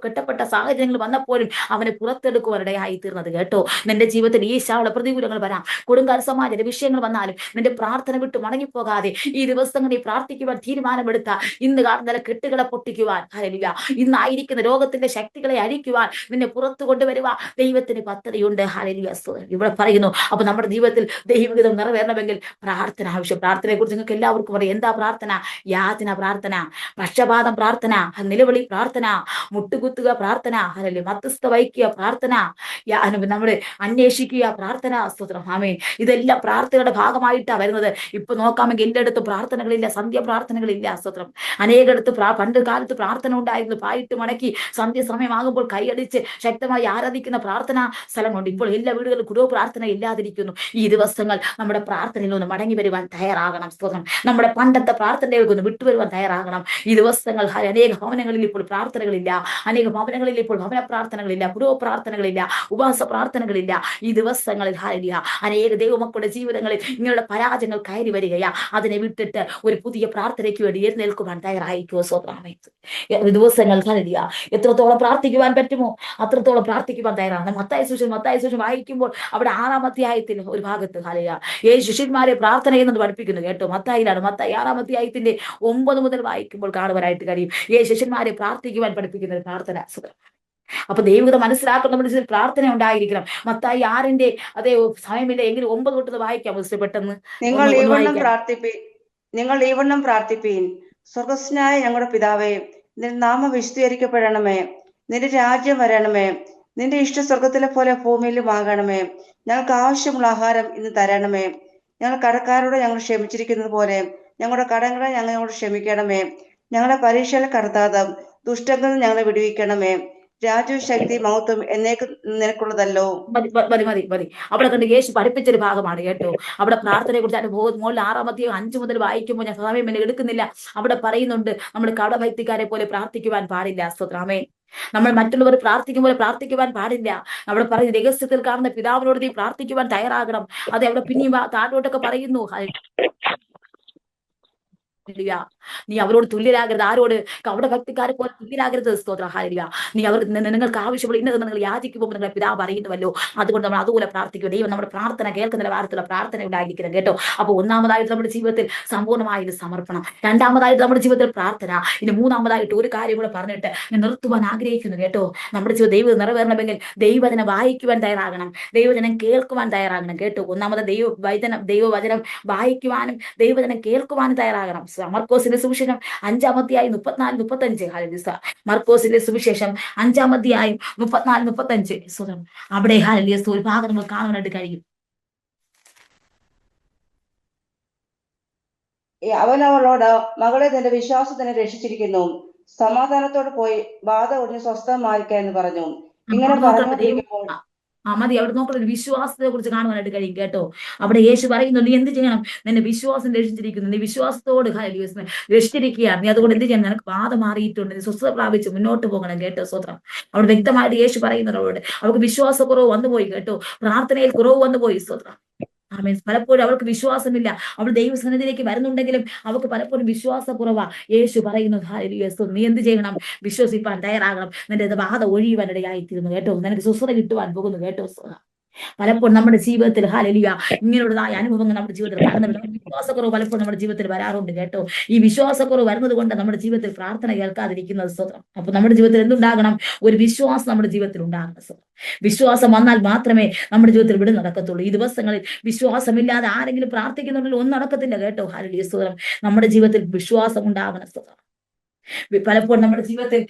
കെട്ടപ്പെട്ട സാഹചര്യങ്ങൾ വന്നപ്പോഴും അവനെ പുറത്തെടുക്കുവാനിടയായി തീർന്നത് കേട്ടോ. നിന്റെ ജീവിതത്തിൽ ഈശാനുള്ള പ്രതികൂലങ്ങൾ വരാം, കൊടുങ്കാരസമായ വിഷയങ്ങൾ വന്നാലും നിന്റെ പ്രാർത്ഥന വിട്ട് മടങ്ങിപ്പോകാതെ ഈ ദിവസങ്ങളിൽ പ്രാർത്ഥിക്കുവാൻ തീരുമാനമെടുത്ത ഇന്ന് കാണുന്ന കെട്ടുകളെ പൊട്ടിക്കുവാൻ, ഹല്ലേലൂയ, ഇന്നായിരിക്കുന്ന രോഗത്തിന്റെ ശക്തികളെ അഴിക്കുവാൻ, നിന്നെ പുറത്തു കൊണ്ടുവരുവാൻ ദൈവത്തിന് പദ്ധതിയുണ്ട്. ഹല്ലേലൂയ. ഇവിടെ പറയുന്നു, അപ്പൊ നമ്മുടെ ജീവിതത്തിൽ ദൈവഹിതം നിറവേറണമെങ്കിൽ പ്രാർത്ഥന ആവശ്യം. പ്രാർത്ഥനയെ കുറിച്ച് നിങ്ങൾക്ക് എല്ലാവർക്കും അറിയാം. എന്താ പ്രാർത്ഥന? യാചന പ്രാർത്ഥന, പക്ഷപാതം പ്രാർത്ഥന, നിലവിളി പ്രാർത്ഥന, മുട്ടുകുത്തുക പ്രാർത്ഥന, ഹല്ലേലൂയ, മധ്യസ്ഥ വഹിക്കുക പ്രാർത്ഥന, നമ്മള് അന്വേഷിക്കുക പ്രാർത്ഥന. സ്തോത്രം. ആമേൻ. ഇതെല്ലാം പ്രാർത്ഥനയുടെ ഭാഗമായിട്ടാണ് വരുന്നത്. ഇപ്പൊ നോക്കാമെങ്കിൽ എല്ലായിടത്തും പ്രാർത്ഥനകളില്ല, സന്ധ്യ പ്രാർത്ഥനകളില്ല. സ്തോത്രം. അനേകടത്ത് പണ്ട് കാലത്ത് പ്രാർത്ഥന ഉണ്ടായിരുന്നു. പായിട്ട് മടക്കി സന്ധ്യ സമയമാകുമ്പോൾ കൈയടിച്ച് ശക്തമായി ആരാധിക്കുന്ന പ്രാർത്ഥന സ്ഥലമുണ്ട്. ഇപ്പോൾ എല്ലാ വീടുകളിലും കുടുംബ പ്രാർത്ഥന ഇല്ലാതിരിക്കുന്നു. ഈ ദിവസങ്ങൾ നമ്മുടെ പ്രാർത്ഥനയിൽ ഒന്ന് മടങ്ങി വരുവാൻ തയ്യാറാകണം. സ്തോത്രം. നമ്മുടെ പണ്ടത്തെ പ്രാർത്ഥനയിലേക്ക് ഒന്ന് വിട്ടുവരുവാൻ തയ്യാറാകണം. ഈ ദിവസങ്ങൾ അനേക ഭവനങ്ങളിൽ ഇപ്പോൾ പ്രാർത്ഥനകളില്ല, അനേക ഭവനങ്ങളിൽ ഇപ്പോൾ ഭവന പ്രാർത്ഥനകളില്ല, കുടുംബ പ്രാർത്ഥനകളില്ല, ഉപവാസ പ്രാർത്ഥനകളില്ല. ഈ ദിവസങ്ങളിൽ ഹല്ലേലൂയ, അനേക ദൈവമക്കളുടെ ജീവിതങ്ങളിൽ ഇങ്ങനെയുള്ള പരാജയങ്ങൾ കയറി വരികയാ. അതിനെ വിട്ടിട്ട് ഒരു പുതിയ പ്രാർത്ഥനയ്ക്ക് വേണ്ടി എഴുന്നേൽക്കുവാൻ തയ്യാറായിക്കോ. സ്വന്തം ദിവസങ്ങൾ ഹല്ലേലൂയ, എത്രത്തോളം പ്രാർത്ഥിക്കുവാൻ പറ്റുമോ അത്രത്തോളം പ്രാർത്ഥിക്കുവാൻ തയ്യാറാണ്. മത്തായി സുവിശേഷം വായിക്കുമ്പോൾ അവിടെ 6-ാം അധ്യായത്തിൽ ഒരു ഭാഗത്ത് ഹല്ലേലൂയ ശിഷ്യന്മാരെ പ്രാർത്ഥന ചെയ്യുന്നത് പഠിപ്പിക്കുന്നു കേട്ടോ. മത്തായിലാണ്. മത്തായി 6-ാം അധ്യായത്തിന്റെ 9 മുതൽ വായിക്കുമ്പോൾ കാണുവാനായിട്ട് കഴിയും. ശിഷ്യന്മാരെ പ്രാർത്ഥിക്കുവാൻ പഠിപ്പിക്കുന്ന പ്രാർത്ഥന. അപ്പൊ ദൈവം മനസ്സിലാക്കണം, നമ്മുടെ പ്രാർത്ഥന ഉണ്ടായിരിക്കണം. മത്തായി 6-ന്റെ അതേ സമയമില്ല എങ്കിലും 9 തൊട്ടത് വായിക്കാം പെട്ടെന്ന്. നിങ്ങൾ ഈ വണ്ണം പ്രാർത്ഥിപ്പീൻ. സ്വർഗസ്നായ ഞങ്ങളുടെ പിതാവേ, നിന്റെ നാമം വിശുദ്ധീകരിക്കപ്പെടണമേ, നിന്റെ രാജ്യം വരണമേ, നിന്റെ ഇഷ്ട സ്വർഗത്തിലെ പോലെ ഭൂമിയിലും ആകണമേ. ഞങ്ങൾക്ക് ആവശ്യമുള്ള ആഹാരം ഇന്ന് തരണമേ. ഞങ്ങൾ കടക്കാരോട് ഞങ്ങൾ ക്ഷമിച്ചിരിക്കുന്നത് പോലെ ഞങ്ങളുടെ കടങ്ങളെ ഞങ്ങളോട് ക്ഷമിക്കണമേ. ഞങ്ങളുടെ പരീക്ഷയിൽ കടത്താതെ ദുഷ്ടങ്ങളിൽ ഞങ്ങളെ വിടുവിക്കണമേ. രാജ്യവും ശക്തി മഹത്വം എന്നേക്ക് നിനക്കുള്ളതല്ലോ. മതി. അവിടെ കണ്ട് യേശു പഠിപ്പിച്ചൊരു ഭാഗമാണ് കേട്ടോ. അവിടെ പ്രാർത്ഥനയെ കുറിച്ച് അനുഭവം മുകളിൽ 6-ാം അധ്യായം 5 മുതൽ വായിക്കുമ്പോൾ ഞാൻ സമയം എന്നെ എടുക്കുന്നില്ല. അവിടെ പറയുന്നുണ്ട്, നമ്മൾ കടഭക്തിക്കാരെ പോലെ പ്രാർത്ഥിക്കുവാൻ പാടില്ല. സ്തോത്രാമേ. നമ്മൾ മറ്റുള്ളവർ പ്രാർത്ഥിക്കും പോലെ പ്രാർത്ഥിക്കുവാൻ പാടില്ല. അവിടെ പറയുന്ന രഹസ്യത്തിൽ കാണുന്ന പിതാവിനോട് നീ പ്രാർത്ഥിക്കുവാൻ തയ്യാറാകണം. അതെ, അവിടെ പിന്നെയും താഴോട്ടൊക്കെ പറയുന്നു, നീ അവരോട് തുല്യരാകരുത്. ആരോട്? അവിടെ ഭക്തിക്കാരെ പോലെ തുല്യരാകരുത്. സ്തോത്രം. ഹല്ലേലൂയ. നീ അവർ നിങ്ങൾക്ക് ആവശ്യമുള്ള ഇന്നത് നിങ്ങൾ യാചിക്കുമ്പോൾ നിങ്ങളുടെ പിതാവ് അറിയുന്നുവല്ലോ. അതുകൊണ്ട് നമ്മൾ അതുപോലെ പ്രാർത്ഥിക്കുക. ദൈവം നമ്മുടെ പ്രാർത്ഥന കേൾക്കുന്ന നിലവാരത്തിലുള്ള പ്രാർത്ഥന ഉണ്ടായിരിക്കണം കേട്ടോ. അപ്പൊ ഒന്നാമതായിട്ട് നമ്മുടെ ജീവിതത്തിൽ സമ്പൂർണ്ണമായിട്ട് സമർപ്പണം. രണ്ടാമതായിട്ട് നമ്മുടെ ജീവിതത്തിൽ പ്രാർത്ഥന. ഇനി മൂന്നാമതായിട്ട് ഒരു കാര്യം കൂടെ പറഞ്ഞിട്ട് ഞാൻ നിർത്തുവാൻ ആഗ്രഹിക്കുന്നു കേട്ടോ. നമ്മുടെ ജീവിതം ദൈവം നിറവേറണമെങ്കിൽ ദൈവവചനം വായിക്കുവാൻ തയ്യാറാകണം, ദൈവവചനം കേൾക്കുവാൻ തയ്യാറാകണം കേട്ടോ. ഒന്നാമത് ദൈവവചനം വായിക്കുവാനും ദൈവവചനം കേൾക്കുവാനും തയ്യാറാകണം. മർക്കോസിന്റെ സുവിശേഷം 5-ാം അധ്യായം 34-35. ഹല്ലേലൂയ. മർക്കോസിന്റെ സുവിശേഷം 5-ാം അധ്യായം 34-35. അവിടെ ഹല്ലേലൂയ ഒരു ഭാഗം നമുക്ക് കാണാനായിട്ട് കഴിയും. അവൻ അവളോട്, മകളെ, നിന്റെ വിശ്വാസത്തിനെ രക്ഷിച്ചിരിക്കുന്നു, സമാധാനത്തോടെ പോയി ബാധ ഒഴിഞ്ഞ് സ്വസ്ഥമായിരിക്കുക എന്ന് പറഞ്ഞു. ഇങ്ങനെ പറഞ്ഞുകൊണ്ടിരിക്കുമ്പോൾ മതി. അവിടെ നോക്കുന്ന വിശ്വാസത്തെ കുറിച്ച് കാണുവാനായിട്ട് കഴിയും കേട്ടോ. അവിടെ യേശു പറയുന്നു, നീ എന്ത് ചെയ്യണം? നിന്റെ വിശ്വാസം രക്ഷിച്ചിരിക്കുന്നു, നീ വിശ്വാസത്തോട് രക്ഷിച്ചിരിക്കുകയാണ്. നീ അതുകൊണ്ട് എന്ത് ചെയ്യണം? നിനക്ക് ബാധ മാറിയിട്ടുണ്ട്, നീ സ്വസ്ഥത പ്രാപിച്ച് മുന്നോട്ട് പോകണം കേട്ടോ. സ്വത്രം. അവിടെ വ്യക്തമായിട്ട് യേശു പറയുന്നത് അവൾക്ക് വിശ്വാസക്കുറവ് വന്നുപോയി കേട്ടോ. പ്രാർത്ഥനയിൽ കുറവ് വന്നുപോയി. സ്വത്രം. ആമേൻ. പലപ്പോഴും അവൾക്ക് വിശ്വാസമില്ല. അവൾ ദൈവസന്നിധിയിലേക്ക് വരുന്നുണ്ടെങ്കിലും അവൾക്ക് പലപ്പോഴും വിശ്വാസക്കുറവാ. യേശു പറയുന്നു, ഹല്ലേലൂയ, നീ എന്ത് ചെയ്യണം? വിശ്വസിപ്പാൻ തയ്യാറാകണം. നിന്റെ ബാധ ഒഴിയുവാനിടയായിത്തീരുന്നു കേട്ടോ. നിനക്ക് സ്വസ്ഥത കിട്ടുവാൻ പോകുന്നു കേട്ടോ. പലപ്പോഴും നമ്മുടെ ജീവിതത്തിൽ ഹല്ലേലൂയ ഇങ്ങനെയുള്ളതായ അനുഭവങ്ങൾ നമ്മുടെ ജീവിതത്തിൽ കാണുന്നുണ്ട്. വിശ്വാസക്കുറവ് പലപ്പോഴും നമ്മുടെ ജീവിതത്തിൽ വരാറുണ്ട് കേട്ടോ. ഈ വിശ്വാസക്കുറവ് വരുന്നത് കൊണ്ട് നമ്മുടെ ജീവിതത്തിൽ പ്രാർത്ഥന കേൾക്കാതിരിക്കുന്നത്. സ്വതന്ത്രം. അപ്പൊ നമ്മുടെ ജീവിതത്തിൽ എന്തുണ്ടാകണം? ഒരു വിശ്വാസം നമ്മുടെ ജീവിതത്തിൽ ഉണ്ടാകണം. വിശ്വാസം വന്നാൽ മാത്രമേ നമ്മുടെ ജീവിതത്തിൽ ഇവിടെ നടക്കത്തുള്ളൂ. ഈ ദിവസങ്ങളിൽ വിശ്വാസമില്ലാതെ ആരെങ്കിലും പ്രാർത്ഥിക്കുന്നുണ്ടെങ്കിൽ ഒന്നും നടക്കത്തില്ല കേട്ടോ. ഹല്ലേലൂയ. സ്വതന്ത്രം. നമ്മുടെ ജീവിതത്തിൽ വിശ്വാസം ഉണ്ടാകണം. സ്വതന്ത്രം. പലപ്പോഴും നമ്മുടെ ജീവിതത്തിൽ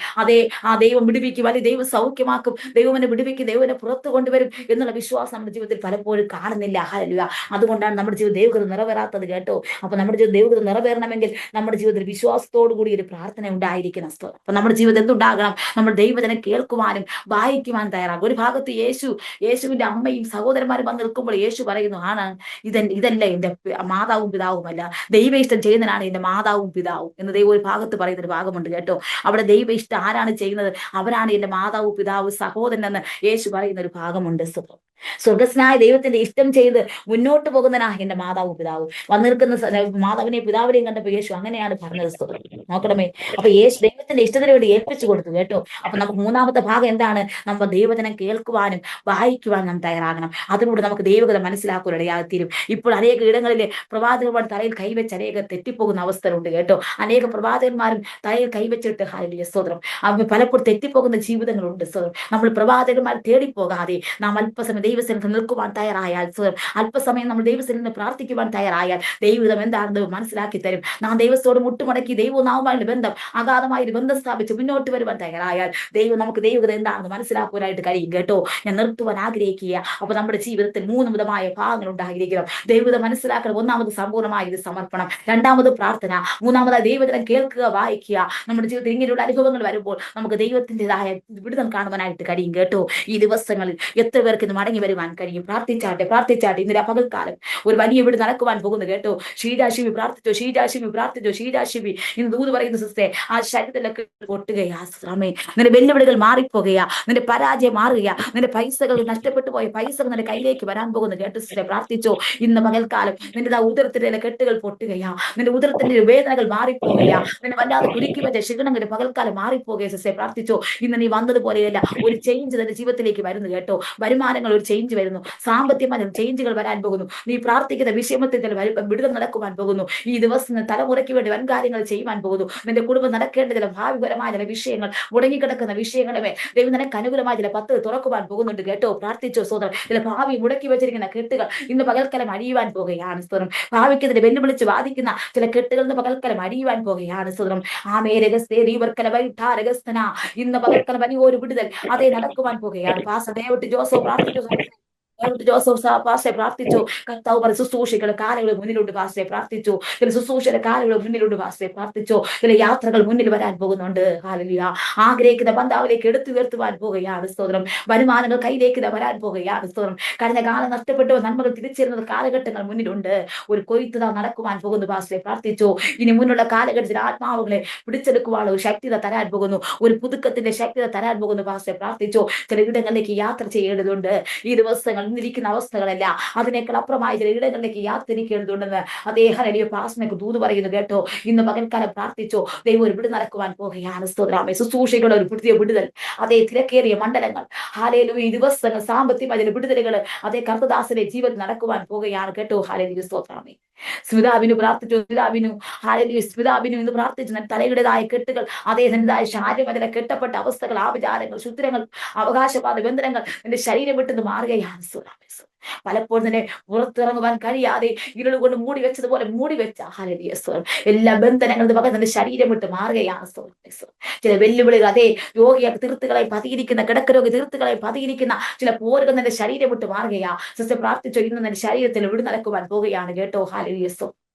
ദൈവം വിടുവിക്കും, അല്ലെങ്കിൽ ദൈവം സൗഖ്യമാക്കും, ദൈവനെ വിടുവിക്കും, ദൈവനെ പുറത്തു കൊണ്ടുവരും എന്നുള്ള വിശ്വാസം നമ്മുടെ ജീവിതത്തിൽ പലപ്പോഴും കാണുന്നില്ല. ഹല്ലേലൂയ. അതുകൊണ്ടാണ് നമ്മുടെ ജീവിതം ദൈവകൃത നിറവേറാത്തത് കേട്ടോ. അപ്പൊ നമ്മുടെ ജീവിതം ദൈവകൃത നിറവേറണമെങ്കിൽ നമ്മുടെ ജീവിതത്തിൽ വിശ്വാസത്തോടു കൂടി ഒരു പ്രാർത്ഥന ഉണ്ടായിരിക്കണം. അപ്പൊ നമ്മുടെ ജീവിതം എന്തുണ്ടാകണം? നമ്മൾ ദൈവജനം കേൾക്കുവാനും വായിക്കുവാനും തയ്യാറാകും. ഒരു ഭാഗത്ത് യേശുവിന്റെ അമ്മയും സഹോദരന്മാരും വന്ന് നിൽക്കുമ്പോൾ യേശു പറയുന്നു, ഇതല്ല എന്റെ മാതാവും പിതാവുമല്ല, ദൈവ ഇഷ്ടം ചെയ്യുന്നതിനാണ് എന്റെ മാതാവും പിതാവും എന്ന് ദൈവം ഒരു ഭാഗത്ത് പറയുന്നൊരു ഭാഗം ഭാഗമുണ്ട് കേട്ടോ. അവിടെ ദൈവ ഇഷ്ടം ആരാണ് ചെയ്യുന്നത്? അവരാണ് എന്റെ മാതാവ്, പിതാവ്, സഹോദരൻ എന്ന് യേശു പറയുന്ന ഒരു ഭാഗമുണ്ട്. സ്വർഗസ്നായ ദൈവത്തിന്റെ ഇഷ്ടം ചെയ്ത് മുന്നോട്ട് പോകുന്നതിനാ എന്റെ മാതാവ്, പിതാവ്. വന്നിരിക്കുന്ന മാതാവിനെ പിതാവിനെയും കണ്ടപ്പോ യേശു അങ്ങനെയാണ് പറഞ്ഞത്. നോക്കണമേ. അപ്പൊ യേശു ദൈവത്തിന്റെ ഇഷ്ടത്തിന് വേണ്ടി ഏൽപ്പിച്ചു കൊടുത്തു കേട്ടോ. അപ്പൊ നമുക്ക് മൂന്നാമത്തെ ഭാഗം എന്താണ്? നമ്മൾ ദൈവജനം കേൾക്കുവാനും വായിക്കുവാനും നാം തയ്യാറാകണം. അതിലൂടെ നമുക്ക് ദൈവകഥ മനസ്സിലാക്കുവാനിടയായിത്തീരും. ഇപ്പോൾ അനേക ഇടങ്ങളിലെ പ്രവാചകന്മാർ തലയിൽ കൈവച്ച് അനേകം തെറ്റിപ്പോകുന്ന അവസ്ഥകളുണ്ട് കേട്ടോ. അനേക പ്രവാചകന്മാരും തലയിൽ കൈവച്ചിട്ട് ഹല്ലേലൂയ സ്തോത്രം പലപ്പോഴും തെറ്റിപ്പോകുന്ന ജീവിതങ്ങളുണ്ട്. നമ്മൾ പ്രവാചകന്മാർ തേടിപ്പോകാതെ നാം അല്പസമയം ദൈവസന്നിധിയിൽ നിൽക്കുവാൻ തയ്യാറായാൽ, അല്പസമയം നമ്മൾ ദൈവസന്നിധിയിൽ പ്രാർത്ഥിക്കുവാൻ തയ്യാറായാൽ ദൈവം എന്താണെന്ന് മനസ്സിലാക്കി തരും. നാം ദൈവത്തോട് മുട്ടുമടക്കി ദൈവവും നാവുമായുള്ള ബന്ധം, അഗാധമായ ഒരു ബന്ധം സ്ഥാപിച്ച് മുന്നോട്ട് വരുവാൻ തയ്യാറായാൽ ദൈവം നമുക്ക് ദൈവകഥ എന്താണെന്ന് മനസ്സിലാക്കുവാനായിട്ട് കഴിയും കേട്ടോ. ഞാൻ നിർത്തുവാൻ ആഗ്രഹിക്കുക. അപ്പൊ നമ്മുടെ ജീവിതത്തിൽ 3 വിധമായ ഭാഗങ്ങൾ ഉണ്ടായിരിക്കണം. ദൈവകഥ മനസ്സിലാക്കണം. ഒന്നാമത് സമ്പൂർണ്ണമായ ഇത് സമർപ്പണം, രണ്ടാമത് പ്രാർത്ഥന, മൂന്നാമത് ദൈവജനം കേൾക്കുക, വായിക്കുക. നമ്മുടെ ജീവിതത്തിൽ ഇങ്ങനെയുള്ള അനുഭവങ്ങൾ വരുമ്പോൾ നമുക്ക് ദൈവത്തിൻ്റെതായ വിടുതൽ കാണുവാനായിട്ട് കഴിയും കേട്ടോ. ഈ ദിവസങ്ങളിൽ എത്ര പേർക്ക് ഇന്ന് മടങ്ങി വരുവാൻ കഴിയും? പ്രാർത്ഥിച്ചാട്ടെ. ഇന്നലെ പകൽക്കാലം ഒരു വലിയ വീട് നടക്കുവാൻ പോകുന്നു കേട്ടോ. ഷീജാശിവി പ്രാർത്ഥിച്ചോ. ഇന്ന് ദൂത് പറയുന്ന സിസ്റ്റേ, ആ ശരീരത്തിലൊക്കെ പൊട്ടുകയാ. നിന്റെ വെല്ലുവിളികൾ മാറിപ്പോകുകയാ, നിന്റെ പരാജയം മാറുകയാ, നിന്റെ പൈസകൾ നഷ്ടപ്പെട്ടു പോയ പൈസകൾ നിന്റെ കയ്യിലേക്ക് വരാൻ പോകുന്നു കേട്ടോ. സിസ്റ്റേ പ്രാർത്ഥിച്ചോ. ഇന്ന് പകൽക്കാലം നിന്റെ ഉദരത്തിന്റെ കെട്ടുകൾ പൊട്ടുകയാ, നിന്റെ ഉദരത്തിന്റെ വേദനകൾ മാറിപ്പോകുകയാ, നിന്നെ വല്ലാതെ കുരുക്കി വെച്ച ക്ഷീണങ്ങളുടെ പകൽക്കാലം മാറിപ്പോകുക. സിസ്റ്റേ പ്രാർത്ഥിച്ചോ. ഇന്ന് നീ വന്നതുപോലെയല്ല, ഒരു ചേഞ്ച് നിന്റെ ജീവിതത്തിലേക്ക് വരുന്നു കേട്ടോ. വരുമാനങ്ങൾ ഒരു ചേഞ്ച് വരുന്നു, സാമ്പത്തികമായ ചേഞ്ചുകൾ വരാൻ പോകുന്നു. നീ പ്രാർത്ഥിക്കുന്ന വിഷയമത്തിൽ വിടുതൽ നടക്കുവാൻ പോകുന്നു. ഈ ദിവസം തലമുറയ്ക്ക് വേണ്ടി വൻ കാര്യങ്ങൾ ചെയ്യുവാൻ പോകുന്നു. നിന്റെ കുടുംബം നടക്കേണ്ട ചില ഭാവിപരമായ ചില വിഷയങ്ങൾ, മുടങ്ങിക്കിടക്കുന്ന വിഷയങ്ങളെ ദൈവം നിനക്ക് അനുകൂലമായ ചില പത്ത് തുറക്കുവാൻ പോകുന്നുണ്ട് കേട്ടോ. പ്രാർത്ഥിച്ചോ സോദരൻ. ചില ഭാവി മുടക്കി വെച്ചിരിക്കുന്ന കെട്ടുകൾ ഇന്ന് പകൽക്കാലം അഴിയുവാൻ പോകുകയാണ് സ്തോത്രം. ഭാവിക്കെതിരെ വെല്ലുവിളിച്ച് വാദിക്കുന്ന ചില കെട്ടുകൾ ഇന്ന് പകൽക്കാലം അഴിയുവാൻ പോകുകയാണ് സ്തോത്രം. ഇന്ന് പകൽക്കാലം വലിയൊരു വിടുതൽ അതേ നടക്കുവാൻ പോകുകയാണ്. ദേവട്ട് ജോസഫ് പ്രാർത്ഥിച്ചു. പാസ്റ്റെ പ്രാർത്ഥിച്ചു. കർത്താവ് പറഞ്ഞ ശുശ്രൂഷകൾ കാലുകൾ മുന്നിലുണ്ട് പാസ്റ്റെ പ്രാർത്ഥിച്ചു. ചില ശുശ്രൂഷയുടെ കാലുകൾ മുന്നിലുണ്ട് പാസ്റ്റെ പ്രാർത്ഥിച്ചു. ചില യാത്രകൾ മുന്നിൽ വരാൻ പോകുന്നുണ്ട്. ഹല്ലേലൂയ. ആഗ്രഹിക്കുന്ന ബന്ധാവിലേക്ക് എടുത്തു ഉയർത്തുവാൻ പോകുകയാണ് സ്തോത്രം. വരുമാനങ്ങൾ കയ്യിലേക്ക് വരാൻ പോകുകയാണ് സ്തോത്രം. കഴിഞ്ഞ കാലം നഷ്ടപ്പെട്ടു നന്മകൾ തിരിച്ചിരുന്ന കാലഘട്ടങ്ങൾ മുന്നിലുണ്ട്. ഒരു കൊയ്ത്ത് നടക്കുവാൻ പോകുന്നു പാസ്റ്റെ പ്രാർത്ഥിച്ചു. ഇനി മുന്നുള്ള കാലഘട്ടത്തിൽ ആത്മാവുകളെ പിടിച്ചെടുക്കുവാനുള്ള ഒരു ശക്തിത തരാൻ പോകുന്നു. ഒരു പുതുക്കത്തിന്റെ ശക്തിത തരാൻ പോകുന്നു പാസ്റ്റെ പ്രാർത്ഥിച്ചു. ചില ഇടങ്ങളിലേക്ക് യാത്ര ചെയ്യേണ്ടതുണ്ട്. ഈ ദിവസങ്ങൾ ഇന്നിരിക്കുന്ന അവസ്ഥകളല്ല, അതിനേക്കാൾ അപ്പുറമായ ചില ഇടങ്ങളിലേക്ക് യാത്രയ്ക്കേണ്ടതുണ്ടെന്ന് അദ്ദേഹം പാസ്റ്റർക്ക് ദൂത് പറയുന്നു കേട്ടോ. ഇന്ന് പകൽക്കാലം പ്രാർത്ഥിച്ചോ. ദൈവം ഒരു വിടുതൽ നടക്കുവാൻ പോകുകയാണ് സ്തോത്രാമേ. ശുശ്രൂഷകളുടെ ഒരു പുതിയ വിടുതൽ, അതേ തിരക്കേറിയ മണ്ഡലങ്ങൾ, ഹല്ലേലൂയ. ഈ ദിവസങ്ങൾ സാമ്പത്തികമായ ചില വിടുതലുകൾ അതേ കർത്തദാസന്റെ ജീവിതത്തിൽ നടക്കുവാൻ പോകുകയാണ് കേട്ടോ. ഹല്ലേലൂയ സ്തോത്രാമേ. സ്മിതാവിനു പ്രാർത്ഥിച്ചു. സ്മിതാവിനു ഇന്ന് പ്രാർത്ഥിച്ചു. തലയുടേതായ കെട്ടുകൾ, അദ്ദേഹത്തിൻ്റെതായ ശാരീരികമായ കെട്ടപ്പെട്ട അവസ്ഥകൾ, ആഭിചാരങ്ങൾ, ശുദ്രങ്ങൾ, അവകാശവാദ ബന്ധനങ്ങൾ നിന്റെ ശരീരം വിട്ടുന്ന് മാറുകയാണ്. പലപ്പോഴും തന്നെ പുറത്തിറങ്ങുവാൻ കഴിയാതെ ഇരുൾ കൊണ്ട് മൂടി വെച്ചതുപോലെ മൂടി വെച്ച ഹല്ലേലൂയ എല്ലാ ബന്ധനങ്ങളുടെ പകരം നിന്റെ ശരീരം വിട്ട് മാറുകയാണ്. ചില വെല്ലുവിളികൾ, അതേ രോഗിയെ തീർത്തുകളെ പതിയിരിക്കുന്ന, കിടക്കരോഗി തീർത്തുകളെ പതിയിരിക്കുന്ന ചില പോരുകൾ നിന്റെ ശരീരം വിട്ട് മാറുകയാ. സിസ്റ്റർ പ്രാർത്ഥിച്ചോ. ഇന്ന് നിന്റെ ശരീരത്തിൽ വിടു നടക്കുവാൻ പോകുകയാണ് കേട്ടോ. ഹല്ലേലൂയ.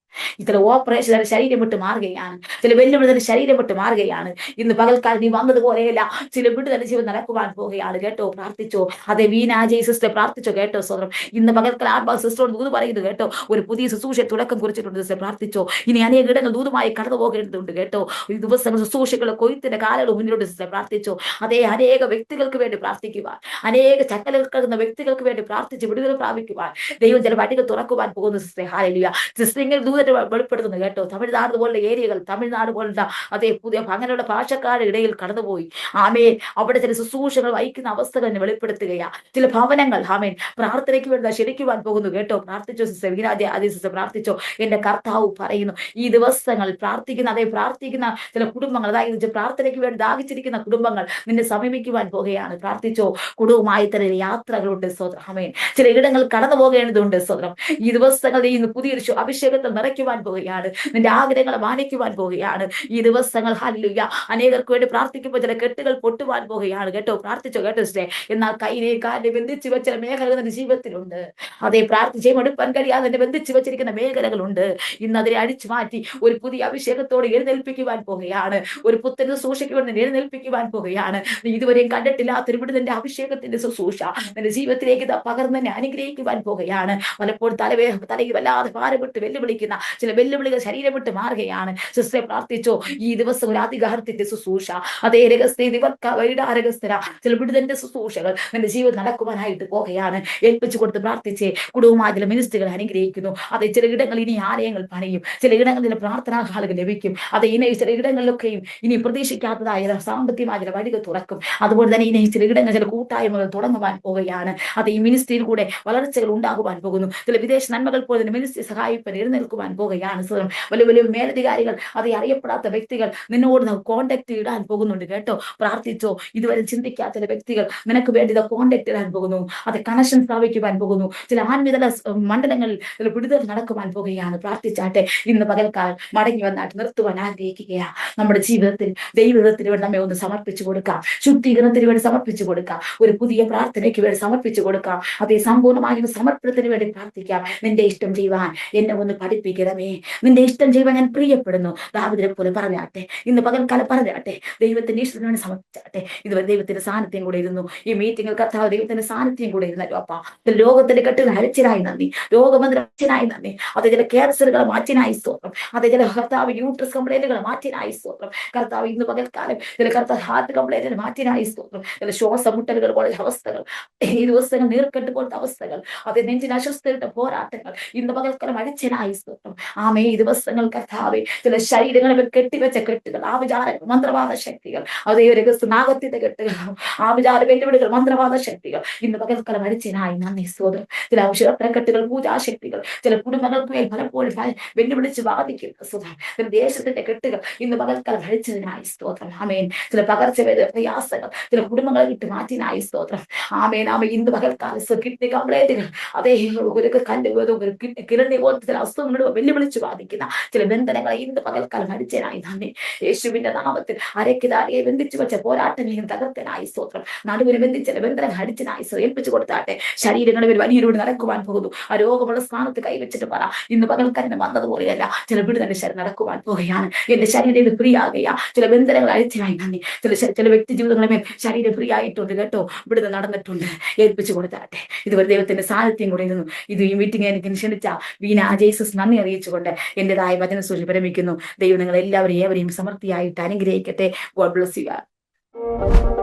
ചില ഓപ്പറേഷൻ ശരീരം വിട്ട് മാറുകയാണ്. ചില വെല്ലുവിളി ശരീരം വിട്ട് മാറുകയാണ്. ഇന്ന് പകൽക്കാലം നീ വന്നതുപോലെയല്ല, ചില വിടുതൽ ജീവിതം നടക്കുവാൻ പോകുകയാണ് കേട്ടോ. പ്രാർത്ഥിച്ചോ. അതെ വീനാജയ് സിസ്റ്റർ പ്രാർത്ഥിച്ചോ കേട്ടോ സോദരം. ഇന്ന് പകൽക്കാലം ആത്മാവ് സിസ്റ്ററോട് ദൂത് പറയുന്നത് കേട്ടോ. ഒരു പുതിയ ശുശ്രൂഷ തുടക്കം കുറിച്ചിട്ടുണ്ട് സിസ്റ്റർ പ്രാർത്ഥിച്ചോ. ഇനി അനേക ഇടങ്ങൾ ദൂതുമായി കടന്നു പോകേണ്ടതുണ്ട് കേട്ടോ. ഈ ദിവസങ്ങൾ ശുശ്രൂഷകൾ കൊയ്ത്തിന്റെ കാലങ്ങൾ മുന്നിലോട്ട് സിസ്റ്റർ പ്രാർത്ഥിച്ചോ. അതേ അനേക വ്യക്തികൾക്ക് വേണ്ടി പ്രാർത്ഥിക്കുവാൻ, അനേക ചക്കലക്കുന്ന വ്യക്തികൾക്ക് വേണ്ടി പ്രാർത്ഥിച്ച് വിടുതൽ പ്രാപിക്കുവാൻ ദൈവം ചില വഴികൾ തുറക്കുവാൻ പോകുന്നു സിസ്റ്റർ. ഹല്ലേലൂയ. സിസ്റ്റർ ഇങ്ങനെ വെളിപ്പെടുത്തുന്നു കേട്ടോ. തമിഴ്നാട് പോലുള്ള ഏരിയകൾ, തമിഴ്നാട് പോലുള്ള അതേ പുതിയ അങ്ങനെയുള്ള ഭാഷക്കാരുടെ ഇടയിൽ കടന്നുപോയി ആമേൻ. അവിടെ ചില ശുശ്രൂഷകൾ വഹിക്കുന്ന അവസ്ഥകൾ തന്നെ വെളിപ്പെടുത്തുകയാ. ചില ഭവനങ്ങൾ ആമേൻ പ്രാർത്ഥനയ്ക്ക് വേണ്ടി ക്ഷണിക്കുവാൻ പോകുന്നു കേട്ടോ. പ്രാർത്ഥിച്ചോ സിസ്റ്റർ വീരാജ ആദ്യ സിസ്റ്റർ പ്രാർത്ഥിച്ചോ. എന്റെ കർത്താവ് പറയുന്നു ഈ ദിവസങ്ങൾ പ്രാർത്ഥിക്കുന്ന ചില കുടുംബങ്ങൾ, അതായത് പ്രാർത്ഥനയ്ക്ക് വേണ്ടി ദാഹിച്ചിരിക്കുന്ന കുടുംബങ്ങൾ നിന്നെ സമീപിക്കുവാൻ പോകുകയാണ്. പ്രാർത്ഥിച്ചോ. കുടുംബമായി തന്നെ യാത്രകളുണ്ട് സ്വതം ആമേൻ. ചില ഇടങ്ങൾ കടന്നു പോകേണ്ടതുണ്ട് സ്വതം. ഈ ദിവസങ്ങൾ ഈ പുതിയൊരു അഭിഷേകത്തെ നിറയ്ക്കുവാൻ പോകുകയാണ്. നിന്റെ ആഗ്രഹങ്ങളെ മാനിക്കുവാൻ പോകുകയാണ് ഈ ദിവസങ്ങൾ. ഹല്ലേലൂയ. അനേകർക്ക് വേണ്ടി പ്രാർത്ഥിക്കുമ്പോൾ ചില കെട്ടുകൾ പൊട്ടുവാൻ പോകുകയാണ് കേട്ടോ. പ്രാർത്ഥിച്ചോ കേട്ടോ സിസ്റ്റേ. എന്നാൽ കയ്യിലെ കാലിനെ ബന്ധിച്ചു വെച്ച മേഖലകൾ നിന്റെ ജീവിതത്തിലുണ്ട്. അതേ പ്രാർത്ഥിച്ചേ എടുപ്പാൻ കഴിയാതെ നിന്നെ ബന്ധിച്ചു വെച്ചിരിക്കുന്ന മേഖലകളുണ്ട്. ഇന്ന് അതിനെ അടിച്ചു മാറ്റി ഒരു പുതിയ അഭിഷേകത്തോട് എഴുന്നേൽപ്പിക്കുവാൻ പോകുകയാണ്. ഒരു പുത്തൻ ശുശ്രൂഷയ്ക്ക് വേണ്ടി എഴുന്നേൽപ്പിക്കുവാൻ പോകുകയാണ്. നീ ഇതുവരെയും കണ്ടിട്ടില്ലാത്തൊരു വിടുതലിന്റെ അഭിഷേകത്തിന്റെ ശുശ്രൂഷ നിന്റെ ജീവിതത്തിലേക്ക് പകർന്ന് തന്നെ അനുഗ്രഹിക്കുവാൻ പോകുകയാണ്. പലപ്പോഴും തലയിൽ വല്ലാതെ ഭാരം വിട്ട് വെല്ലുവിളിക്കുന്ന ചില വെല്ലുവിളികൾ ശരീരം വിട്ട് മാറുകയാണ്. സിസ്റ്ററെ പ്രാർത്ഥിച്ചോ, ഈ ദിവസം ഒരു അധികാരത്തിന്റെ ശുശ്രൂഷ, അതേ രഹസ്യ രഹസ്യര ചില വിടുതന്റെ ശുശ്രൂഷകൾ നിന്റെ ജീവിതം നടക്കുവാനായിട്ട് പോകുകയാണ്. ഏൽപ്പിച്ചു കൊടുത്ത് പ്രാർത്ഥിച്ചേ. കുടുംബമായ ചില മിനിസ്റ്റുകൾ അനുഗ്രഹിക്കുന്നു. അതെ, ചില ഇടങ്ങളിൽ ഇനി ആലയങ്ങൾ പണിയും, ചില ഇടങ്ങളിൽ പ്രാർത്ഥനാ ഹാളുകൾ ലഭിക്കും. അതെ, ഇനി ചില ഇടങ്ങളിലൊക്കെയും ഇനി പ്രതീക്ഷിക്കാത്തതായ സാമ്പത്തികമായ ചില വഴികൾ തുറക്കും. അതുപോലെ തന്നെ ഇനി ചില ഇടങ്ങളിൽ ചില കൂട്ടായ്മകൾ തുടങ്ങുവാൻ പോകുകയാണ്. അത് ഈ മിനിസ്ട്രിയിൽ കൂടെ വളർച്ചകൾ ഉണ്ടാകുവാൻ പോകുന്നു. ചില വിദേശ നന്മകൾ പോലെ മിനിസ്ട്രി സഹായിപ്പൻ എഴുന്നേൽക്കുവാൻ പോകുകയാണ്. വലിയ വലിയ മേലധികാരികൾ, അത് അറിയപ്പെടാത്ത വ്യക്തികൾ നിന്നോട് കോണ്ടാക്ട് ഇടാൻ പോകുന്നുണ്ട് കേട്ടോ. പ്രാർത്ഥിച്ചോ. ഇതുവരെ ചിന്തിക്കാത്ത ചില വ്യക്തികൾ നിനക്ക് വേണ്ടി കോണ്ടാക്ട് ഇടാൻ പോകുന്നു. അത് കണക്ഷൻ സ്ഥാപിക്കുവാൻ പോകുന്നു. ചില ആത്മീയതല മണ്ഡലങ്ങളിൽ ചില വിടുതൽ നടക്കുവാൻ പോകുകയാണ്. പ്രാർത്ഥിച്ചാട്ടെ. ഇന്ന് പകൽക്കാലം മടങ്ങി വന്നാട്ട് നിർത്തുവാൻ ആഗ്രഹിക്കുകയാണ്. നമ്മുടെ ജീവിതത്തിൽ ദൈവത്തിന് വേണ്ടി നമ്മെ ഒന്ന് സമർപ്പിച്ചു കൊടുക്കാം. ശുദ്ധീകരണത്തിന് വേണ്ടി സമർപ്പിച്ചു കൊടുക്കാം. ഒരു പുതിയ പ്രാർത്ഥനയ്ക്ക് വേണ്ടി സമർപ്പിച്ചു കൊടുക്കാം. അതേ സമ്പൂർണ്ണമായ സമർപ്പണത്തിന് വേണ്ടി പ്രാർത്ഥിക്കാം. നിന്റെ ഇഷ്ടം ചെയ്യുവാൻ എന്നെ ഒന്ന് പഠിപ്പിക്കണമേ. നിന്റെ ഇഷ്ടം ചെയ്യുവാൻ ഞാൻ പ്രിയപ്പെടുന്നു. ദാവീദിനെ പോലെ പറഞ്ഞാട്ടെ. ഇന്ന് പകൽക്കാലം പറഞ്ഞാട്ടെ. ദൈവത്തിന്റെ ഇഷ്ടത്തിന് വേണ്ടി സമർപ്പിച്ചാട്ടെ. ഇതുവരെ ദൈവത്തിന്റെ സാന്നിധ്യം കൂടെ ഇരുന്നു. ഈ മീറ്റിംഗിൽ കർത്താവ് ദൈവത്തിന്റെ സാന്നിധ്യം കൂടെ ഇരുന്നല്ലോ അപ്പ. ലോകത്തിന്റെ കെട്ടുകൾ അരച്ചിനായി നന്ദി. രോഗമന്ത്രിനായി നന്ദി. അത് ചില ക്യാൻസറുകളെ മാറ്റിനായി സ്തോത്രം. അത് ചില കർത്താവ് യൂട്രസ് കംപ്ലൈന്റുകളെ മാറ്റിനായി സ്തോത്രം. കർത്താവ് ഇന്ന് പകൽക്കാലം ചില കർത്താവ് ഹാർട്ട് കംപ്ലൈന്റിന് മാറ്റിനായി സ്തോത്രം. ചില ശ്വാസമുട്ടലുകൾ പോലെ അവസ്ഥകൾ, ഈ ദിവസങ്ങൾ നീർക്കെട്ട് പോലത്തെ അവസ്ഥകൾ, അത് നെഞ്ചിന് അസ്വസ്ഥയുടെ പോരാട്ടങ്ങൾ ഇന്ന് പകൽക്കാലം അടിച്ചനായി സ്തോത്രം. ആമേ, ഈ ദിവസങ്ങൾ കർത്താവെ ചില ശരീരങ്ങളിൽ കെട്ടിവെച്ച കെട്ടുകൾ, ആ വിചാര മന്ത്രവാദ ശക്തികൾ, അതേ നാഗത്തിന്റെ കെട്ടുകൾ, ആ വിചാര വെല്ലുവിളികൾ, മന്ത്രവാദ ശക്തികൾ ഇന്ന് പകൽക്കാലം അടിച്ചനായി നന്ദി സ്തോത്രം. ചില ഔഷധക്കെട്ടുകൾ, പൂജാശക്തികൾ ചില കുടുംബങ്ങൾക്ക് മേൽ പലപ്പോഴും വെല്ലുവിളിച്ച് ബാധിക്കുന്ന സ്തോത്രം. ചില ദേശത്തിന്റെ കെട്ടുകൾ ഇന്ന് പകൽക്കാലം അഴിച്ചതിനായി സ്തോത്രം. ആമേൻ. ചില പകർച്ചവേദ പ്രയാസങ്ങൾ ചില കുടുംബങ്ങളെ വിട്ട് മാറ്റിനായി സ്തോത്രം. ആമേൻ. ഇന്ന് പകൽക്കാലം കിഡ്നി കംപ്ലൈന്റുകൾ, അതേ ഒരു കിഡ്നി പോലത്തെ ചില അസുഖങ്ങൾ വെല്ലുവിളിച്ച് ബാധിക്കുന്ന ചില ബന്ധനങ്ങളെ ഇന്ന് പകൽക്കാലം അടിച്ചതിനായി നന്ദി. യേശുവിന്റെ നാമത്തിൽ അരക്കിതാരിയെ ബന്ധിച്ചു വെച്ച പോരാട്ടങ്ങളെയും തകർത്തനായി സ്തോത്രം. നടുവിനെ ബന്ധിച്ച ബന്ധനം അടിച്ചനായി ഏൽപ്പിച്ചു കൊടുത്താട്ടെ. ശരീരങ്ങളിൽ വലിയൊരു നടക്കുവാൻ പോകുന്നു. ആ രോഗമുള്ള സ്ഥാനത്ത് കൈവച്ചിട്ട് പറ, ഇന്ന് പകൽക്കാരന് വന്നതുപോലെയല്ല, ചില വിടുതന്റെ ശരീരം നടക്കുവാൻ പോകുകയാണ്. എന്റെ ശരീരം ഇത് ഫ്രീ ആകുകയാ. ചില ബന്ധനങ്ങൾ അഴിച്ചനായി നന്ദി. ചില വ്യക്തി ജീവിതങ്ങളെ മേൽ ശരീരം ഫ്രീ ആയിട്ടുണ്ട് കേട്ടോ. വിടുതൽ നടന്നിട്ടുണ്ട്. ഏൽപ്പിച്ചു കൊടുത്താട്ടെ. ഇതുവരെ ദൈവത്തിന്റെ സാന്നിധ്യം കൂടെ ഇരുന്നു. ഇത് ഈ മീറ്റിംഗ് എനിക്ക് ക്ഷണിച്ച വീണ ജേസസ് നന്ദി അറിയിച്ചുകൊണ്ട് എന്റേതായ വചന സൂചി വിരമിക്കുന്നു. ദൈവം നിങ്ങൾ എല്ലാവരെയും സമൃദ്ധിയായിട്ട് അനുഗ്രഹിക്കട്ടെ. God bless you.